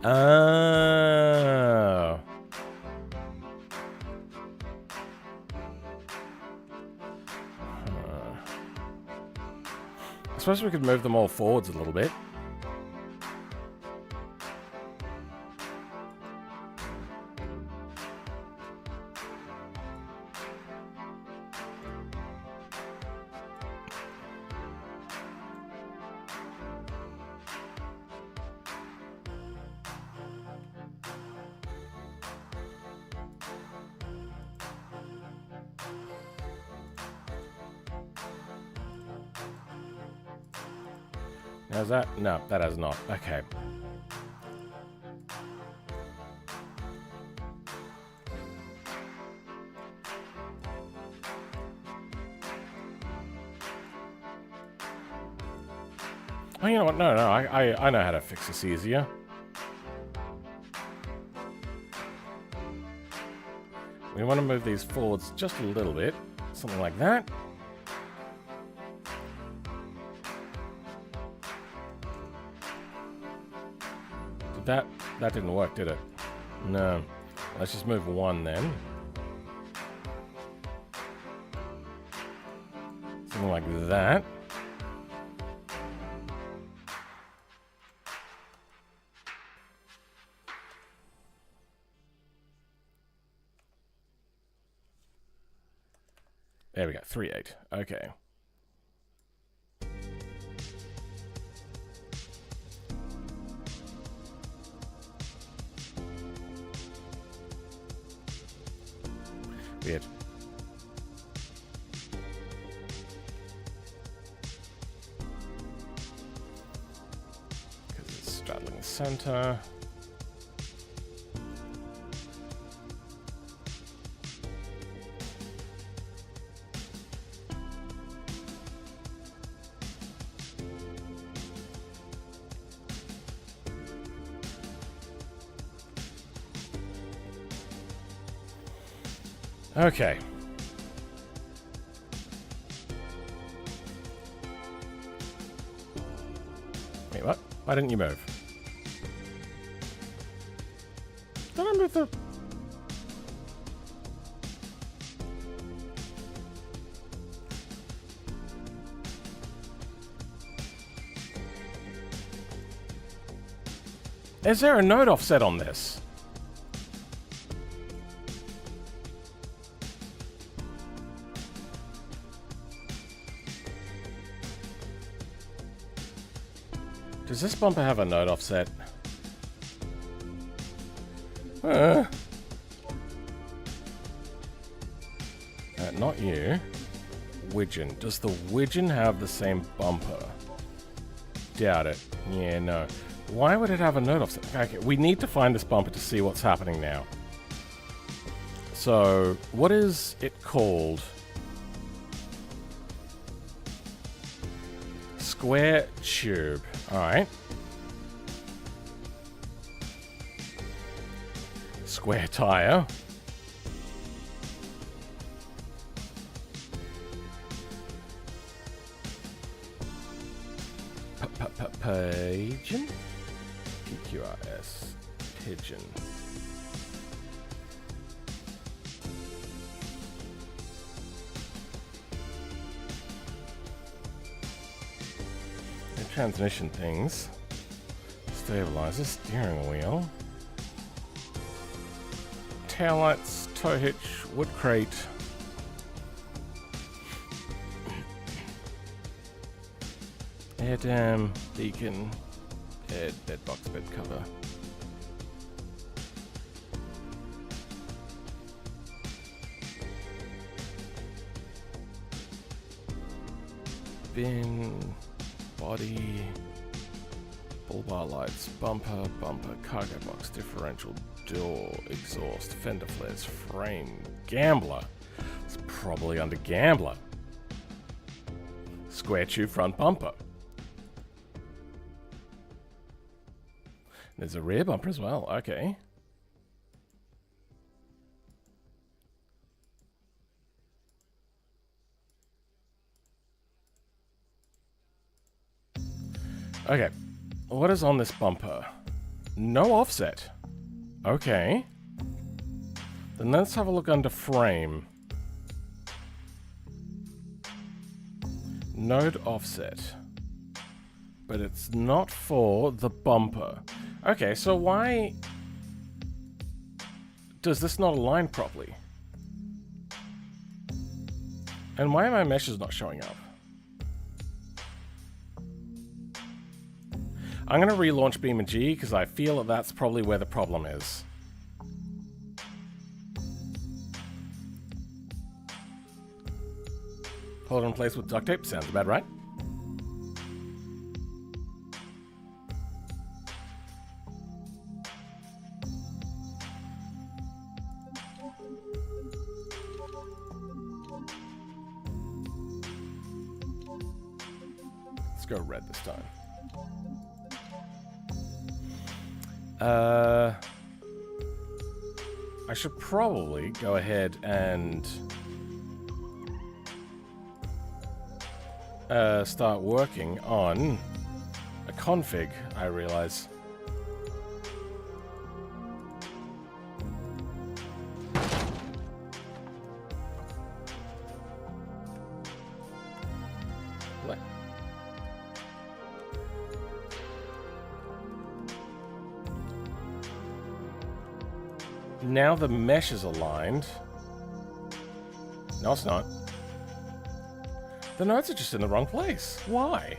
A: Oh. I suppose we could move them all forwards a little bit. Has that? No, that has not. Okay. Oh, you know what? No, I know how to fix this easier. We want to move these forwards just a little bit. Something like that. That didn't work, did it? No. Let's just move one then. Something like that. There we go, 3/8. Okay. Weird. Because it's straddling the center. Okay. Wait, what? Why didn't you move? Did I move the... Is there a node offset on this? Does this bumper have a node offset? Not you. Widgeon. Does the Widgeon have the same bumper? Doubt it. Yeah, no. Why would it have a node offset? Okay, we need to find this bumper to see what's happening now. So, what is it called? Square tube. Alright. Square tire. Pigeon? PQRS. Pigeon. The transmission things. Stabilizer, steering wheel. Taillights, tow hitch, wood crate. Air dam, beacon, bed box, bed cover. Bin, body, bull bar lights, bumper, cargo box, differential, door, exhaust, fender flares, frame, gambler. It's probably under gambler. Square tube front bumper. There's a rear bumper as well. Okay. Okay. What is on this bumper? No offset. Okay. Then let's have a look under frame. Node offset. But it's not for the bumper. Okay, so why does this not align properly? And why are my meshes not showing up? I'm going to relaunch BeamNG because I feel that that's probably where the problem is. Hold it in place with duct tape. Sounds about right. Let's go red this time. I should probably go ahead and start working on a config, I realize. Now the mesh is aligned. No, it's not. The nodes are just in the wrong place. Why?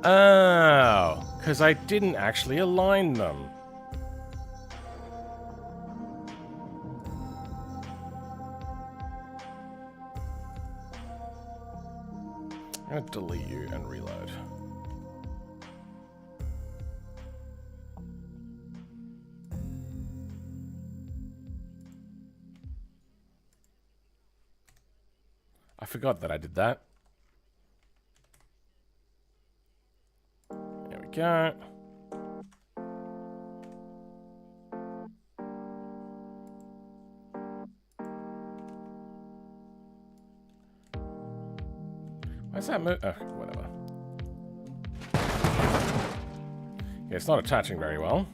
A: Oh, because I didn't actually align them. I'm going to delete you and reload. I forgot that I did that. There we go. Why's that move? Oh, whatever. Yeah, it's not attaching very well.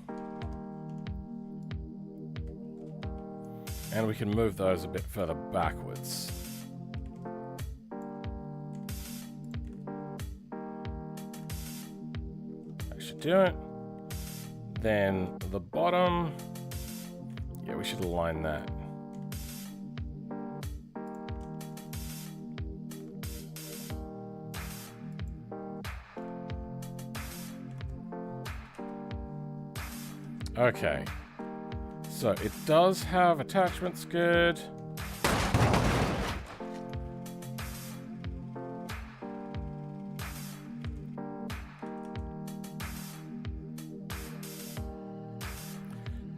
A: And we can move those a bit further backwards. should do it. Then the bottom, yeah, we should align that. Okay, so it does have attachments, good.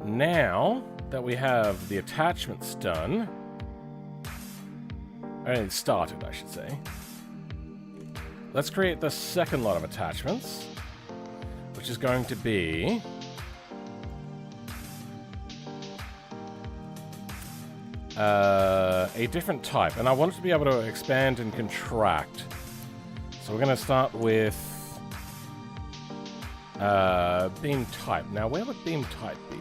A: Now that we have the attachments done, or started, I should say, let's create the second lot of attachments, which is going to be a different type, and I want it to be able to expand and contract. So we're going to start with beam type. Now, where would beam type be?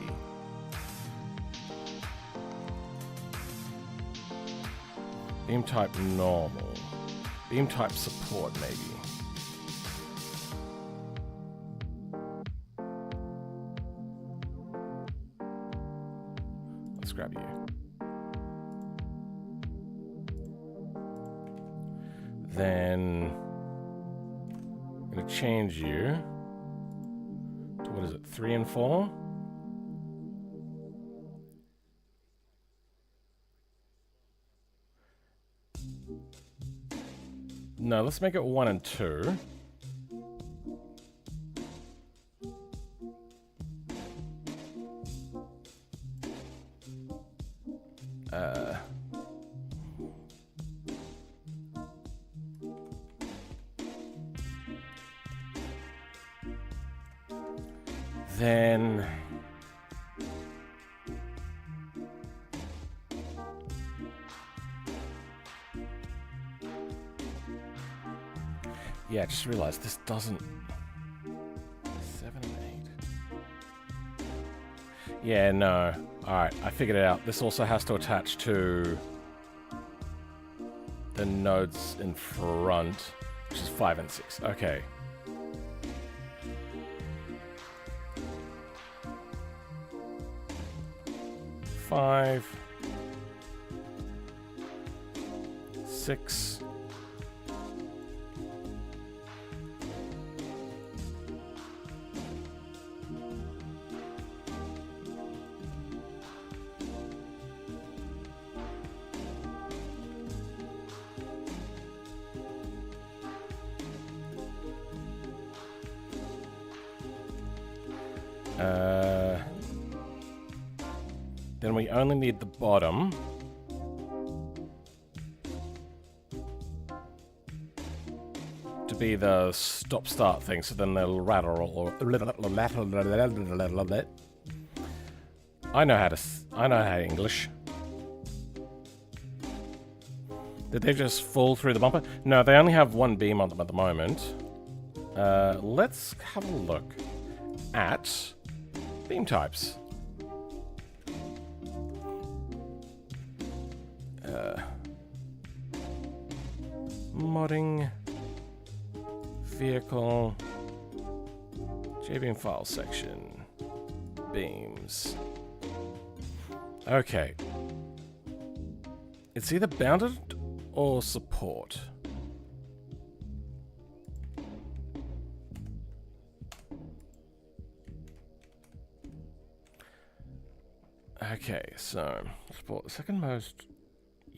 A: Beam type normal. Beam type support, maybe. Let's grab you. Then I'm going to change you to, what is it, 3 and 4? No, let's make it 1 and 2. Then yeah, I just realized this doesn't 7 and 8. Yeah, no. Alright, I figured it out. This also has to attach to the nodes in front, which is 5 and 6. Okay. Five, 6. Then we only need the bottom. To be the stop-start thing, so then they'll rattle. I know how English. Did they just fall through the bumper? No, they only have one beam on them at the moment. Let's have a look at beam types. Modding, vehicle, JBeam file section, beams. Okay. It's either bounded or support. Okay, so support the second most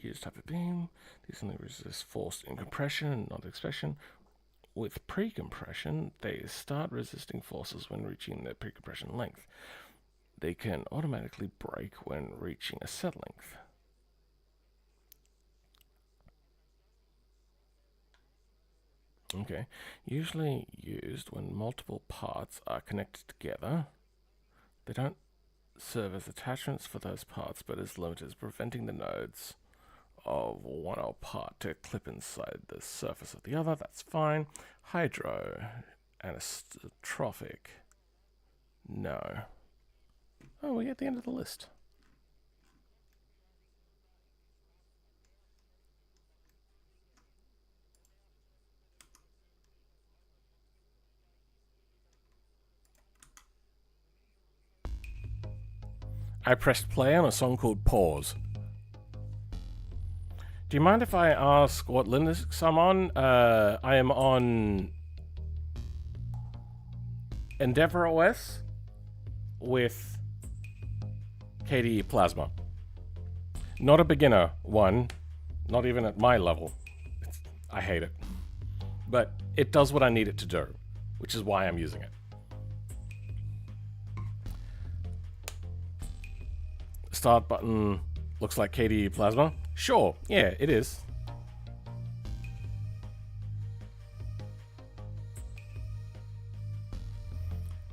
A: used type of beam. These only resist force in compression and not expression. With pre-compression, they start resisting forces when reaching their pre-compression length. They can automatically break when reaching a set length. Okay, usually used when multiple parts are connected together. They don't serve as attachments for those parts, but as limited as preventing the nodes of one old part to clip inside the surface of the other. That's fine. Hydro, anistrophic. No. Oh, we're at the end of the list. I pressed play on a song called Pause. Do you mind if I ask what Linux I'm on? I am on EndeavourOS with KDE Plasma. Not a beginner one, not even at my level. I hate it. But it does what I need it to do, which is why I'm using it. Start button looks like KDE Plasma. Sure, yeah, it is.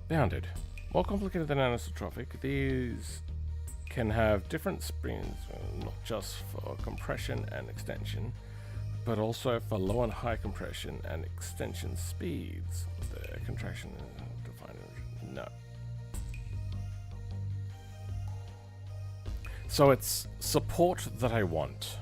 A: Bounded. More complicated than anisotropic, these can have different springs, not just for compression and extension, but also for low and high compression and extension speeds. The contraction is defined as no. So it's support that I want.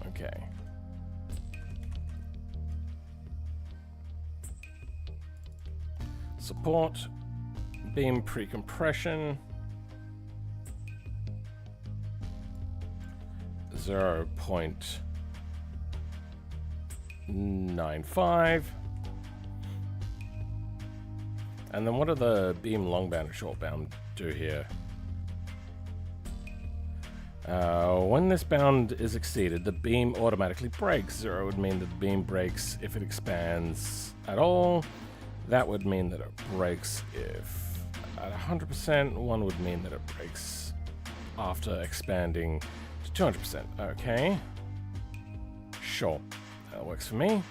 A: Okay. Support, beam pre-compression, 0.95. And then what do the beam long bound and short bound do here? When this bound is exceeded, the beam automatically breaks. 0 would mean that the beam breaks if it expands at all. That would mean that it breaks if at 100%. 1 would mean that it breaks after expanding to 200%. Okay. Sure. That works for me.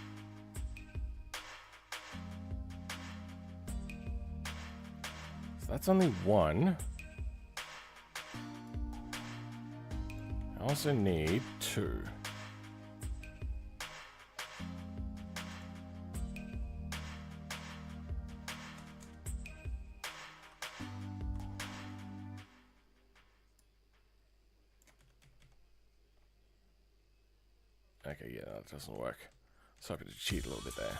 A: So that's only 1. I also need 2. Okay, yeah, that doesn't work. So I could cheat a little bit there.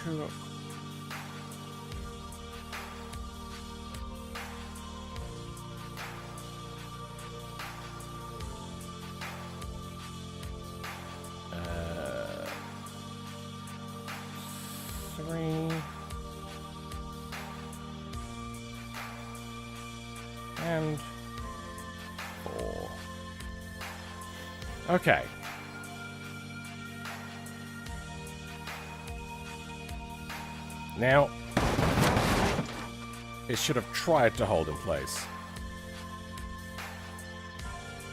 A: Cool. Three. And 4. Okay. Now, it should have tried to hold in place.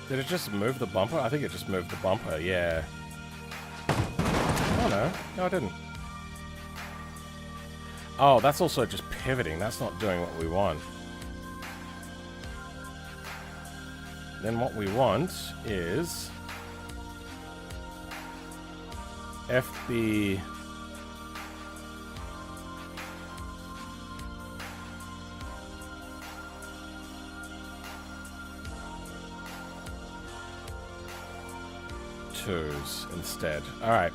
A: Did it just move the bumper? I think it just moved the bumper, yeah. Oh no, no it didn't. Oh, that's also just pivoting. That's not doing what we want. Then what we want is FB twos instead. All right.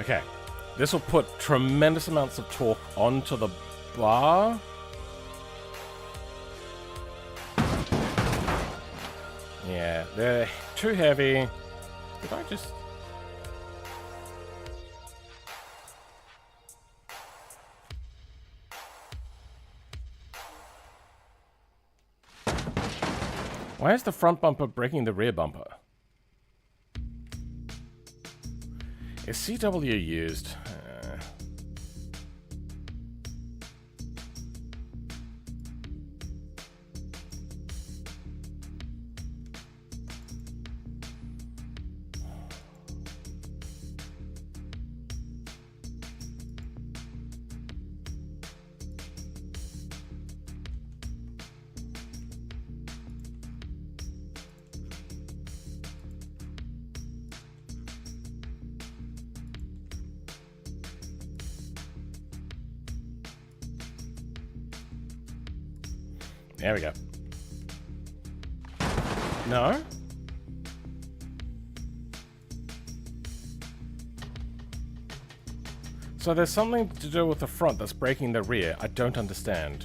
A: Okay. This will put tremendous amounts of torque onto the bar. Yeah, they're too heavy. Did I just... Why is the front bumper breaking the rear bumper? Is CW used? There we go. No? So there's something to do with the front that's breaking the rear. I don't understand.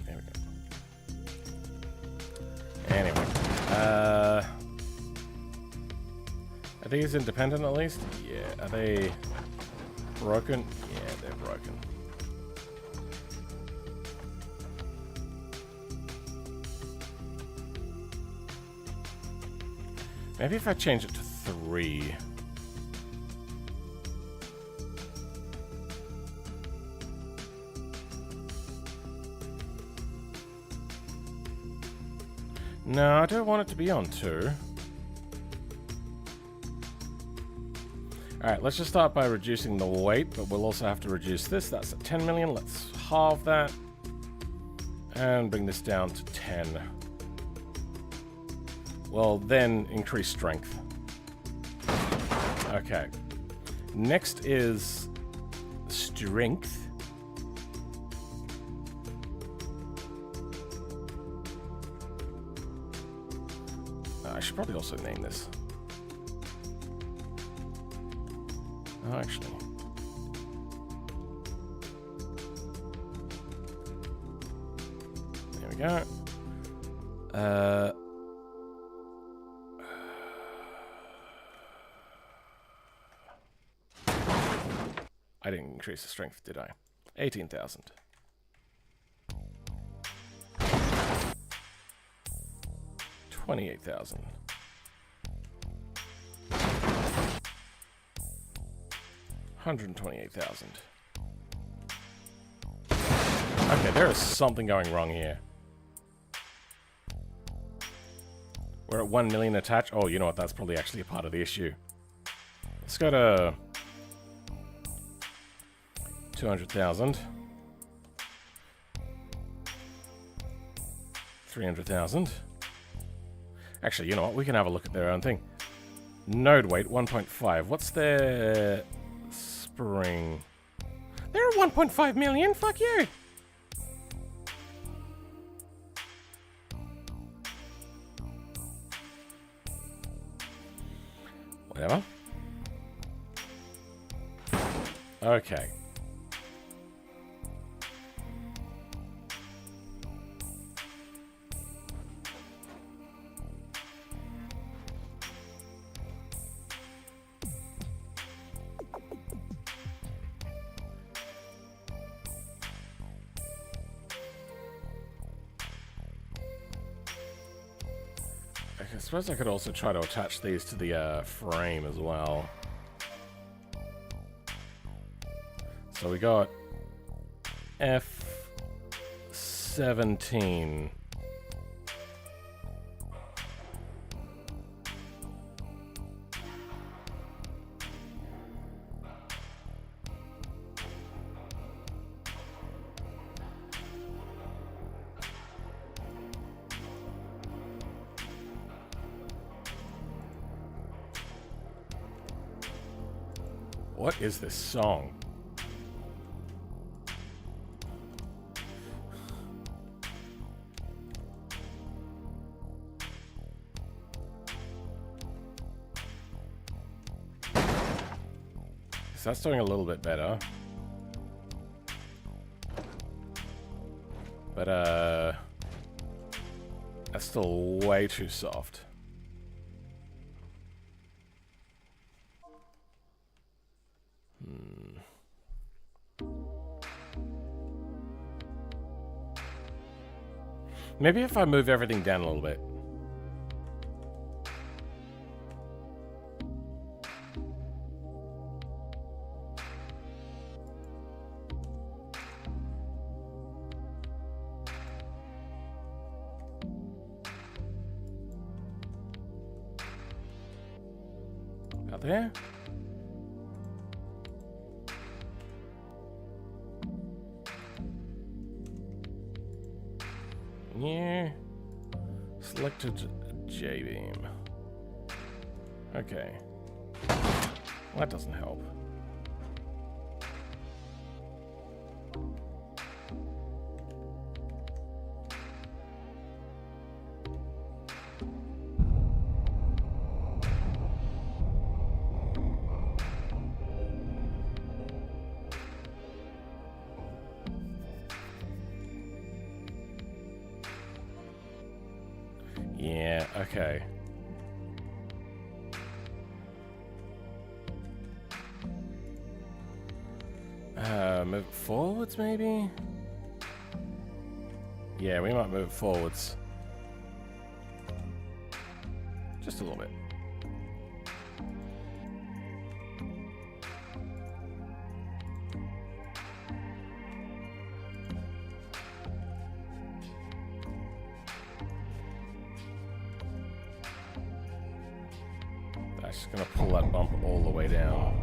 A: There we go. Anyway. Are these independent at least? Yeah. Are they broken? Yeah, they're broken. Maybe if I change it to 3. No, I don't want it to be on 2. Alright, let's just start by reducing the weight, but we'll also have to reduce this. That's at 10 million. Let's halve that. And bring this down to 10. Well, then increase strength. Okay. Next is strength. I should probably also name this. Oh, actually. There we go. I didn't increase the strength, did I? 18,000. $28,000. $128,000. Okay, there is something going wrong here. We're at 1 million attached. Oh, you know what? That's probably actually a part of the issue. Let's go to 200,000. 300,000. Actually, you know what? We can have a look at their own thing. Node weight 1.5. What's their spring? They're 1.5 million. Fuck you. Whatever. Okay. I suppose I could also try to attach these to the frame as well. So we got F17. What is this song? so that's doing a little bit better. But, that's still way too soft. Maybe if I move everything down a little bit. Out there? Yeah. Selected J-beam. Okay. Well, that doesn't help. Yeah, okay. Move it forwards, maybe? Yeah, we might move it forwards. Just a little bit. That's just gonna pull that bump all the way down.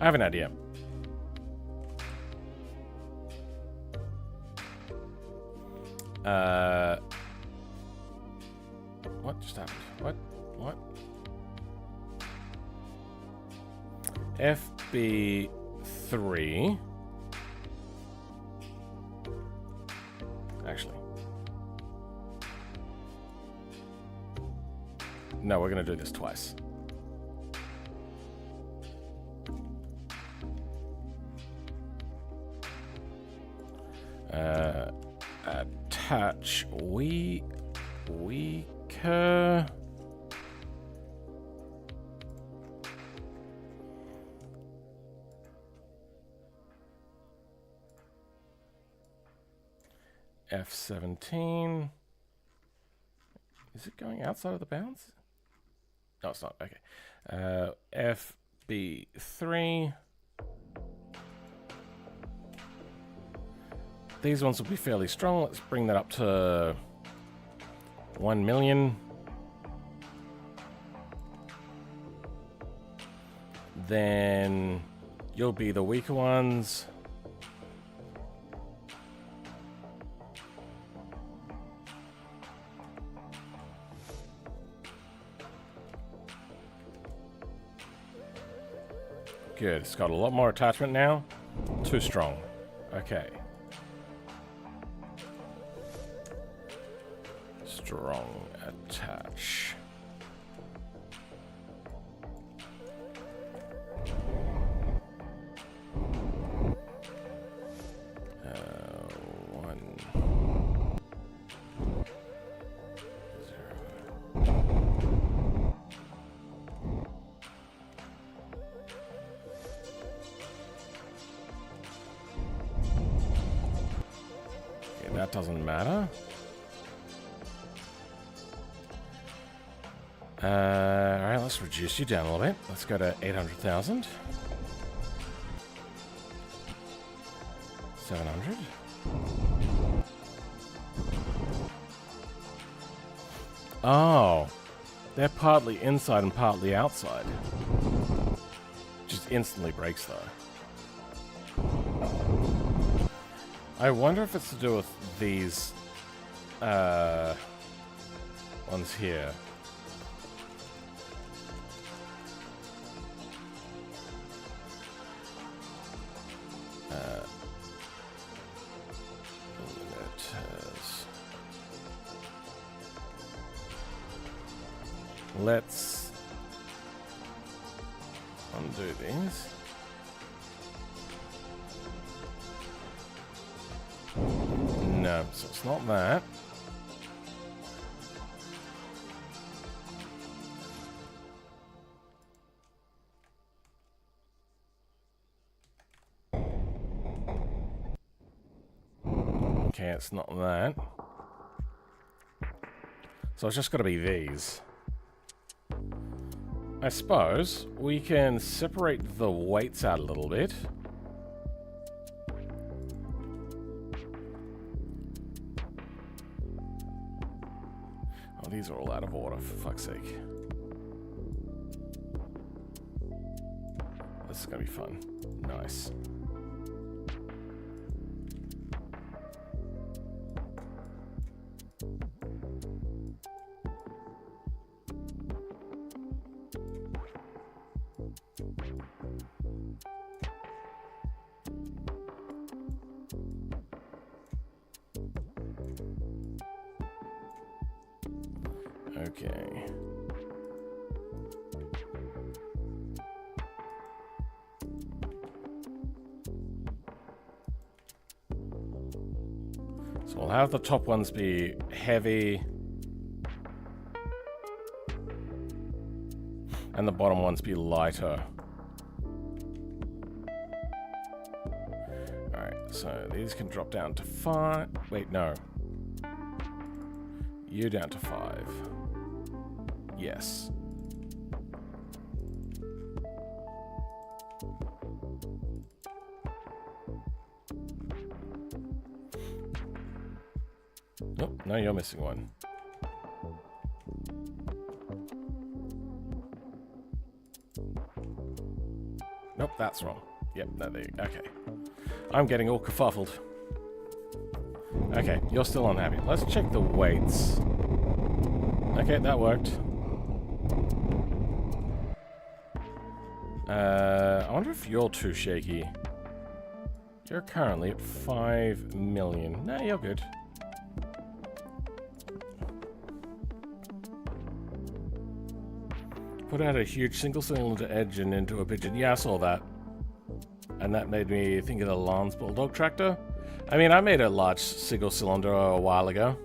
A: I have an idea. What just happened? What? FB3. Actually. No, we're going to do this twice. Attach weaker. F17. Is it going outside of the bounds? No, it's not. Okay. FB3. These ones will be fairly strong. Let's bring that up to 1 million. Then you'll be the weaker ones. Good. It's got a lot more attachment now. Too strong. Okay. Strong attach. That doesn't matter. Alright, let's reduce you down a little bit. Let's go to 800,000. 700. Oh. They're partly inside and partly outside. Just instantly breaks though. I wonder if it's to do with these ones here. Limiters. Let's undo these. No, so it's not that. Okay, it's not that. So it's just got to be these. I suppose we can separate the weights out a little bit. Oh, these are all out of order, for fuck's sake. This is going to be fun. Nice. Okay. So we'll have the top ones be heavy and the bottom ones be lighter. Alright, so these can drop down to 5. Wait, no. You down to 5. Yes. Oh, no, you're missing one. Nope, that's wrong. Yep, no, there you go. Okay. I'm getting all kerfuffled. Okay, you're still unhappy. Let's check the weights. Okay, that worked. I wonder if you're too shaky. You're currently at 5 million. Nah, you're good. Put out a huge single-cylinder engine into a pigeon. Yeah, I saw that. And that made me think of the Lance Bulldog tractor. I mean, I made a large single-cylinder a while ago.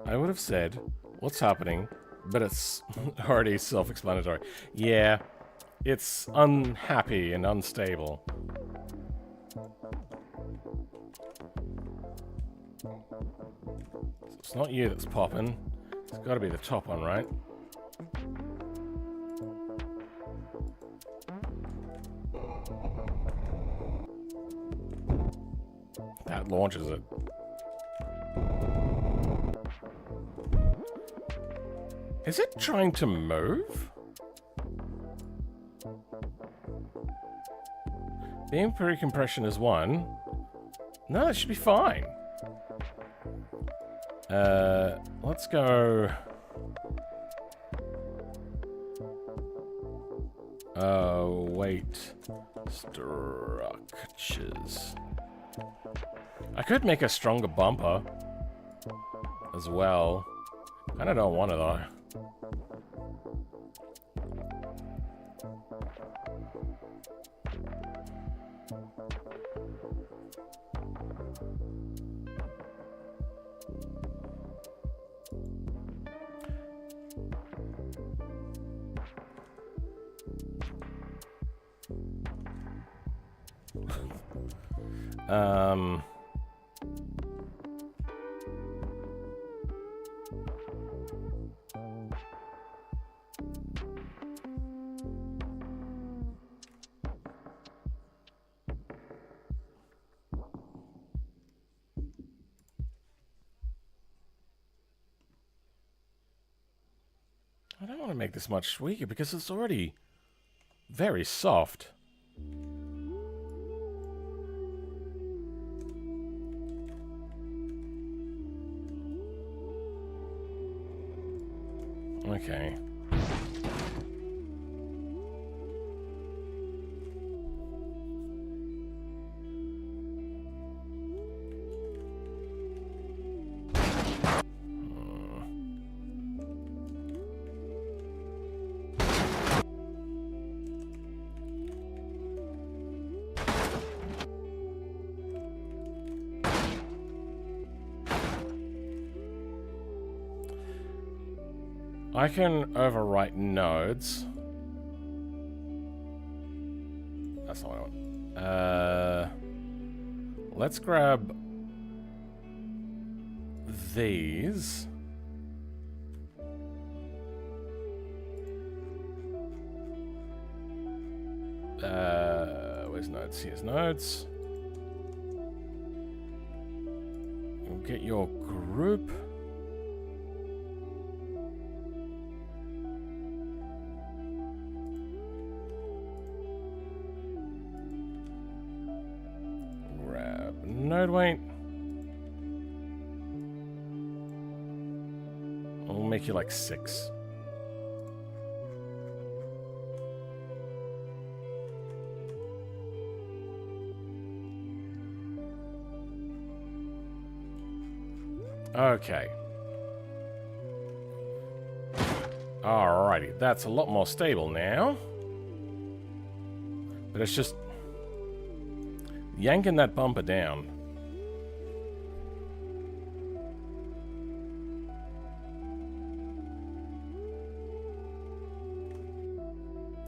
A: I would have said, what's happening? But it's already self-explanatory. Yeah, it's unhappy and unstable. It's not you that's popping. It's got to be the top one, right? That launches it. Is it trying to move? Beam pre-compression is 1. No, that should be fine. Let's go... weight structures. I could make a stronger bumper as well. Kinda don't want it though. I don't want to make this much weaker because it's already very soft. Okay. I can overwrite nodes. That's not what I want. Let's grab these. Where's nodes? Here's nodes. We'll get your group. Node weight. We'll make you like 6. Okay. Alrighty, that's a lot more stable now. But it's just yanking that bumper down.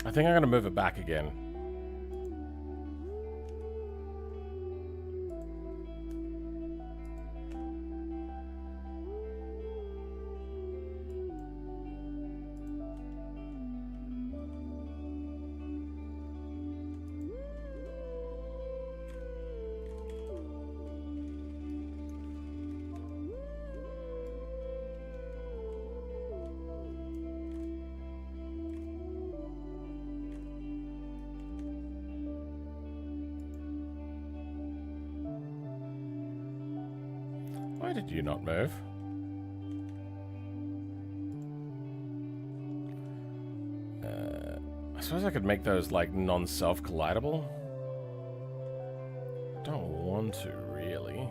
A: I think I'm going to move it back again. Why did you not move? I suppose I could make those like non-self collidable. Don't want to really.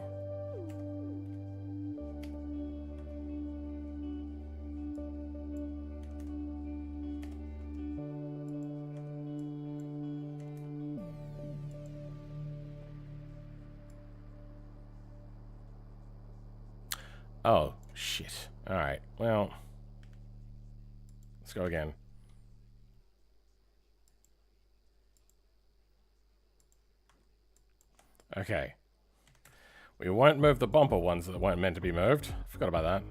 A: Oh, shit. Alright, well. Let's go again. Okay. We won't move the bumper ones that weren't meant to be moved. Forgot about that.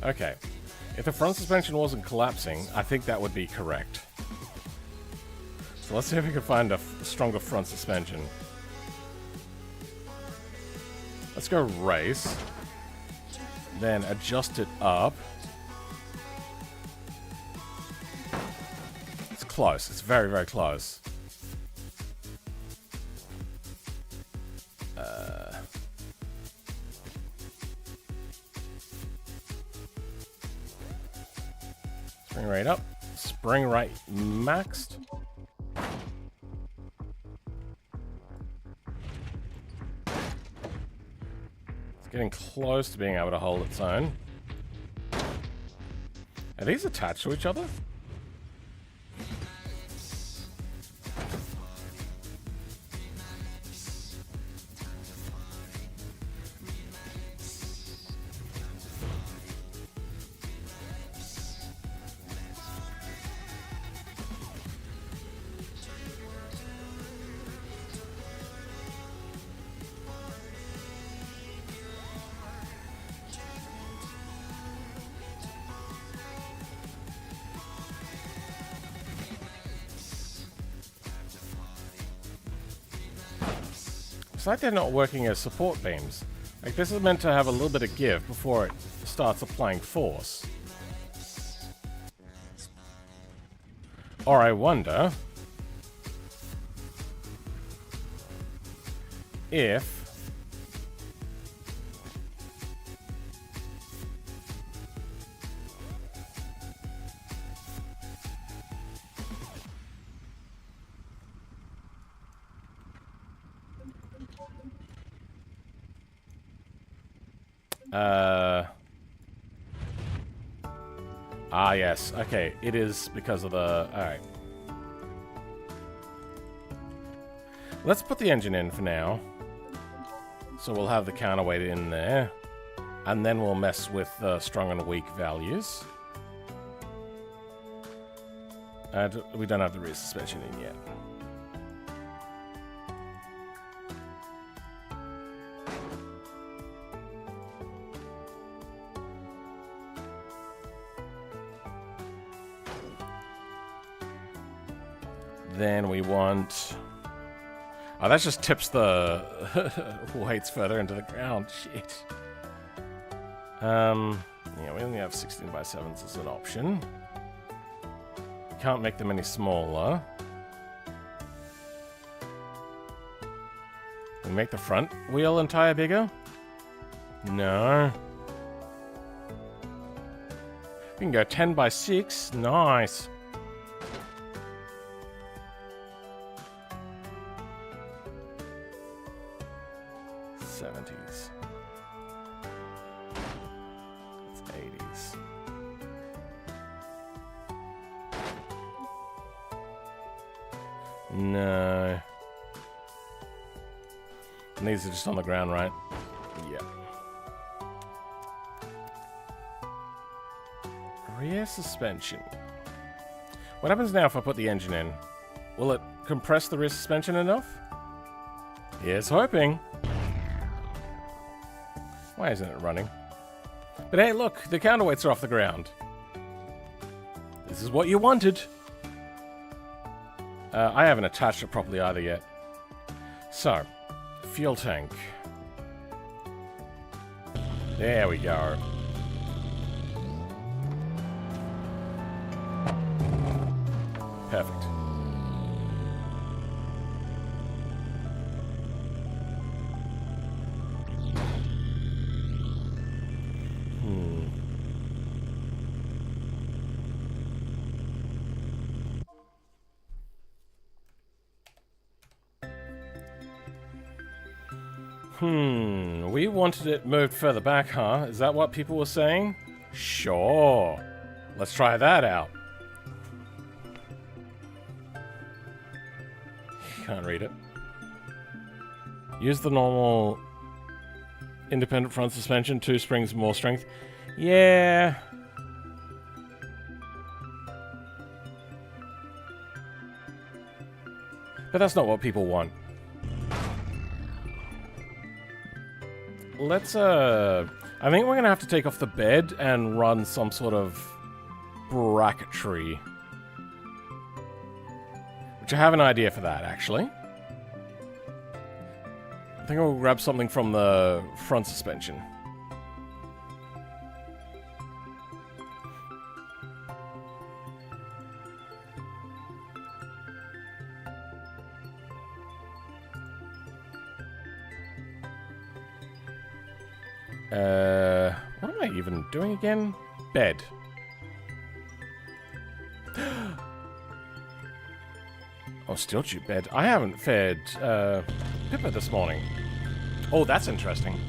A: Okay. If the front suspension wasn't collapsing, I think that would be correct. So let's see if we can find a stronger front suspension. Let's go race. Then adjust it up. It's close. It's very, very close. Spring rate up. Spring rate maxed. It's getting close to being able to hold its own. Are these attached to each other? It's like they're not working as support beams. Like, this is meant to have a little bit of give before it starts applying force. Or I wonder if yes. Okay, it is because of the... Alright. Let's put the engine in for now. So we'll have the counterweight in there. And then we'll mess with strong and weak values. We don't have the rear suspension in yet. Then we want... Oh, that just tips the weights further into the ground. Shit. Yeah, we only have 16x7s as an option. Can't make them any smaller. Can we make the front wheel and tire bigger? No. We can go 10x6. Nice. No. And these are just on the ground, right? Yeah. Rear suspension. What happens now if I put the engine in? Will it compress the rear suspension enough? Here's hoping. Why isn't it running? But hey, look, the counterweights are off the ground. This is what you wanted. I haven't attached it properly either yet. So, fuel tank. There we go. Perfect. We wanted it moved further back, huh? Is that what people were saying? Sure. Let's try that out. Can't read it. Use the normal independent front suspension, 2 springs, more strength. Yeah. But that's not what people want. Let's, I think we're gonna have to take off the bed and run some sort of bracketry. Which I have an idea for that, actually. I think I'll grab something from the front suspension. What am I even doing again? Bed. Oh, steel tube bed. I haven't fed Pippa this morning. Oh, that's interesting.